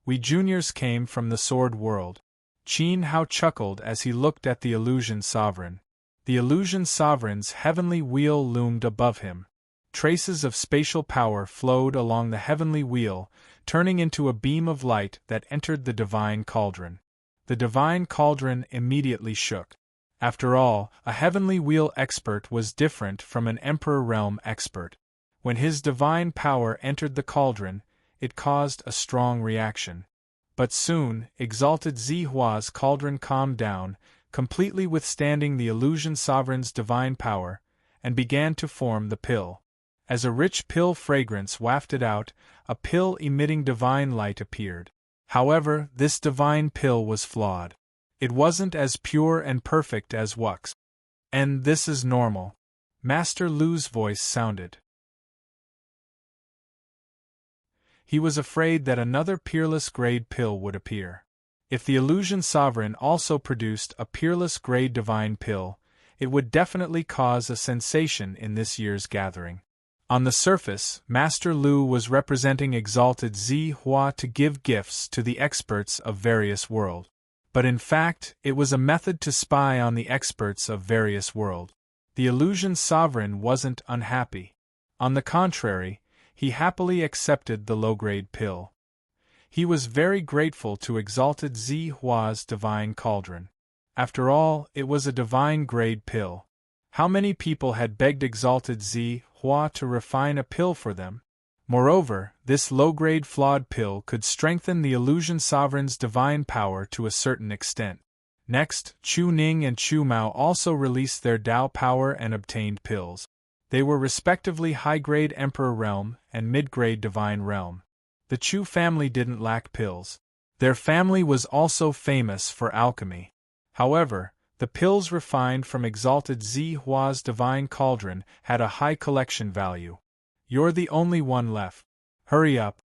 We juniors came from the sword world. Qin Hao chuckled as he looked at the Illusion Sovereign. The Illusion Sovereign's heavenly wheel loomed above him. Traces of spatial power flowed along the heavenly wheel, turning into a beam of light that entered the divine cauldron. The divine cauldron immediately shook. After all, a heavenly wheel expert was different from an Emperor Realm expert. When his divine power entered the cauldron, it caused a strong reaction. But soon, exalted Zihua's cauldron calmed down, completely withstanding the Illusion Sovereign's divine power, and began to form the pill. As a rich pill fragrance wafted out, a pill emitting divine light appeared. However, this divine pill was flawed. It wasn't as pure and perfect as Wuk's. And this is normal. Master Lu's voice sounded. He was afraid that another peerless grade pill would appear. If the illusion sovereign also produced a peerless grade divine pill, it would definitely cause a sensation in this year's gathering. On the surface, Master Lu was representing exalted Zi Hua to give gifts to the experts of various world. But in fact, it was a method to spy on the experts of various world. The illusion sovereign wasn't unhappy. On the contrary, he happily accepted the low-grade pill. He was very grateful to exalted Zi Hua's divine cauldron. After all, it was a divine grade pill. How many people had begged exalted Zi Hua to refine a pill for them? Moreover, this low-grade flawed pill could strengthen the illusion sovereign's divine power to a certain extent. Next, Chu Ning and Chu Mao also released their Dao power and obtained pills. They were respectively high-grade Emperor Realm and mid-grade Divine Realm. The Chu family didn't lack pills. Their family was also famous for alchemy. However, the pills refined from exalted Zi Hua's divine cauldron had a high collection value. You're the only one left. Hurry up,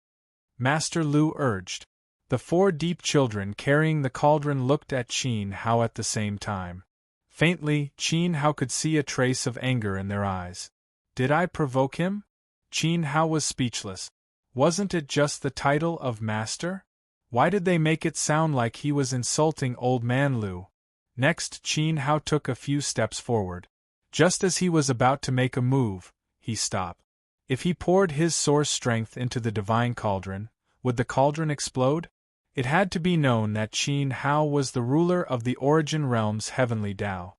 Master Lu urged. The four deep children carrying the cauldron looked at Qin Hao at the same time. Faintly, Qin Hao could see a trace of anger in their eyes. Did I provoke him? Qin Hao was speechless. Wasn't it just the title of Master? Why did they make it sound like he was insulting Old Man Lu? Next, Qin Hao took a few steps forward. Just as he was about to make a move, he stopped. If he poured his source strength into the divine cauldron, would the cauldron explode? It had to be known that Qin Hao was the ruler of the Origin Realm's heavenly Tao.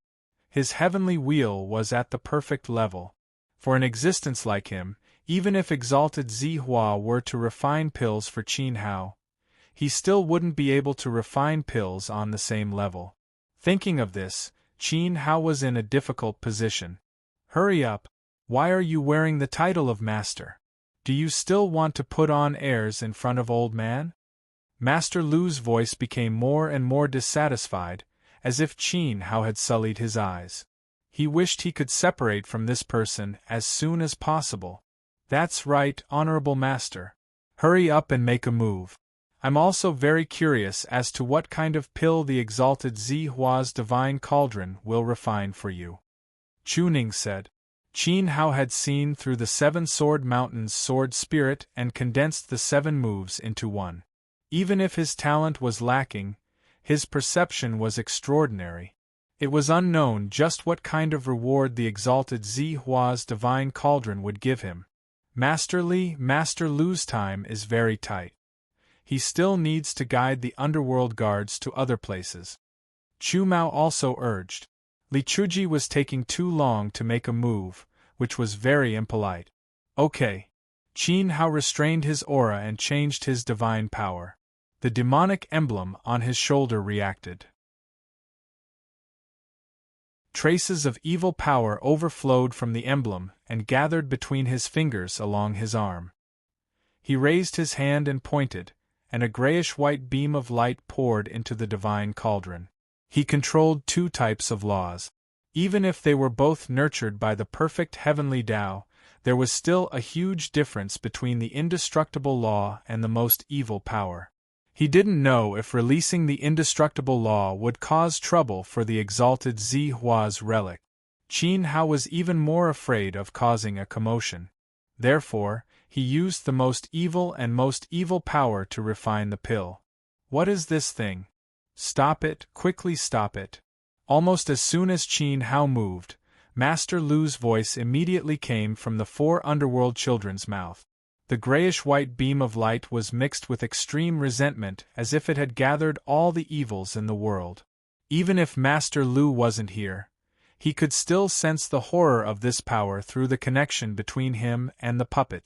His heavenly wheel was at the perfect level. For an existence like him, even if exalted Zi Hua were to refine pills for Qin Hao, he still wouldn't be able to refine pills on the same level. Thinking of this, Qin Hao was in a difficult position. Hurry up! Why are you wearing the title of Master? Do you still want to put on airs in front of Old Man? Master Lu's voice became more and more dissatisfied, as if Qin Hao had sullied his eyes. He wished he could separate from this person as soon as possible. That's right, Honorable Master. Hurry up and make a move. I'm also very curious as to what kind of pill the exalted Zi Hua's divine cauldron will refine for you. Chu Ning said. Qin Hao had seen through the Seven Sword Mountain's sword spirit and condensed the 7 moves into one. Even if his talent was lacking, his perception was extraordinary. It was unknown just what kind of reward the exalted Zi Hua's divine cauldron would give him. Master Lu's time is very tight. He still needs to guide the underworld guards to other places. Chu Mao also urged. Li Chuji was taking too long to make a move, which was very impolite. Okay. Qin Hao restrained his aura and changed his divine power. The demonic emblem on his shoulder reacted. Traces of evil power overflowed from the emblem and gathered between his fingers along his arm. He raised his hand and pointed, and a grayish-white beam of light poured into the divine cauldron. He controlled 2 types of laws. Even if they were both nurtured by the perfect heavenly Tao, there was still a huge difference between the indestructible law and the most evil power. He didn't know if releasing the indestructible law would cause trouble for the exalted Zi Hua's relic. Qin Hao was even more afraid of causing a commotion. Therefore, he used the most evil power to refine the pill. What is this thing? Stop it, quickly stop it. Almost as soon as Qin Hao moved, Master Lu's voice immediately came from the 4 underworld children's mouth. The grayish-white beam of light was mixed with extreme resentment as if it had gathered all the evils in the world. Even if Master Lu wasn't here, he could still sense the horror of this power through the connection between him and the puppet.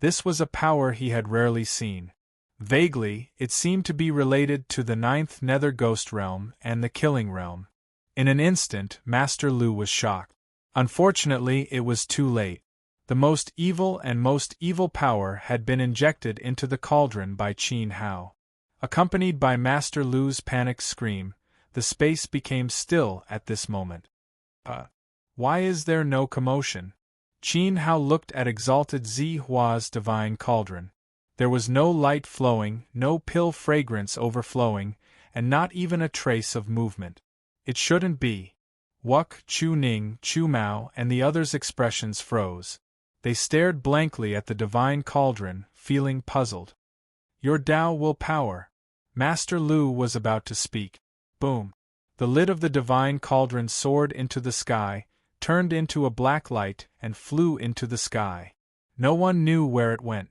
This was a power he had rarely seen. Vaguely, it seemed to be related to the 9th Nether Ghost Realm and the Killing Realm. In an instant, Master Lu was shocked. Unfortunately, it was too late. The most evil power had been injected into the cauldron by Qin Hao. Accompanied by Master Lu's panicked scream, the space became still at this moment. Why is there no commotion? Qin Hao looked at exalted Zi Hua's divine cauldron. There was no light flowing, no pill fragrance overflowing, and not even a trace of movement. It shouldn't be. Wuk, Chu Ning, Chu Mao, and the others' expressions froze. They stared blankly at the divine cauldron, feeling puzzled. Your Tao will power. Master Lu was about to speak. Boom. The lid of the divine cauldron soared into the sky, turned into a black light, and flew into the sky. No one knew where it went.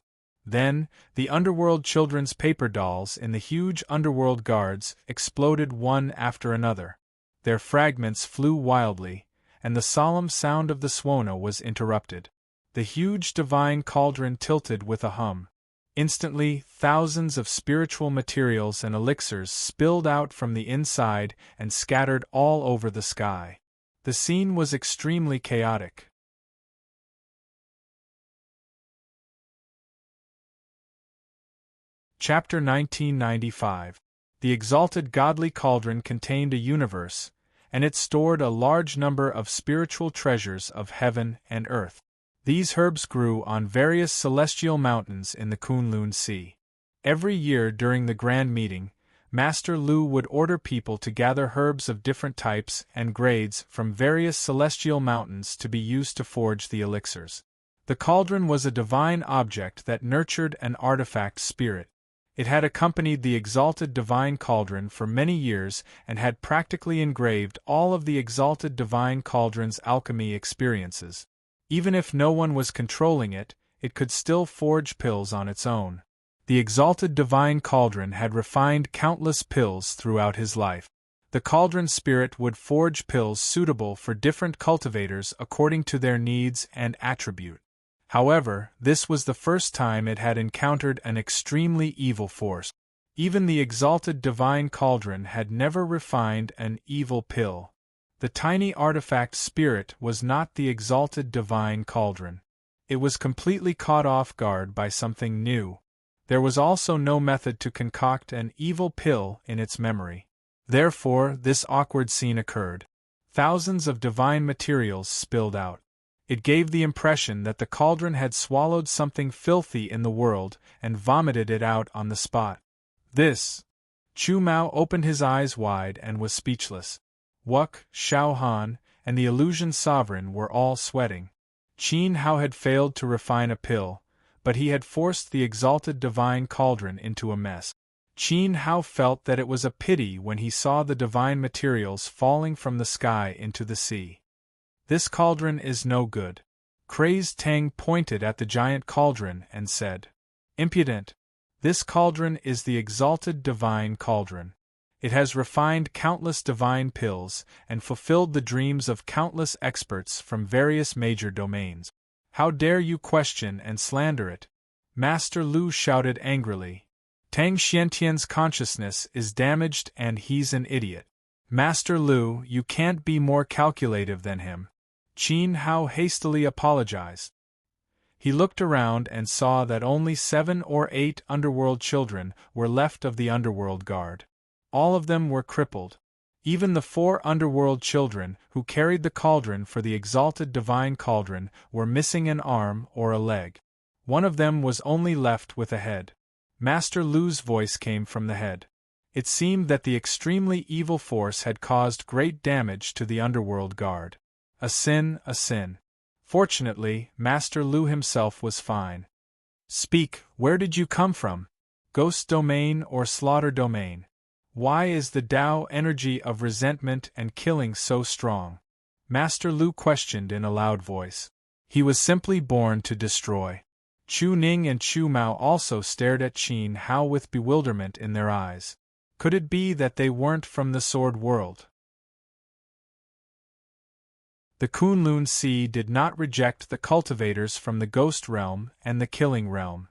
Then, the underworld children's paper dolls in the huge underworld guards exploded one after another. Their fragments flew wildly, and the solemn sound of the Swana was interrupted. The huge divine cauldron tilted with a hum. Instantly, thousands of spiritual materials and elixirs spilled out from the inside and scattered all over the sky. The scene was extremely chaotic. Chapter 1995. The exalted godly cauldron contained a universe, and it stored a large number of spiritual treasures of heaven and earth. These herbs grew on various celestial mountains in the Kunlun Sea. Every year during the grand meeting, Master Lu would order people to gather herbs of different types and grades from various celestial mountains to be used to forge the elixirs. The cauldron was a divine object that nurtured an artifact spirit. It had accompanied the exalted divine cauldron for many years and had practically engraved all of the exalted divine cauldron's alchemy experiences. Even if no one was controlling it, it could still forge pills on its own. The exalted divine cauldron had refined countless pills throughout his life. The cauldron spirit would forge pills suitable for different cultivators according to their needs and attribute. However, this was the first time it had encountered an extremely evil force. Even the exalted divine cauldron had never refined an evil pill. The tiny artifact spirit was not the exalted divine cauldron. It was completely caught off guard by something new. There was also no method to concoct an evil pill in its memory. Therefore, this awkward scene occurred. Thousands of divine materials spilled out. It gave the impression that the cauldron had swallowed something filthy in the world and vomited it out on the spot. This. Chu Mao opened his eyes wide and was speechless. Wuk, Xiao Han, and the illusion sovereign were all sweating. Qin Hao had failed to refine a pill, but he had forced the exalted divine cauldron into a mess. Qin Hao felt that it was a pity when he saw the divine materials falling from the sky into the sea. This cauldron is no good. Crazed Tang pointed at the giant cauldron and said, Impudent! This cauldron is the exalted divine cauldron. It has refined countless divine pills and fulfilled the dreams of countless experts from various major domains. How dare you question and slander it? Master Lu shouted angrily. Tang Xiantian's consciousness is damaged and he's an idiot. Master Lu, you can't be more calculative than him. Qin Hao hastily apologized. He looked around and saw that only 7 or 8 underworld children were left of the underworld guard. All of them were crippled. Even the 4 underworld children who carried the cauldron for the exalted divine cauldron were missing an arm or a leg. One of them was only left with a head. Master Lu's voice came from the head. It seemed that the extremely evil force had caused great damage to the underworld guard. A sin, a sin. Fortunately, Master Lu himself was fine. Speak, where did you come from? Ghost domain or slaughter domain? Why is the Tao energy of resentment and killing so strong? Master Lu questioned in a loud voice. He was simply born to destroy. Chu Ning and Chu Mao also stared at Qin Hao with bewilderment in their eyes. Could it be that they weren't from the Sword World? The Kunlun Sea did not reject the cultivators from the Ghost Realm and the Killing Realm.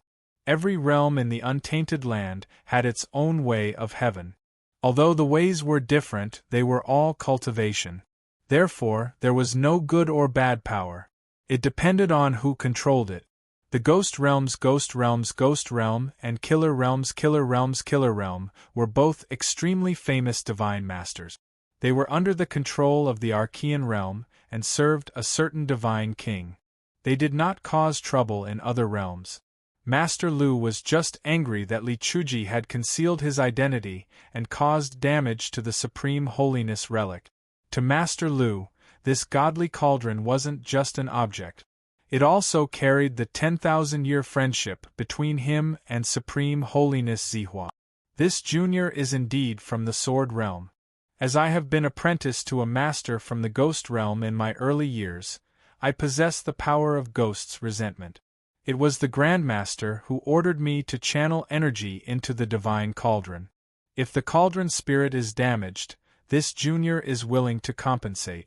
Every realm in the untainted land had its own way of heaven. Although the ways were different, they were all cultivation. Therefore, there was no good or bad power. It depended on who controlled it. The Ghost Realm's Ghost Realm and Killer Realm's Killer Realm were both extremely famous divine masters. They were under the control of the Archean realm and served a certain divine king. They did not cause trouble in other realms. Master Lu was just angry that Li Chuji had concealed his identity and caused damage to the Supreme Holiness relic. To Master Lu, this godly cauldron wasn't just an object. It also carried the 10,000-year friendship between him and Supreme Holiness Zihua. This junior is indeed from the Sword Realm. As I have been apprenticed to a master from the Ghost Realm in my early years, I possess the power of Ghost's resentment. It was the Grandmaster who ordered me to channel energy into the Divine Cauldron. If the Cauldron spirit is damaged, this junior is willing to compensate.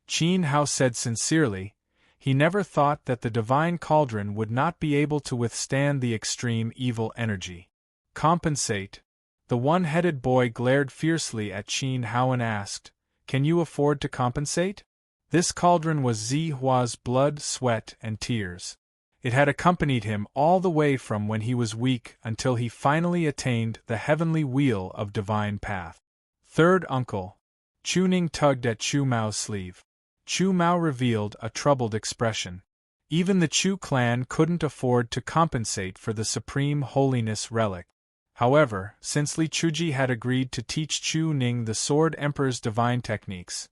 Qin Hao said sincerely. He never thought that the Divine Cauldron would not be able to withstand the extreme evil energy. Compensate? The one-headed boy glared fiercely at Qin Hao and asked, "Can you afford to compensate?" This cauldron was Zihua's blood, sweat, and tears. It had accompanied him all the way from when he was weak until he finally attained the heavenly wheel of divine path. Third uncle. Chu Ning tugged at Chu Mao's sleeve. Chu Mao revealed a troubled expression. Even the Chu clan couldn't afford to compensate for the Supreme Holiness relic. However, since Li Chuji had agreed to teach Chu Ning the Sword Emperor's divine techniques,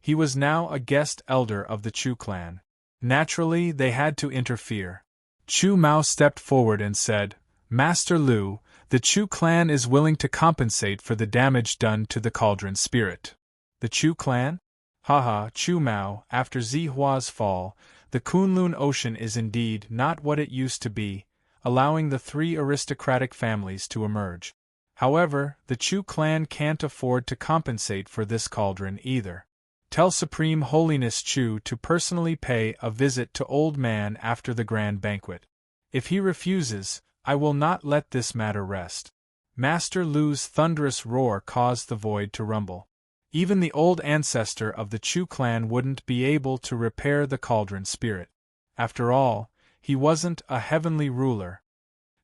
he was now a guest elder of the Chu clan. Naturally, they had to interfere. Chu Mao stepped forward and said, "Master Lu, the Chu clan is willing to compensate for the damage done to the cauldron spirit." The Chu clan? Haha, Chu Mao, after Zihua's fall, the Kunlun Ocean is indeed not what it used to be, allowing the three aristocratic families to emerge. However, the Chu clan can't afford to compensate for this cauldron either. Tell Supreme Holiness Chu to personally pay a visit to Old Man after the grand banquet. If he refuses, I will not let this matter rest. Master Lu's thunderous roar caused the void to rumble. Even the old ancestor of the Chu clan wouldn't be able to repair the cauldron spirit. After all, he wasn't a heavenly ruler.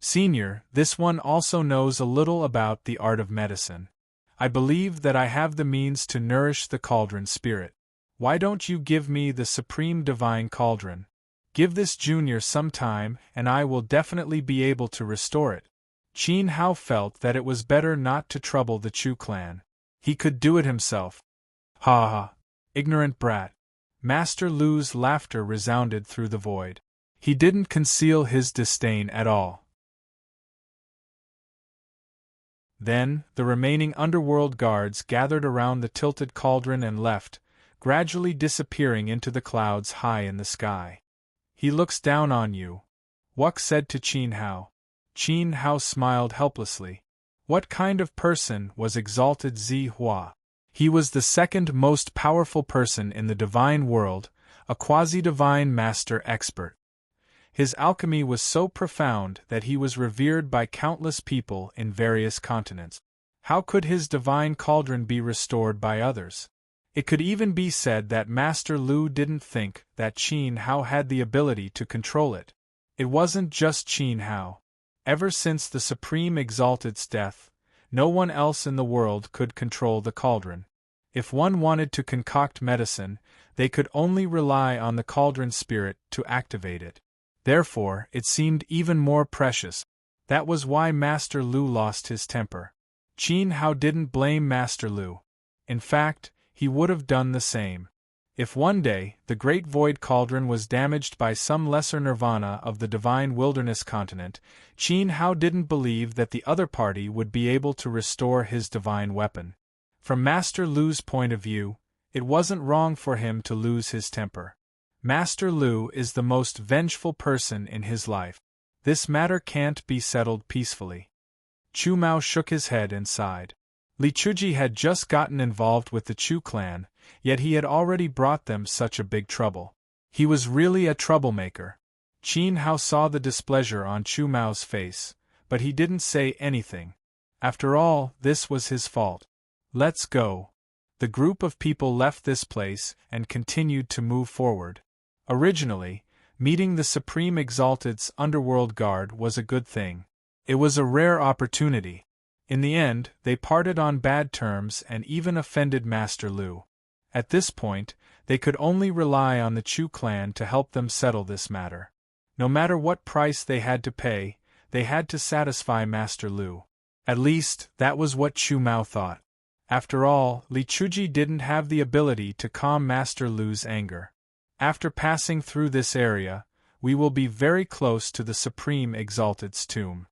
Senior, this one also knows a little about the art of medicine. I believe that I have the means to nourish the cauldron spirit. Why don't you give me the supreme divine cauldron? Give this junior some time and I will definitely be able to restore it. Qin Hao felt that it was better not to trouble the Chu clan. He could do it himself. Ha ha! Ignorant brat. Master Lu's laughter resounded through the void. He didn't conceal his disdain at all. Then, the remaining underworld guards gathered around the tilted cauldron and left, gradually disappearing into the clouds high in the sky. "He looks down on you," Wuk said to Qin Hao. Qin Hao smiled helplessly. What kind of person was exalted Zihua? He was the second most powerful person in the divine world, a quasi-divine master expert. His alchemy was so profound that he was revered by countless people in various continents. How could his divine cauldron be restored by others? It could even be said that Master Lu didn't think that Qin Hao had the ability to control it. It wasn't just Qin Hao. Ever since the Supreme Exalted's death, no one else in the world could control the cauldron. If one wanted to concoct medicine, they could only rely on the cauldron spirit to activate it. Therefore, it seemed even more precious. That was why Master Lu lost his temper. Qin Hao didn't blame Master Lu. In fact, he would have done the same. If one day, the Great Void Cauldron was damaged by some lesser nirvana of the Divine Wilderness continent, Qin Hao didn't believe that the other party would be able to restore his divine weapon. From Master Lu's point of view, it wasn't wrong for him to lose his temper. Master Lu is the most vengeful person in his life. This matter can't be settled peacefully. Chu Mao shook his head and sighed. Li Chuji had just gotten involved with the Chu clan, yet he had already brought them such a big trouble. He was really a troublemaker. Qin Hao saw the displeasure on Chu Mao's face, but he didn't say anything. After all, this was his fault. Let's go. The group of people left this place and continued to move forward. Originally, meeting the Supreme Exalted's underworld guard was a good thing. It was a rare opportunity. In the end, they parted on bad terms and even offended Master Lu. At this point, they could only rely on the Chu clan to help them settle this matter. No matter what price they had to pay, they had to satisfy Master Lu. At least, that was what Chu Mao thought. After all, Li Chuji didn't have the ability to calm Master Lu's anger. After passing through this area, we will be very close to the Supreme Exalted's tomb.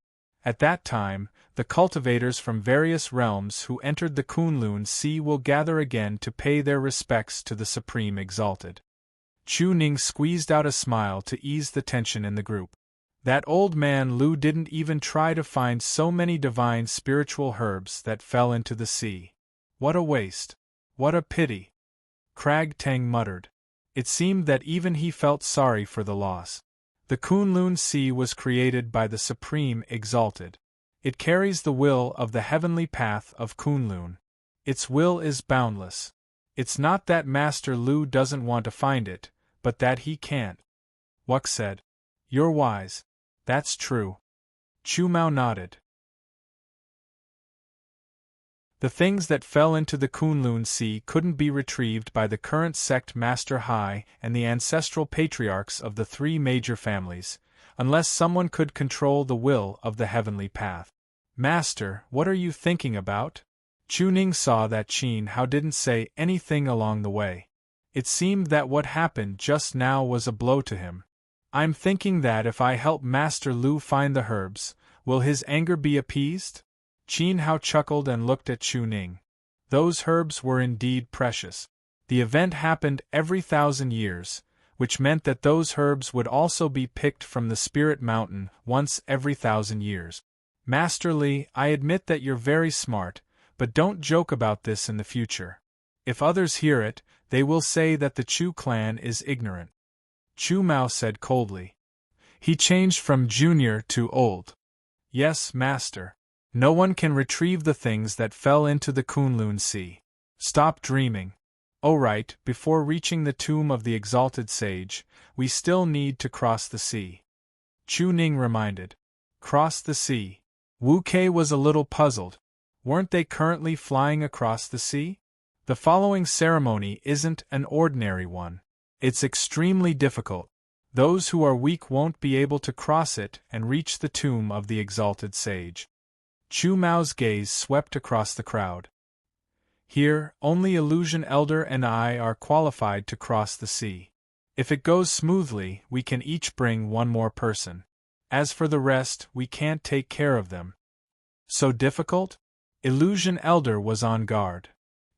At that time, the cultivators from various realms who entered the Kunlun Sea will gather again to pay their respects to the Supreme Exalted. Chu Ning squeezed out a smile to ease the tension in the group. That old man Lu didn't even try to find so many divine spiritual herbs that fell into the sea. What a waste! What a pity! Crag Tang muttered. It seemed that even he felt sorry for the loss. The Kunlun Sea was created by the Supreme Exalted. It carries the will of the heavenly path of Kunlun. Its will is boundless. It's not that Master Lu doesn't want to find it, but that he can't. Wuk said. You're wise. That's true. Chu Mao nodded. The things that fell into the Kunlun Sea couldn't be retrieved by the current sect Master Hai and the ancestral patriarchs of the three major families, unless someone could control the will of the heavenly path. Master, what are you thinking about? Chu Ning saw that Qin Hao didn't say anything along the way. It seemed that what happened just now was a blow to him. I'm thinking that if I help Master Lu find the herbs, will his anger be appeased? Qin Hao chuckled and looked at Chu Ning. Those herbs were indeed precious. The event happened every 1,000 years, which meant that those herbs would also be picked from the Spirit Mountain once every 1,000 years. Master Li, I admit that you're very smart, but don't joke about this in the future. If others hear it, they will say that the Chu clan is ignorant. Chu Mao said coldly. He changed from junior to old. Yes, Master. No one can retrieve the things that fell into the Kunlun Sea. Stop dreaming. Oh right, before reaching the tomb of the exalted sage, we still need to cross the sea. Chu Ning reminded. Cross the sea. Wu Kei was a little puzzled. Weren't they currently flying across the sea? The following ceremony isn't an ordinary one. It's extremely difficult. Those who are weak won't be able to cross it and reach the tomb of the exalted sage. Chu Mao's gaze swept across the crowd. Here, only Illusion Elder and I are qualified to cross the sea. If it goes smoothly, we can each bring one more person. As for the rest, we can't take care of them. So difficult? Illusion Elder was on guard.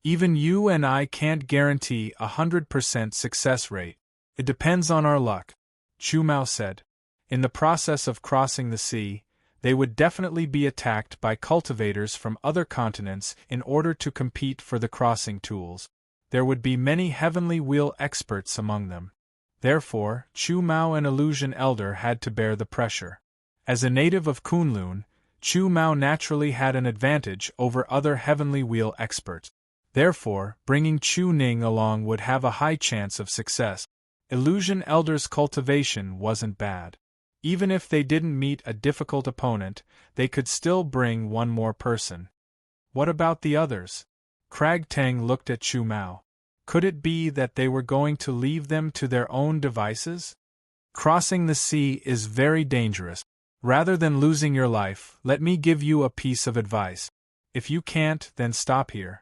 Even you and I can't guarantee 100% success rate. It depends on our luck, Chu Mao said. In the process of crossing the sea, they would definitely be attacked by cultivators from other continents in order to compete for the crossing tools. There would be many heavenly wheel experts among them. Therefore, Chu Mao and Illusion Elder had to bear the pressure. As a native of Kunlun, Chu Mao naturally had an advantage over other heavenly wheel experts. Therefore, bringing Chu Ning along would have a high chance of success. Illusion Elder's cultivation wasn't bad. Even if they didn't meet a difficult opponent, they could still bring one more person. What about the others? Crag Tang looked at Chu Mao. Could it be that they were going to leave them to their own devices? Crossing the sea is very dangerous. Rather than losing your life, let me give you a piece of advice. If you can't, then stop here.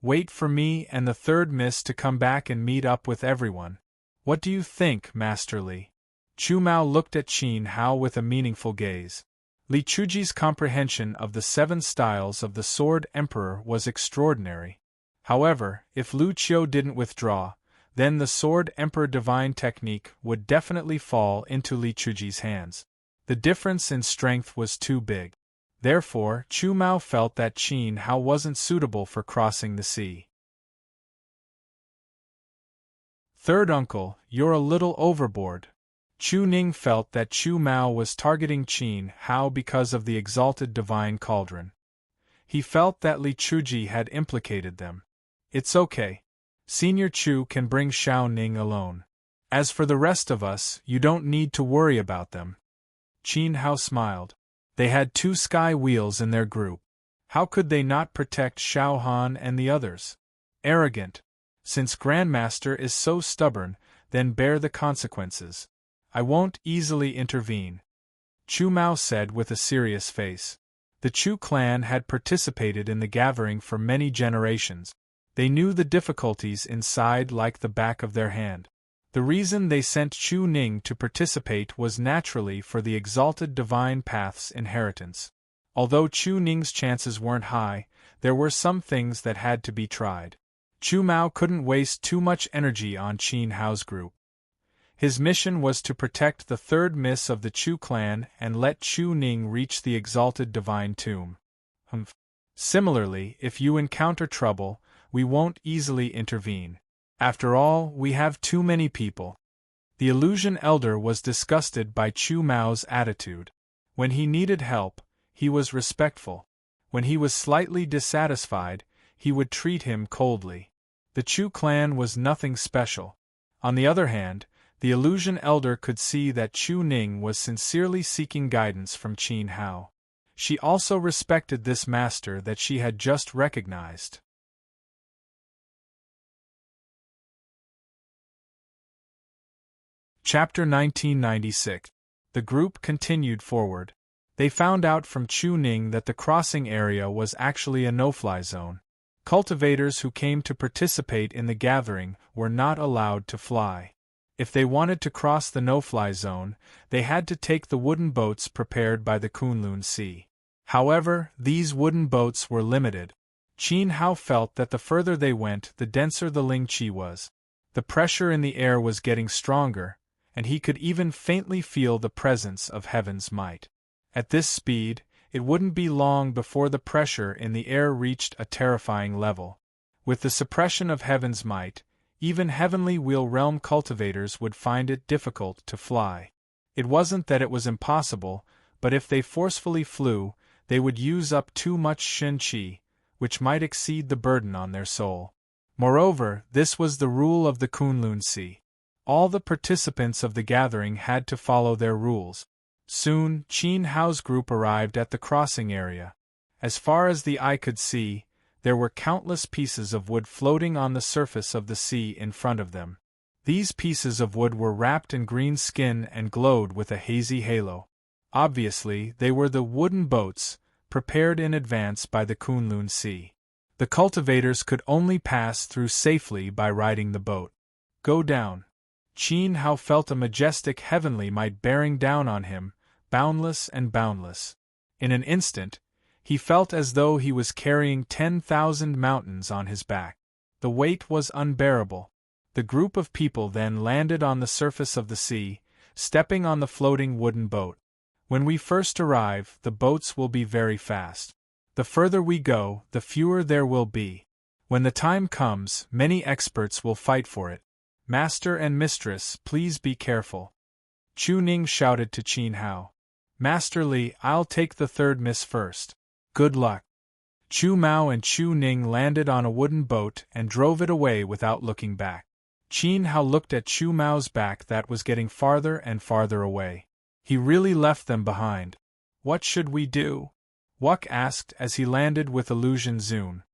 Wait for me and the third miss to come back and meet up with everyone. What do you think, Master Li? Chu Mao looked at Qin Hao with a meaningful gaze. Li Chuji's comprehension of the 7 styles of the Sword Emperor was extraordinary. However, if Lu Qiu didn't withdraw, then the Sword Emperor Divine Technique would definitely fall into Li Chuji's hands. The difference in strength was too big. Therefore, Chu Mao felt that Qin Hao wasn't suitable for crossing the sea. Third uncle, you're a little overboard. Chu Ning felt that Chu Mao was targeting Qin Hao because of the exalted divine cauldron. He felt that Li Chuji had implicated them. It's okay. Senior Chu can bring Xiao Ning alone. As for the rest of us, you don't need to worry about them. Qin Hao smiled. They had 2 sky wheels in their group. How could they not protect Xiao Han and the others? Arrogant. Since Grandmaster is so stubborn, then bear the consequences. I won't easily intervene, Chu Mao said with a serious face. The Chu clan had participated in the gathering for many generations. They knew the difficulties inside like the back of their hand. The reason they sent Chu Ning to participate was naturally for the exalted divine path's inheritance. Although Chu Ning's chances weren't high, there were some things that had to be tried. Chu Mao couldn't waste too much energy on Qin Hao's group. His mission was to protect the third miss of the Chu clan and let Chu Ning reach the exalted divine tomb. Similarly, if you encounter trouble, we won't easily intervene. After all, we have too many people. The illusion elder was disgusted by Chu Mao's attitude. When he needed help, he was respectful. When he was slightly dissatisfied, he would treat him coldly. The Chu clan was nothing special. On the other hand, the illusion elder could see that Chu Ning was sincerely seeking guidance from Qin Hao. She also respected this master that she had just recognized. Chapter 1996. The group continued forward. They found out from Chu Ning that the crossing area was actually a no-fly zone. Cultivators who came to participate in the gathering were not allowed to fly. If they wanted to cross the no-fly zone, they had to take the wooden boats prepared by the Kunlun Sea. However, these wooden boats were limited. Qin Hao felt that the further they went, the denser the Ling Qi was. The pressure in the air was getting stronger, and he could even faintly feel the presence of heaven's might. At this speed, it wouldn't be long before the pressure in the air reached a terrifying level. With the suppression of heaven's might, even heavenly wheel realm cultivators would find it difficult to fly. It wasn't that it was impossible, but if they forcefully flew, they would use up too much Shen Qi, which might exceed the burden on their soul. Moreover, this was the rule of the Kunlun Sea. All the participants of the gathering had to follow their rules. Soon, Qin Hao's group arrived at the crossing area. As far as the eye could see, there were countless pieces of wood floating on the surface of the sea in front of them. These pieces of wood were wrapped in green skin and glowed with a hazy halo. Obviously, they were the wooden boats, prepared in advance by the Kunlun Sea. The cultivators could only pass through safely by riding the boat. Go down. Qin Hao felt a majestic heavenly might bearing down on him, boundless and boundless. In an instant, he felt as though he was carrying 10,000 mountains on his back. The weight was unbearable. The group of people then landed on the surface of the sea, stepping on the floating wooden boat. When we first arrive, the boats will be very fast. The further we go, the fewer there will be. When the time comes, many experts will fight for it. Master and mistress, please be careful. Chu Ning shouted to Qin Hao. Master Li, I'll take the third miss first. Good luck. Chu Mao and Chu Ning landed on a wooden boat and drove it away without looking back. Qin Hao looked at Chu Mao's back that was getting farther and farther away. He really left them behind. What should we do? Wuk asked as he landed with Illusion Zun.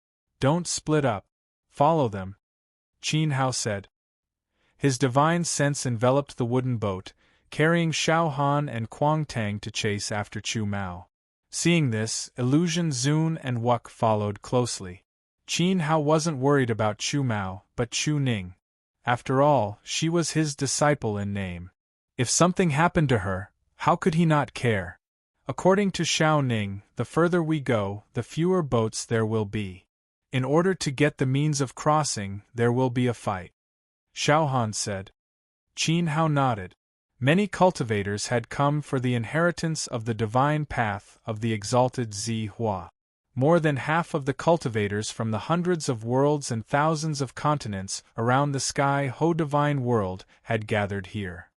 Don't split up. Follow them. Qin Hao said. His divine sense enveloped the wooden boat, carrying Xiao Han and Kuang Tang to chase after Chu Mao. Seeing this, Illusion Zun and Wuk followed closely. Qin Hao wasn't worried about Chu Mao, but Chu Ning. After all, she was his disciple in name. If something happened to her, how could he not care? According to Xiao Ning, the further we go, the fewer boats there will be. In order to get the means of crossing, there will be a fight. Xiao Han said. Qin Hao nodded. Many cultivators had come for the inheritance of the divine path of the exalted Zi Hua. More than half of the cultivators from the hundreds of worlds and thousands of continents around the Sky Ho divine world had gathered here.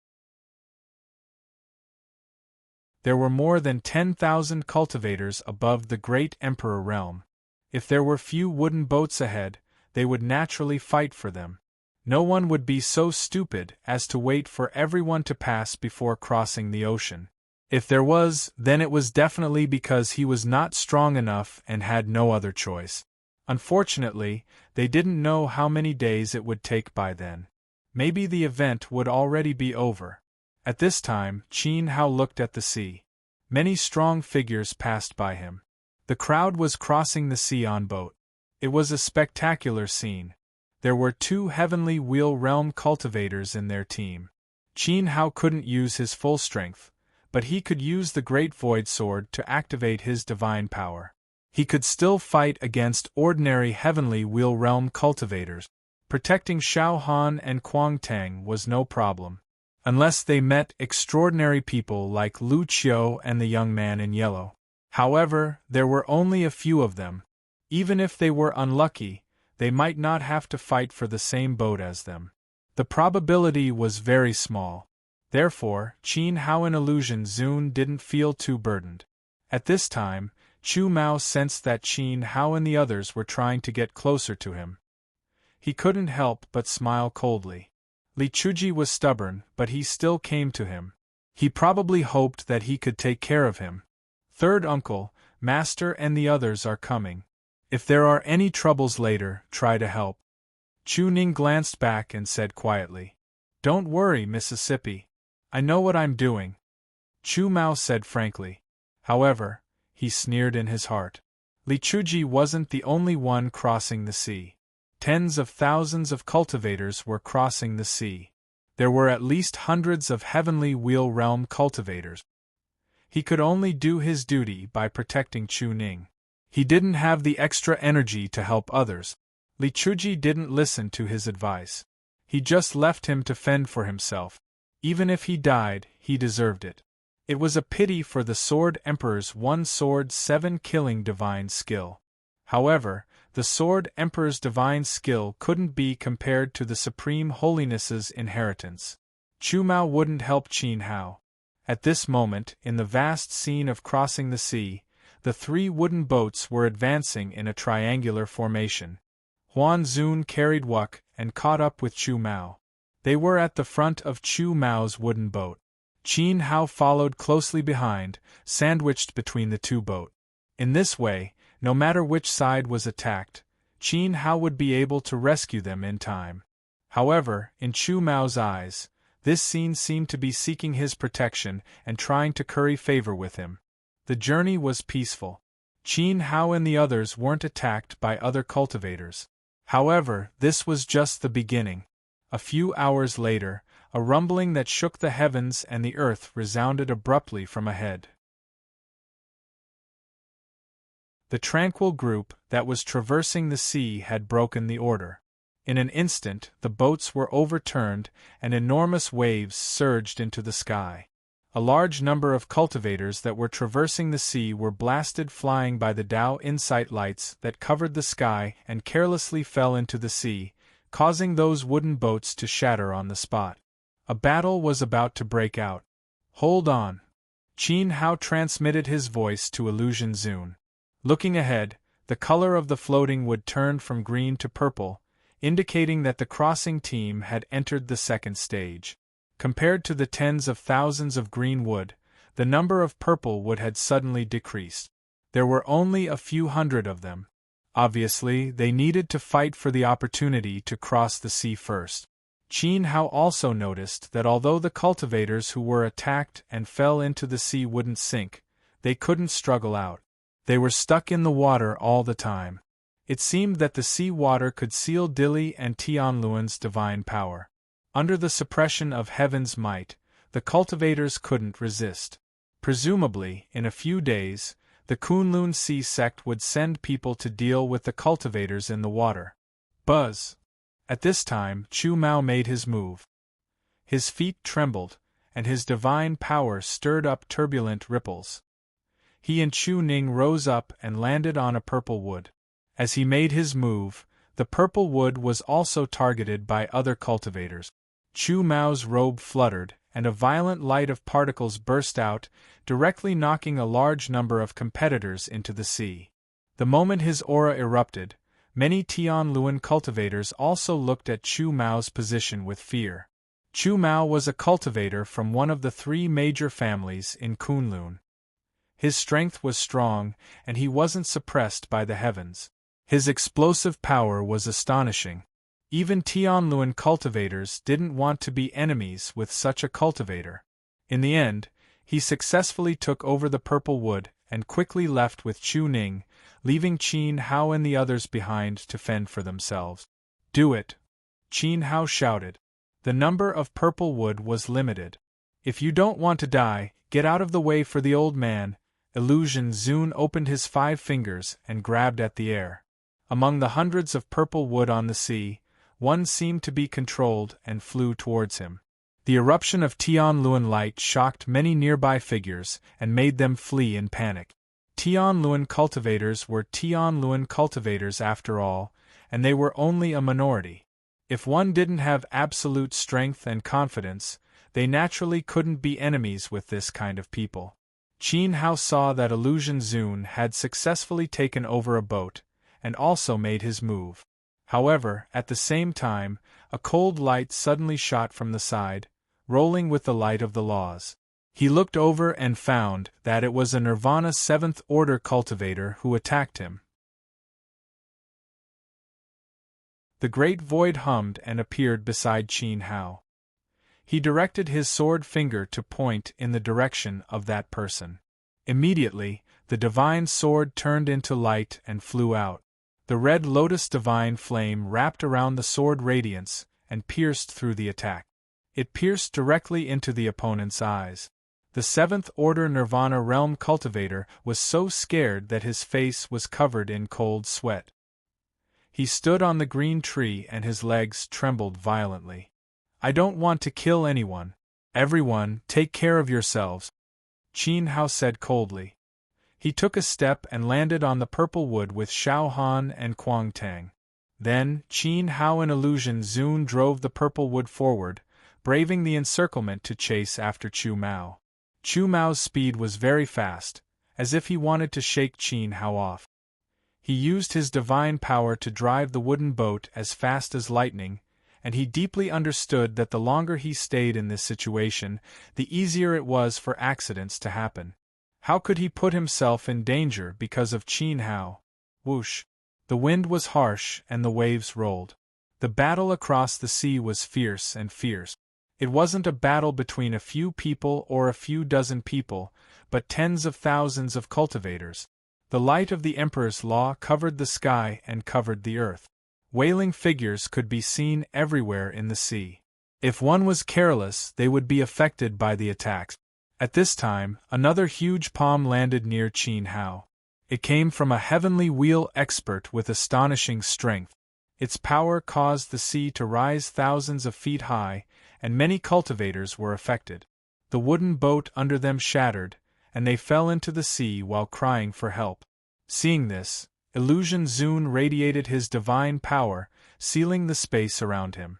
There were more than 10,000 cultivators above the great emperor realm. If there were few wooden boats ahead, they would naturally fight for them. No one would be so stupid as to wait for everyone to pass before crossing the ocean. If there was, then it was definitely because he was not strong enough and had no other choice. Unfortunately, they didn't know how many days it would take by then. Maybe the event would already be over. At this time, Qin Hao looked at the sea. Many strong figures passed by him. The crowd was crossing the sea on boat. It was a spectacular scene. There were 2 heavenly wheel realm cultivators in their team. Qin Hao couldn't use his full strength, but he could use the Great Void Sword to activate his divine power. He could still fight against ordinary heavenly wheel realm cultivators. Protecting Xiao Han and Kuang Tang was no problem, unless they met extraordinary people like Lu Qiu and the young man in yellow. However, there were only a few of them. Even if they were unlucky, they might not have to fight for the same boat as them. The probability was very small. Therefore, Qin Hao and Illusion Zun didn't feel too burdened. At this time, Chu Mao sensed that Qin Hao and the others were trying to get closer to him. He couldn't help but smile coldly. Li Chuji was stubborn, but he still came to him. He probably hoped that he could take care of him. Third uncle, Master and the others are coming. If there are any troubles later, try to help. Chu Ning glanced back and said quietly, "Don't worry, Mississippi. I know what I'm doing." Chu Mao said frankly. However, he sneered in his heart. Li Chuji wasn't the only one crossing the sea. Tens of thousands of cultivators were crossing the sea. There were at least hundreds of heavenly wheel realm cultivators. He could only do his duty by protecting Chu Ning. He didn't have the extra energy to help others. Li Chuji didn't listen to his advice. He just left him to fend for himself. Even if he died, he deserved it. It was a pity for the Sword Emperor's 1 sword 7 killing divine skill. However, the Sword Emperor's divine skill couldn't be compared to the Supreme Holiness's inheritance. Chu Mao wouldn't help Qin Hao. At this moment, in the vast scene of crossing the sea, the 3 wooden boats were advancing in a triangular formation. Huan Zun carried Wuk and caught up with Chu Mao. They were at the front of Chu Mao's wooden boat. Qin Hao followed closely behind, sandwiched between the 2 boats. In this way, no matter which side was attacked, Qin Hao would be able to rescue them in time. However, in Chu Mao's eyes, this scene seemed to be seeking his protection and trying to curry favor with him. The journey was peaceful. Qin Hao and the others weren't attacked by other cultivators. However, this was just the beginning. A few hours later, a rumbling that shook the heavens and the earth resounded abruptly from ahead. The tranquil group that was traversing the sea had broken the order. In an instant, the boats were overturned and enormous waves surged into the sky. A large number of cultivators that were traversing the sea were blasted flying by the Dao Insight lights that covered the sky and carelessly fell into the sea, causing those wooden boats to shatter on the spot. A battle was about to break out. "Hold on." Qin Hao transmitted his voice to Illusion Zun. Looking ahead, the color of the floating wood turned from green to purple, indicating that the crossing team had entered the second stage. Compared to the tens of thousands of green wood, the number of purple wood had suddenly decreased. There were only a few hundred of them. Obviously, they needed to fight for the opportunity to cross the sea first. Qin Hao also noticed that although the cultivators who were attacked and fell into the sea wouldn't sink, they couldn't struggle out. They were stuck in the water all the time. It seemed that the sea water could seal Dili and Tianluan's divine power. Under the suppression of heaven's might, the cultivators couldn't resist. Presumably, in a few days, the Kunlun Sea sect would send people to deal with the cultivators in the water. Buzz! At this time, Chu Mao made his move. His feet trembled, and his divine power stirred up turbulent ripples. He and Chu Ning rose up and landed on a purple wood. As he made his move, the purple wood was also targeted by other cultivators. Chu Mao's robe fluttered, and a violent light of particles burst out, directly knocking a large number of competitors into the sea. The moment his aura erupted, many Tianluan cultivators also looked at Chu Mao's position with fear. Chu Mao was a cultivator from one of the 3 major families in Kunlun. His strength was strong, and he wasn't suppressed by the heavens. His explosive power was astonishing. Even Tianluan cultivators didn't want to be enemies with such a cultivator. In the end, he successfully took over the purple wood and quickly left with Chu Ning, leaving Qin Hao and the others behind to fend for themselves. Do it! Qin Hao shouted. The number of purple wood was limited. If you don't want to die, get out of the way for the old man. Illusion Zun opened his 5 fingers and grabbed at the air. Among the hundreds of purple wood on the sea, one seemed to be controlled and flew towards him. The eruption of Tianluan light shocked many nearby figures and made them flee in panic. Tianluan cultivators were Tianluan cultivators after all, and they were only a minority. If one didn't have absolute strength and confidence, they naturally couldn't be enemies with this kind of people. Qin Hao saw that Illusion Zun had successfully taken over a boat, and also made his move. However, at the same time, a cold light suddenly shot from the side, rolling with the light of the laws. He looked over and found that it was a Nirvana 7th Order cultivator who attacked him. The great void hummed and appeared beside Qin Hao. He directed his sword finger to point in the direction of that person. Immediately, the divine sword turned into light and flew out. The red lotus divine flame wrapped around the sword radiance and pierced through the attack. It pierced directly into the opponent's eyes. The 7th Order Nirvana Realm cultivator was so scared that his face was covered in cold sweat. He stood on the green tree and his legs trembled violently. I don't want to kill anyone. Everyone, take care of yourselves, Qin Hao said coldly. He took a step and landed on the purple wood with Xiao Han and Kuang Tang. Then, Qin Hao and Illusion Zun drove the purple wood forward, braving the encirclement to chase after Chu Mao. Chu Mao's speed was very fast, as if he wanted to shake Qin Hao off. He used his divine power to drive the wooden boat as fast as lightning, and he deeply understood that the longer he stayed in this situation, the easier it was for accidents to happen. How could he put himself in danger because of Qin Hao? Whoosh! The wind was harsh and the waves rolled. The battle across the sea was fierce and fierce. It wasn't a battle between a few people or a few dozen people, but tens of thousands of cultivators. The light of the Emperor's law covered the sky and covered the earth. Wailing figures could be seen everywhere in the sea. If one was careless, they would be affected by the attacks. At this time, another huge palm landed near Qin Hao. It came from a heavenly wheel expert with astonishing strength. Its power caused the sea to rise thousands of feet high, and many cultivators were affected. The wooden boat under them shattered, and they fell into the sea while crying for help. Seeing this, Illusion Zun radiated his divine power, sealing the space around him.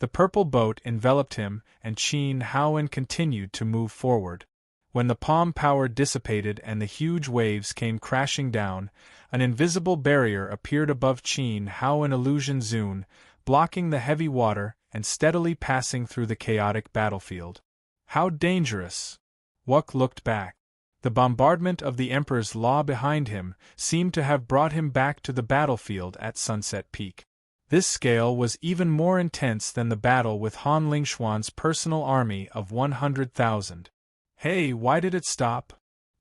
The purple boat enveloped him, and Qin Hao continued to move forward. When the palm power dissipated and the huge waves came crashing down, an invisible barrier appeared above Qin Hao and Illusion Zun, blocking the heavy water and steadily passing through the chaotic battlefield. How dangerous! Wuk looked back. The bombardment of the Emperor's law behind him seemed to have brought him back to the battlefield at Sunset Peak. This scale was even more intense than the battle with Han Lingshuan's personal army of 100,000. Hey, why did it stop?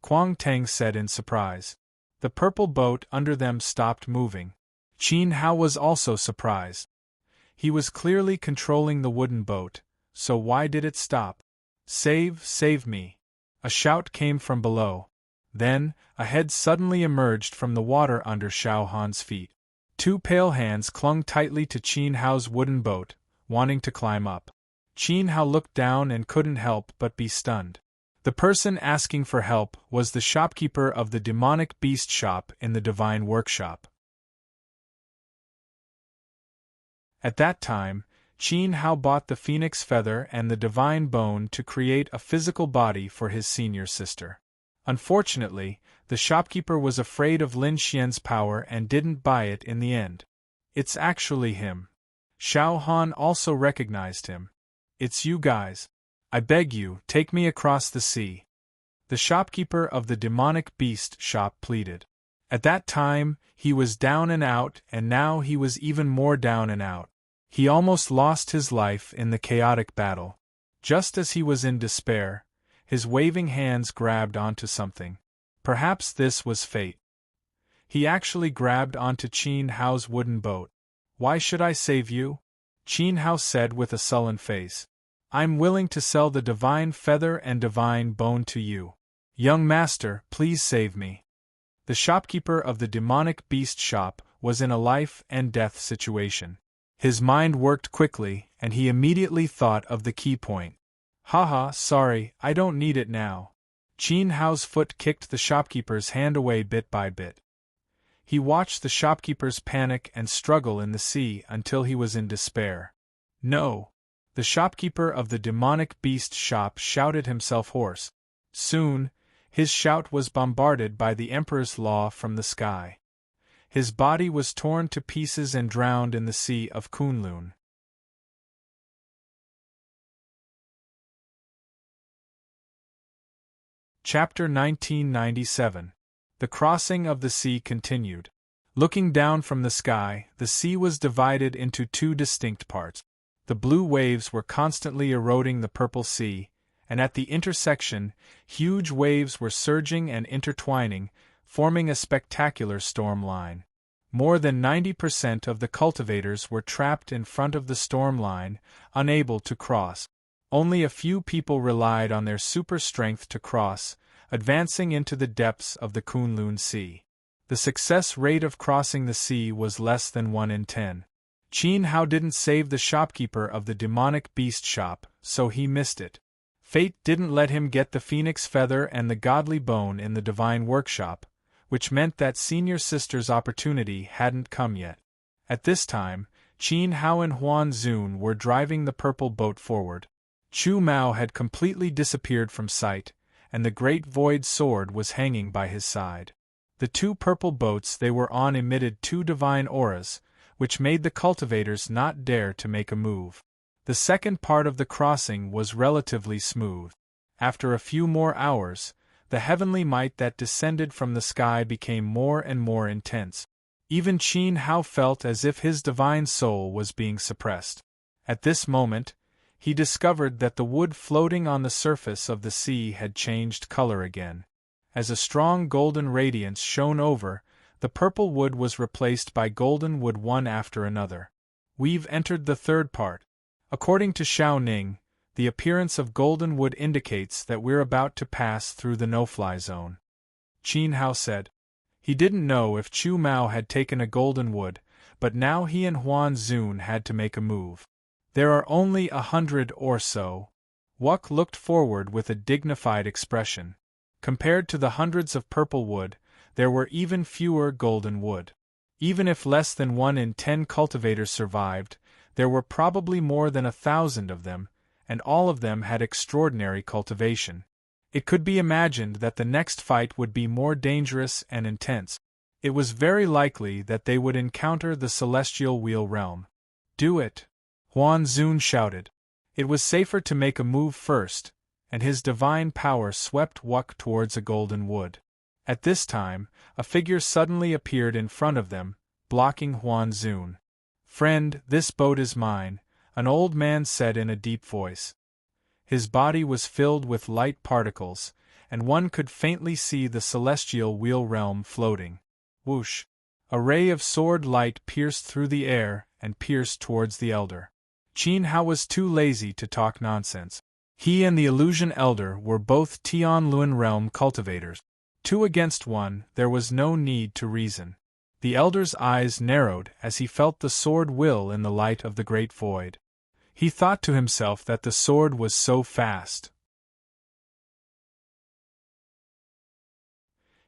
Kuang Tang said in surprise. The purple boat under them stopped moving. Qin Hao was also surprised. He was clearly controlling the wooden boat, so why did it stop? Save me! A shout came from below. Then, a head suddenly emerged from the water under Xiao Han's feet. Two pale hands clung tightly to Qin Hao's wooden boat, wanting to climb up. Qin Hao looked down and couldn't help but be stunned. The person asking for help was the shopkeeper of the demonic beast shop in the divine workshop. At that time, Qin Hao bought the phoenix feather and the divine bone to create a physical body for his senior sister. Unfortunately, the shopkeeper was afraid of Lin Xian's power and didn't buy it in the end. It's actually him. Xiao Han also recognized him. It's you guys. I beg you, take me across the sea. The shopkeeper of the demonic beast shop pleaded. At that time, he was down and out, and now he was even more down and out. He almost lost his life in the chaotic battle. Just as he was in despair, His waving hands grabbed onto something. Perhaps this was fate. He actually grabbed onto Qin Hao's wooden boat. "Why should I save you?" Qin Hao said with a sullen face. "I'm willing to sell the divine feather and divine bone to you. Young master, please save me." The shopkeeper of the demonic beast shop was in a life-and-death situation. His mind worked quickly, and he immediately thought of the key point. "Haha, sorry, I don't need it now." Qin Hao's foot kicked the shopkeeper's hand away bit by bit. He watched the shopkeeper's panic and struggle in the sea until he was in despair. "No!" The shopkeeper of the demonic beast shop shouted himself hoarse. Soon, his shout was bombarded by the Emperor's law from the sky. His body was torn to pieces and drowned in the sea of Kunlun. Chapter 1997. The crossing of the sea continued. Looking down from the sky, the sea was divided into two distinct parts. The blue waves were constantly eroding the purple sea, and at the intersection, huge waves were surging and intertwining, forming a spectacular storm line. More than 90% of the cultivators were trapped in front of the storm line, unable to cross. Only a few people relied on their super strength to cross, advancing into the depths of the Kunlun Sea. The success rate of crossing the sea was less than 1 in 10. Qin Hao didn't save the shopkeeper of the demonic beast shop, so he missed it. Fate didn't let him get the phoenix feather and the godly bone in the divine workshop, which meant that senior sister's opportunity hadn't come yet. At this time, Qin Hao and Huan Zun were driving the purple boat forward. Chu Mao had completely disappeared from sight, and the great void sword was hanging by his side. The two purple boats they were on emitted two divine auras, which made the cultivators not dare to make a move. The second part of the crossing was relatively smooth. After a few more hours, the heavenly might that descended from the sky became more and more intense. Even Qin Hao felt as if his divine soul was being suppressed. At this moment, he discovered that the wood floating on the surface of the sea had changed color again. As a strong golden radiance shone over, the purple wood was replaced by golden wood one after another. "We've entered the third part." According to Xiao Ning, the appearance of golden wood indicates that we're about to pass through the no-fly zone. Qin Hao said. He didn't know if Chu Mao had taken a golden wood, but now he and Huan Zun had to make a move. "There are only 100 or so." Wuk looked forward with a dignified expression. Compared to the hundreds of purple wood, there were even fewer golden wood. Even if less than 1 in 10 cultivators survived, there were probably more than 1,000 of them, and all of them had extraordinary cultivation. It could be imagined that the next fight would be more dangerous and intense. It was very likely that they would encounter the celestial wheel realm. "Do it!" Huan Zun shouted. It was safer to make a move first, and his divine power swept Wuk towards a golden wood. At this time, a figure suddenly appeared in front of them, blocking Huan Zun. "Friend, this boat is mine," an old man said in a deep voice. His body was filled with light particles, and one could faintly see the celestial wheel realm floating. Whoosh! A ray of sword light pierced through the air and pierced towards the elder. Qin Hao was too lazy to talk nonsense. He and the illusion elder were both Tianluan realm cultivators. 2 against 1, there was no need to reason. The elder's eyes narrowed as he felt the sword will in the light of the great void. He thought to himself that the sword was so fast.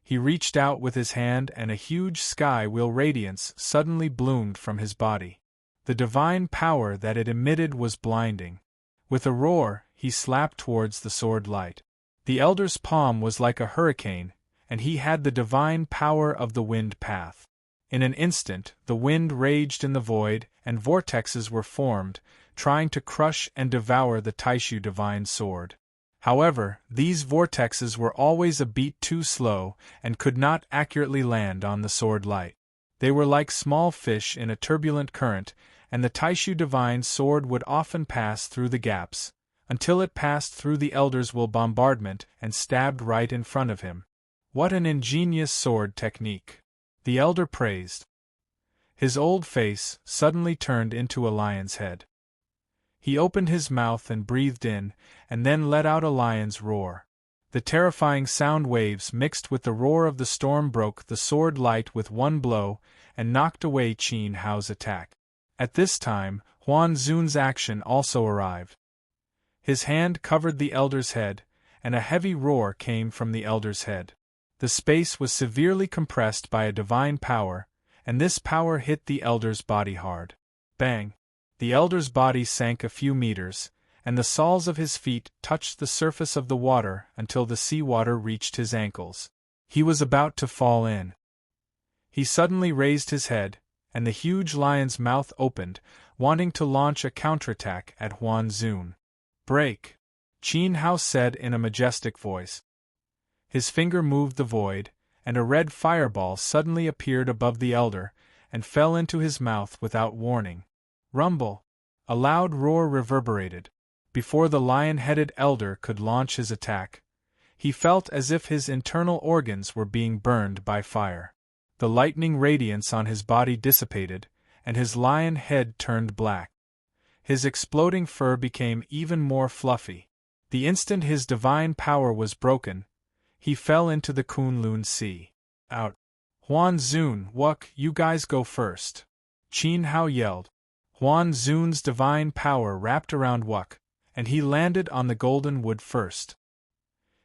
He reached out with his hand and a huge sky wheel radiance suddenly bloomed from his body. The divine power that it emitted was blinding. With a roar, he slapped towards the sword light. The elder's palm was like a hurricane, and he had the divine power of the wind path. In an instant, the wind raged in the void, and vortexes were formed, trying to crush and devour the Taishu divine sword. However, these vortexes were always a beat too slow and could not accurately land on the sword light. They were like small fish in a turbulent current, and the Taishu divine sword would often pass through the gaps, until it passed through the elder's will bombardment and stabbed right in front of him. What an ingenious sword technique! The elder praised. His old face suddenly turned into a lion's head. He opened his mouth and breathed in, and then let out a lion's roar. The terrifying sound waves mixed with the roar of the storm broke the sword light with one blow and knocked away Qin Hao's attack. At this time, Huan Zun's action also arrived. His hand covered the elder's head, and a heavy roar came from the elder's head. The space was severely compressed by a divine power, and this power hit the elder's body hard. Bang! The elder's body sank a few meters, and the soles of his feet touched the surface of the water until the seawater reached his ankles. He was about to fall in. He suddenly raised his head, and the huge lion's mouth opened, wanting to launch a counterattack at Huan Zun. "Break!" Qin Hao said in a majestic voice. His finger moved the void, and a red fireball suddenly appeared above the elder, and fell into his mouth without warning. Rumble! A loud roar reverberated. Before the lion-headed elder could launch his attack, he felt as if his internal organs were being burned by fire. The lightning radiance on his body dissipated, and his lion head turned black. His exploding fur became even more fluffy. The instant his divine power was broken, he fell into the Kunlun Sea. Out! Huan Zun, Wuk, you guys go first! Qin Hao yelled. Huan Zun's divine power wrapped around Wuk, and he landed on the golden wood first.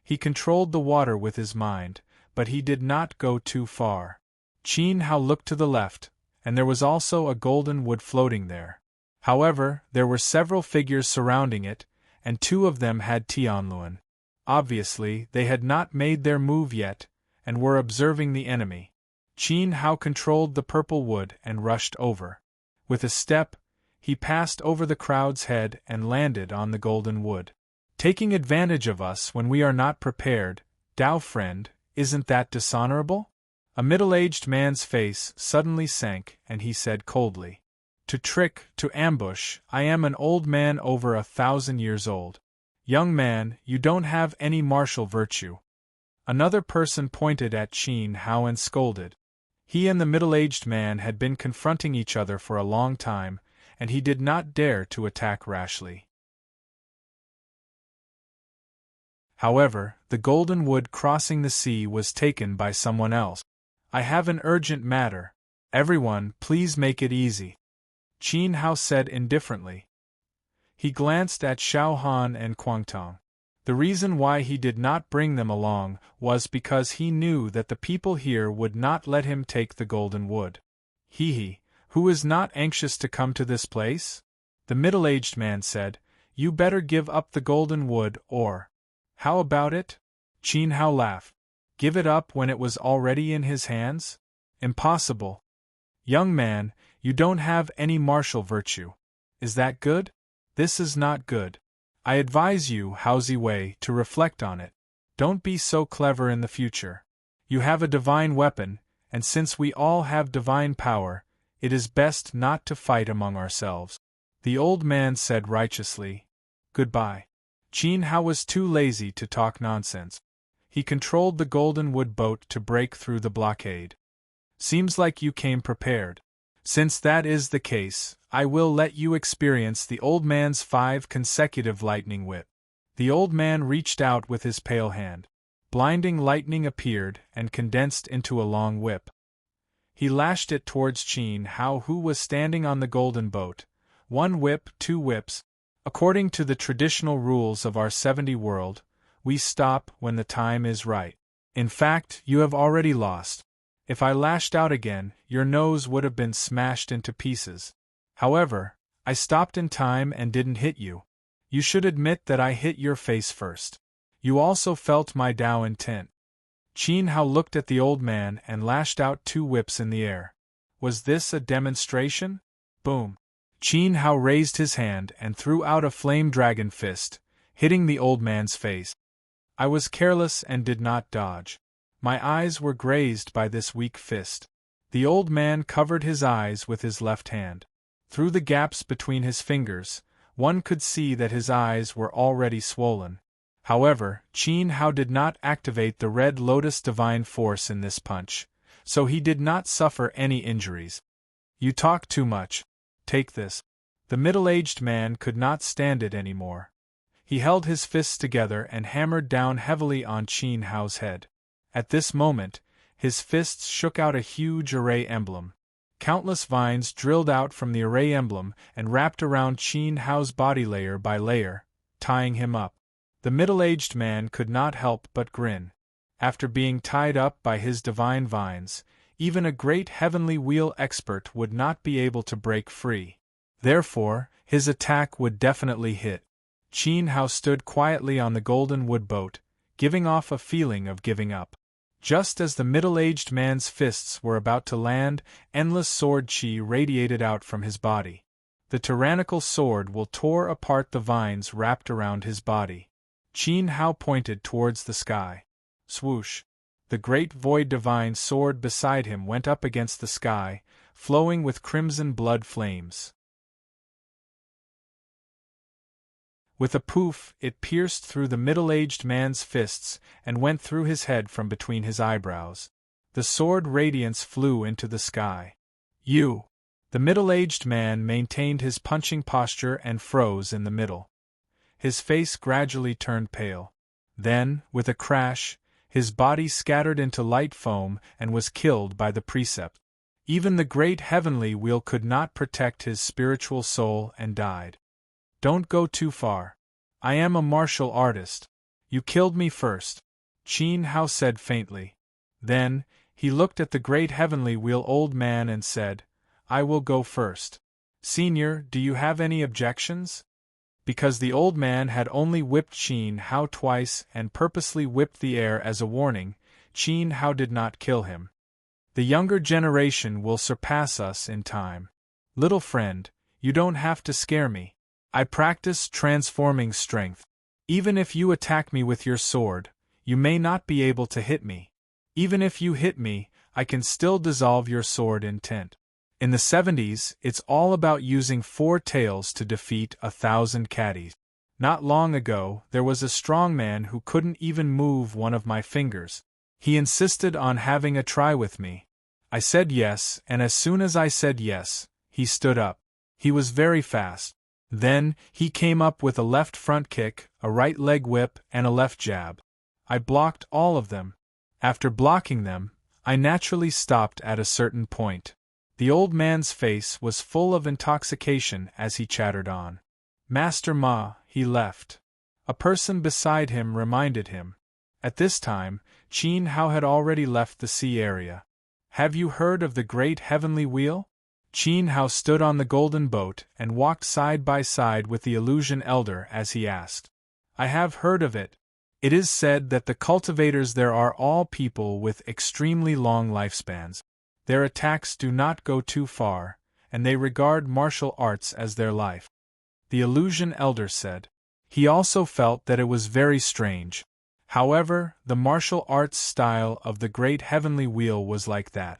He controlled the water with his mind, but he did not go too far. Qin Hao looked to the left, and there was also a golden wood floating there. However, there were several figures surrounding it, and two of them had Tianluan. Obviously, they had not made their move yet, and were observing the enemy. Qin Hao controlled the purple wood and rushed over. With a step, he passed over the crowd's head and landed on the golden wood. "Taking advantage of us when we are not prepared, Dao friend, isn't that dishonorable?" A middle-aged man's face suddenly sank, and he said coldly, "To trick, to ambush, I am an old man over 1,000 years old. Young man, you don't have any martial virtue." Another person pointed at Qin Hao and scolded. He and the middle-aged man had been confronting each other for a long time, and he did not dare to attack rashly. However, the golden wood crossing the sea was taken by someone else. "I have an urgent matter. Everyone, please make it easy," Qin Hao said indifferently. He glanced at Xiao Han and Guangtong. The reason why he did not bring them along was because he knew that the people here would not let him take the golden wood. Who is not anxious to come to this place?" The middle-aged man said, "You better give up the golden wood or—" "How about it?" Qin Hao laughed. "Give it up when it was already in his hands? Impossible. Young man, you don't have any martial virtue. Is that good? This is not good. I advise you, Hao Ziwei, to reflect on it. Don't be so clever in the future. You have a divine weapon, and since we all have divine power, it is best not to fight among ourselves." The old man said righteously, "Goodbye." Qin Hao was too lazy to talk nonsense. He controlled the golden wood boat to break through the blockade. "Seems like you came prepared. Since that is the case, I will let you experience the old man's 5 consecutive lightning whip." The old man reached out with his pale hand. Blinding lightning appeared and condensed into a long whip. He lashed it towards Qin Hao, who was standing on the golden boat. 1 whip, 2 whips. According to the traditional rules of our 70 world, we stop when the time is right. In fact, you have already lost. If I lashed out again, your nose would have been smashed into pieces. However, I stopped in time and didn't hit you. You should admit that I hit your face first. You also felt my Dao intent. Qin Hao looked at the old man and lashed out 2 whips in the air. Was this a demonstration? Boom. Qin Hao raised his hand and threw out a flame dragon fist, hitting the old man's face. I was careless and did not dodge. My eyes were grazed by this weak fist. The old man covered his eyes with his left hand. Through the gaps between his fingers, One could see that his eyes were already swollen. However, Qin Hao did not activate the Red Lotus Divine Force in this punch, so he did not suffer any injuries. You talk too much. Take this. The middle-aged man could not stand it anymore. He held his fists together and hammered down heavily on Qin Hao's head. At this moment, his fists shook out a huge array emblem. Countless vines drilled out from the array emblem and wrapped around Qin Hao's body layer by layer, tying him up. The middle-aged man could not help but grin. After being tied up by his divine vines, even a great heavenly wheel expert would not be able to break free. Therefore, his attack would definitely hit. Qin Hao stood quietly on the golden wood boat, giving off a feeling of giving up. Just as the middle-aged man's fists were about to land, endless sword chi radiated out from his body. The tyrannical sword will tore apart the vines wrapped around his body. Qin Hao pointed towards the sky. Swoosh! The great void divine sword beside him went up against the sky, flowing with crimson blood flames. With a poof, it pierced through the middle-aged man's fists and went through his head from between his eyebrows. The sword radiance flew into the sky. You! The middle-aged man maintained his punching posture and froze in the middle. His face gradually turned pale. Then, with a crash, his body scattered into light foam and was killed by the precept. Even the great heavenly wheel could not protect his spiritual soul and died. Don't go too far. I am a martial artist. You killed me first, Qin Hao said faintly. Then, he looked at the great heavenly wheel old man and said, I will go first. Senior, do you have any objections? Because the old man had only whipped Qin Hao twice and purposely whipped the air as a warning, Qin Hao did not kill him. The younger generation will surpass us in time. Little friend, you don't have to scare me. I practice transforming strength. Even if you attack me with your sword, you may not be able to hit me. Even if you hit me, I can still dissolve your sword intent. In the 70s, it's all about using 4 tails to defeat 1,000 caddies. Not long ago, there was a strong man who couldn't even move one of my fingers. He insisted on having a try with me. I said yes, and as soon as I said yes, he stood up. He was very fast. Then, he came up with a left front kick, a right leg whip, and a left jab. I blocked all of them. After blocking them, I naturally stopped at a certain point. The old man's face was full of intoxication as he chattered on. Master Ma, he left. A person beside him reminded him. At this time, Qin Hao had already left the sea area. Have you heard of the great heavenly wheel? Qin Hao stood on the golden boat and walked side by side with the illusion elder as he asked. I have heard of it. It is said that the cultivators there are all people with extremely long lifespans. Their attacks do not go too far, and they regard martial arts as their life. The illusion elder said. He also felt that it was very strange. However, the martial arts style of the great heavenly wheel was like that.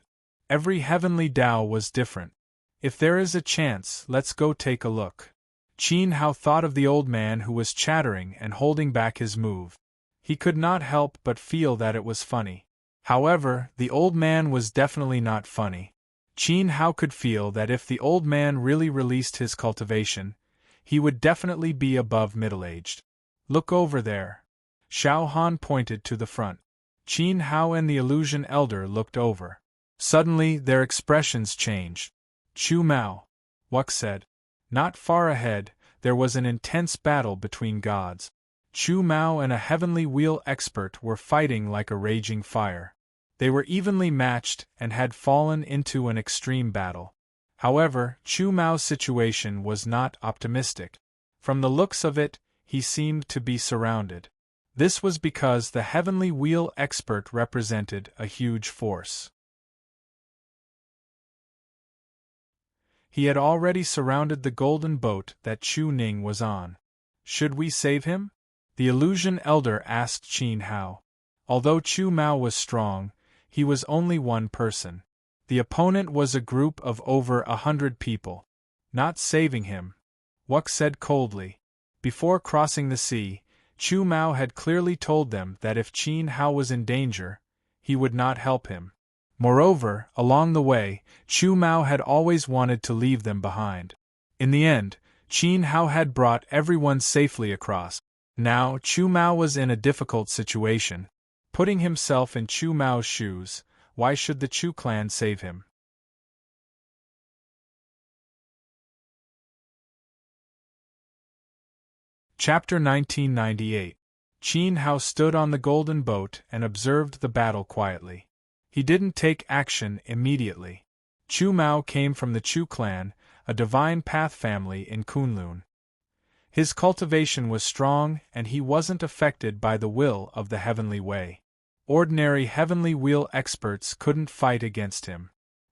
Every heavenly Tao was different. If there is a chance, let's go take a look. Qin Hao thought of the old man who was chattering and holding back his move. He could not help but feel that it was funny. However, the old man was definitely not funny. Qin Hao could feel that if the old man really released his cultivation, he would definitely be above middle-aged. Look over there. Xiao Han pointed to the front. Qin Hao and the illusion elder looked over. Suddenly, their expressions changed. Chu Mao, Wuk said. Not far ahead, there was an intense battle between gods. Chu Mao and a heavenly wheel expert were fighting like a raging fire. They were evenly matched and had fallen into an extreme battle. However, Chu Mao's situation was not optimistic. From the looks of it, he seemed to be surrounded. This was because the heavenly wheel expert represented a huge force. He had already surrounded the golden boat that Chu Ning was on. Should we save him? The illusion elder asked Qin Hao. Although Chu Mao was strong, he was only one person. The opponent was a group of over 100 people. Not saving him. Wuck said coldly. Before crossing the sea, Chu Mao had clearly told them that if Qin Hao was in danger, he would not help him. Moreover, along the way, Chu Mao had always wanted to leave them behind. In the end, Qin Hao had brought everyone safely across. Now, Chu Mao was in a difficult situation. Putting himself in Chu Mao's shoes, why should the Chu clan save him? Chapter 1998. Qin Hao stood on the golden boat and observed the battle quietly. He didn't take action immediately. Chu Mao came from the Chu clan, a divine path family in Kunlun. His cultivation was strong and he wasn't affected by the will of the heavenly way. Ordinary heavenly wheel experts couldn't fight against him.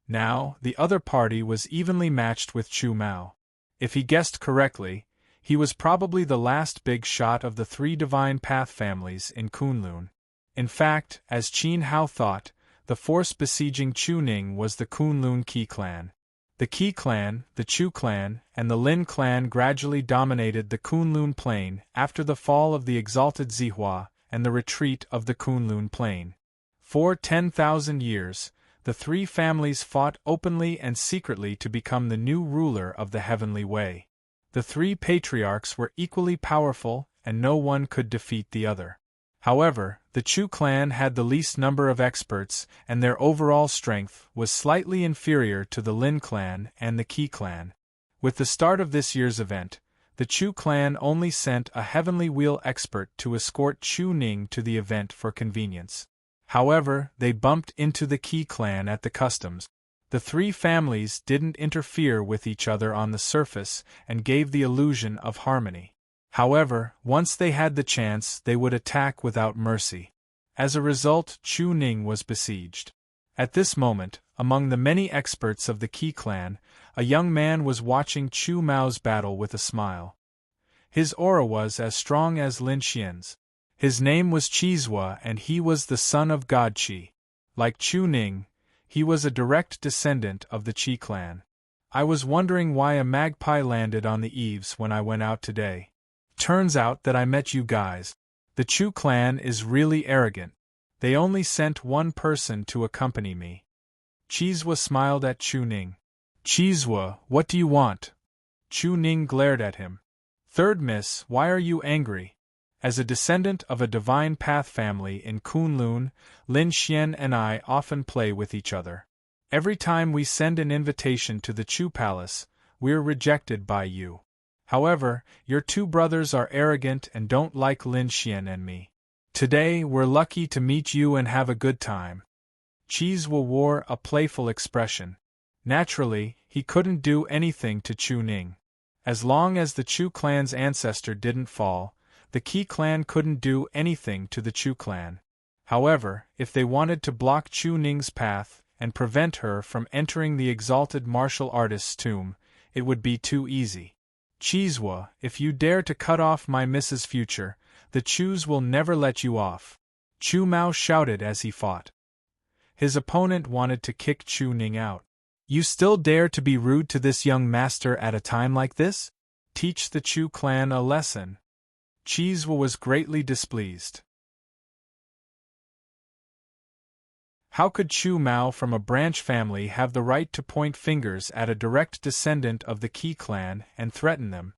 Now, the other party was evenly matched with Chu Mao. If he guessed correctly, he was probably the last big shot of the three divine path families in Kunlun. In fact, as Qin Hao thought, the force besieging Chuning was the Kunlun Qi clan. The Qi clan, the Chu clan, and the Lin clan gradually dominated the Kunlun plain after the fall of the exalted Zihua and the retreat of the Kunlun plain. For 10,000 years, the three families fought openly and secretly to become the new ruler of the heavenly way. The three patriarchs were equally powerful, and no one could defeat the other. However, the Chu clan had the least number of experts, and their overall strength was slightly inferior to the Lin clan and the Qi clan. With the start of this year's event, the Chu clan only sent a heavenly wheel expert to escort Chu Ning to the event for convenience. However, they bumped into the Qi clan at the customs. The three families didn't interfere with each other on the surface and gave the illusion of harmony. However, once they had the chance, they would attack without mercy. As a result, Chu Ning was besieged. At this moment, among the many experts of the Qi clan, a young man was watching Chu Mao's battle with a smile. His aura was as strong as Lin Xian's. His name was Qizhua and he was the son of God Qi. Like Chu Ning, he was a direct descendant of the Qi clan. I was wondering why a magpie landed on the eaves when I went out today. Turns out that I met you guys. The Chu clan is really arrogant. They only sent one person to accompany me. Qizhua smiled at Chu Ning. Qizhua, what do you want? Chu Ning glared at him. Third miss, why are you angry? As a descendant of a divine path family in Kunlun, Lin Xian and I often play with each other. Every time we send an invitation to the Chu palace, we're rejected by you. However, your two brothers are arrogant and don't like Lin Xian and me. Today, we're lucky to meet you and have a good time. Qizhua wore a playful expression. Naturally, he couldn't do anything to Chu Ning. As long as the Chu clan's ancestor didn't fall, the Qi clan couldn't do anything to the Chu clan. However, if they wanted to block Chu Ning's path and prevent her from entering the exalted martial artist's tomb, it would be too easy. Qizhua, if you dare to cut off my Mrs. Future, the Chus will never let you off. Chu Mao shouted as he fought. His opponent wanted to kick Chu Ning out. You still dare to be rude to this young master at a time like this? Teach the Chu clan a lesson. Qizhua was greatly displeased. How could Chu Mao from a branch family have the right to point fingers at a direct descendant of the Qi clan and threaten them?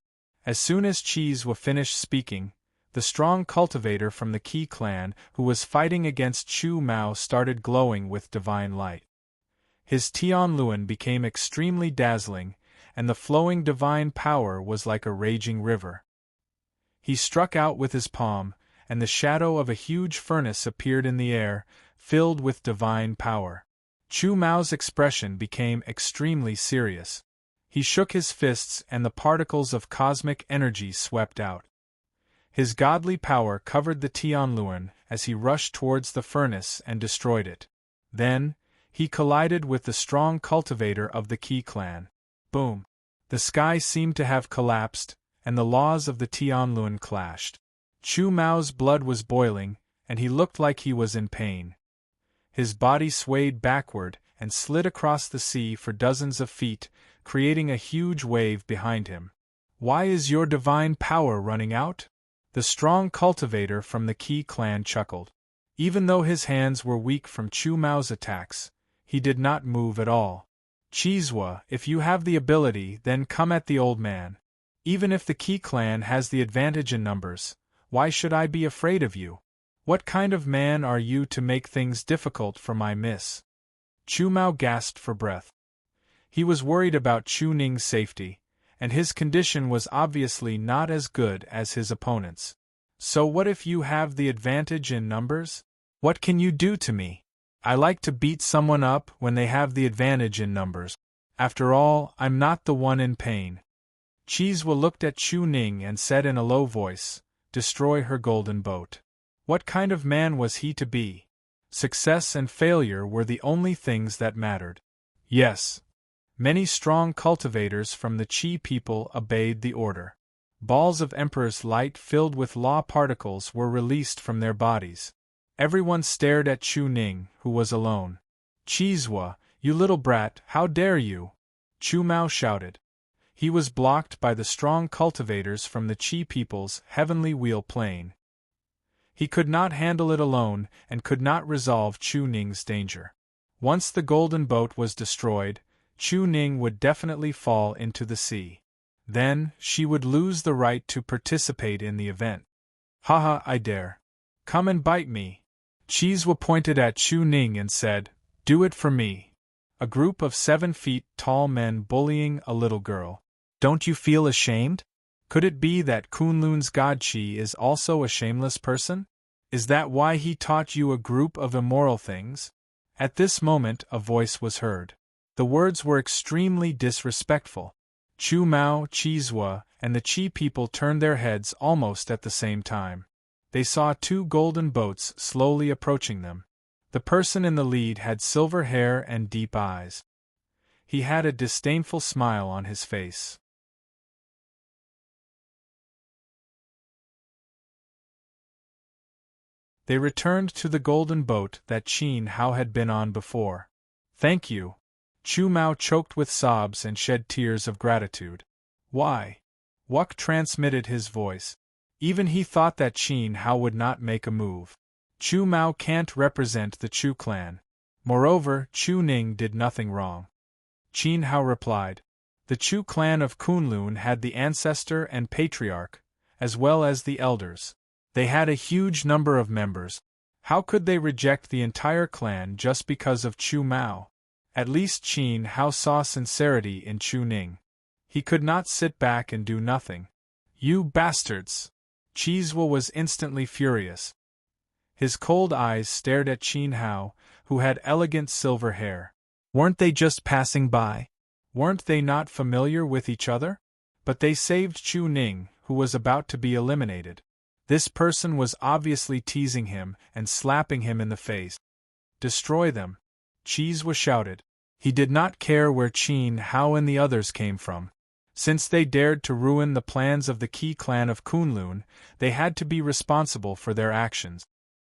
As soon as Qizhua finished speaking, the strong cultivator from the Qi clan who was fighting against Chu Mao started glowing with divine light. His Tianluan became extremely dazzling, and the flowing divine power was like a raging river. He struck out with his palm, and the shadow of a huge furnace appeared in the air, filled with divine power. Chu Mao's expression became extremely serious. He shook his fists and the particles of cosmic energy swept out. His godly power covered the Tianluan as he rushed towards the furnace and destroyed it. Then, he collided with the strong cultivator of the Qi clan. Boom! The sky seemed to have collapsed, and the laws of the Tianluan clashed. Chu Mao's blood was boiling, and he looked like he was in pain. His body swayed backward and slid across the sea for dozens of feet, creating a huge wave behind him. Why is your divine power running out? The strong cultivator from the Qi clan chuckled. Even though his hands were weak from Chu Mao's attacks, he did not move at all. Chizwa, if you have the ability, then come at the old man. Even if the Qi clan has the advantage in numbers, why should I be afraid of you? What kind of man are you to make things difficult for my miss? Chu Mao gasped for breath. He was worried about Chu Ning's safety, and his condition was obviously not as good as his opponent's. So what if you have the advantage in numbers? What can you do to me? I like to beat someone up when they have the advantage in numbers. After all, I'm not the one in pain. Chizwa looked at Chu Ning and said in a low voice, "Destroy her golden boat." What kind of man was he to be? Success and failure were the only things that mattered. Yes. Many strong cultivators from the Qi people obeyed the order. Balls of Emperor's light filled with law particles were released from their bodies. Everyone stared at Chu Ning, who was alone. "Chizwa, you little brat, how dare you!" Chu Mao shouted. He was blocked by the strong cultivators from the Qi people's heavenly wheel plane. He could not handle it alone and could not resolve Chu Ning's danger. Once the golden boat was destroyed, Chu Ning would definitely fall into the sea. Then, she would lose the right to participate in the event. "Haha, I dare. Come and bite me." Chizwa pointed at Chu Ning and said, "Do it for me." A group of 7 feet tall men bullying a little girl. Don't you feel ashamed? Could it be that Kunlun's god Qi is also a shameless person? Is that why he taught you a group of immoral things? At this moment a voice was heard. The words were extremely disrespectful. Chu Mao, Chizwa, and the Qi people turned their heads almost at the same time. They saw 2 golden boats slowly approaching them. The person in the lead had silver hair and deep eyes. He had a disdainful smile on his face. They returned to the golden boat that Qin Hao had been on before. "Thank you." Chu Mao choked with sobs and shed tears of gratitude. "Why?" Wuk transmitted his voice. Even he thought that Qin Hao would not make a move. Chu Mao can't represent the Chu clan. Moreover, Chu Ning did nothing wrong. Qin Hao replied. The Chu clan of Kunlun had the ancestor and patriarch, as well as the elders. They had a huge number of members. How could they reject the entire clan just because of Chu Mao? At least Qin Hao saw sincerity in Chu Ning. He could not sit back and do nothing. "You bastards!" Chizwa was instantly furious. His cold eyes stared at Qin Hao, who had elegant silver hair. Weren't they just passing by? Weren't they not familiar with each other? But they saved Chu Ning, who was about to be eliminated. This person was obviously teasing him and slapping him in the face. "Destroy them!" Chizwa shouted. He did not care where Qin Hao and the others came from. Since they dared to ruin the plans of the Qi clan of Kunlun, they had to be responsible for their actions.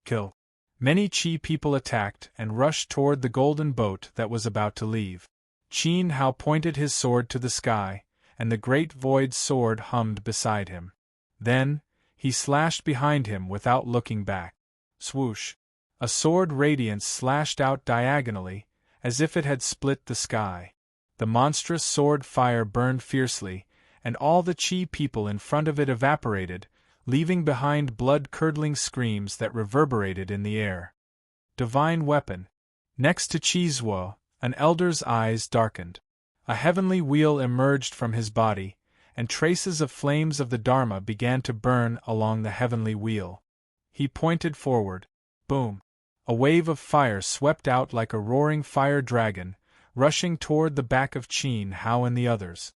Kill. Many Qi people attacked and rushed toward the golden boat that was about to leave. Qin Hao pointed his sword to the sky, and the great void sword hummed beside him. Then, he slashed behind him without looking back. Swoosh! A sword radiance slashed out diagonally, as if it had split the sky. The monstrous sword fire burned fiercely, and all the Qi people in front of it evaporated, leaving behind blood-curdling screams that reverberated in the air. Divine weapon. Next to Chizwa, an elder's eyes darkened. A heavenly wheel emerged from his body, and traces of flames of the Dharma began to burn along the heavenly wheel. He pointed forward. Boom! A wave of fire swept out like a roaring fire dragon, rushing toward the back of Qin Hao and the others.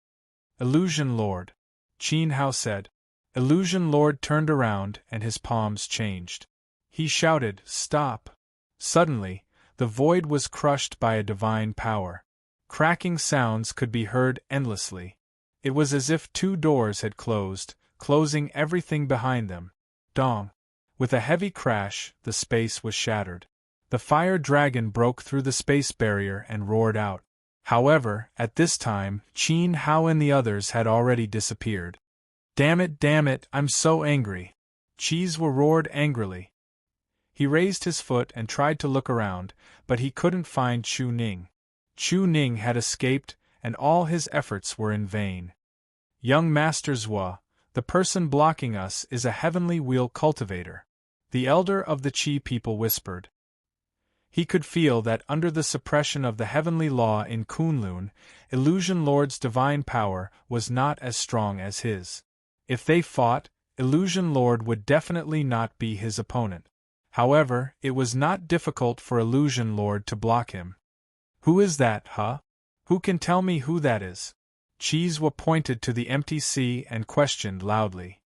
"Illusion Lord," Qin Hao said. Illusion Lord turned around and his palms changed. He shouted, "Stop!" Suddenly, the void was crushed by a divine power. Cracking sounds could be heard endlessly. It was as if 2 doors had closed, closing everything behind them. Dong! With a heavy crash, the space was shattered. The fire dragon broke through the space barrier and roared out. However, at this time, Qin Hao and the others had already disappeared. Damn it, I'm so angry! Cheeswa roared angrily. He raised his foot and tried to look around, but he couldn't find Chu Ning. Chu Ning had escaped, and all his efforts were in vain. Young Master Zhua, the person blocking us is a heavenly wheel cultivator, the elder of the Qi people whispered. He could feel that under the suppression of the heavenly law in Kunlun, Illusion Lord's divine power was not as strong as his. If they fought, Illusion Lord would definitely not be his opponent. However, it was not difficult for Illusion Lord to block him. Who is that, huh? Who can tell me who that is? Cheeswa pointed to the empty sea and questioned loudly.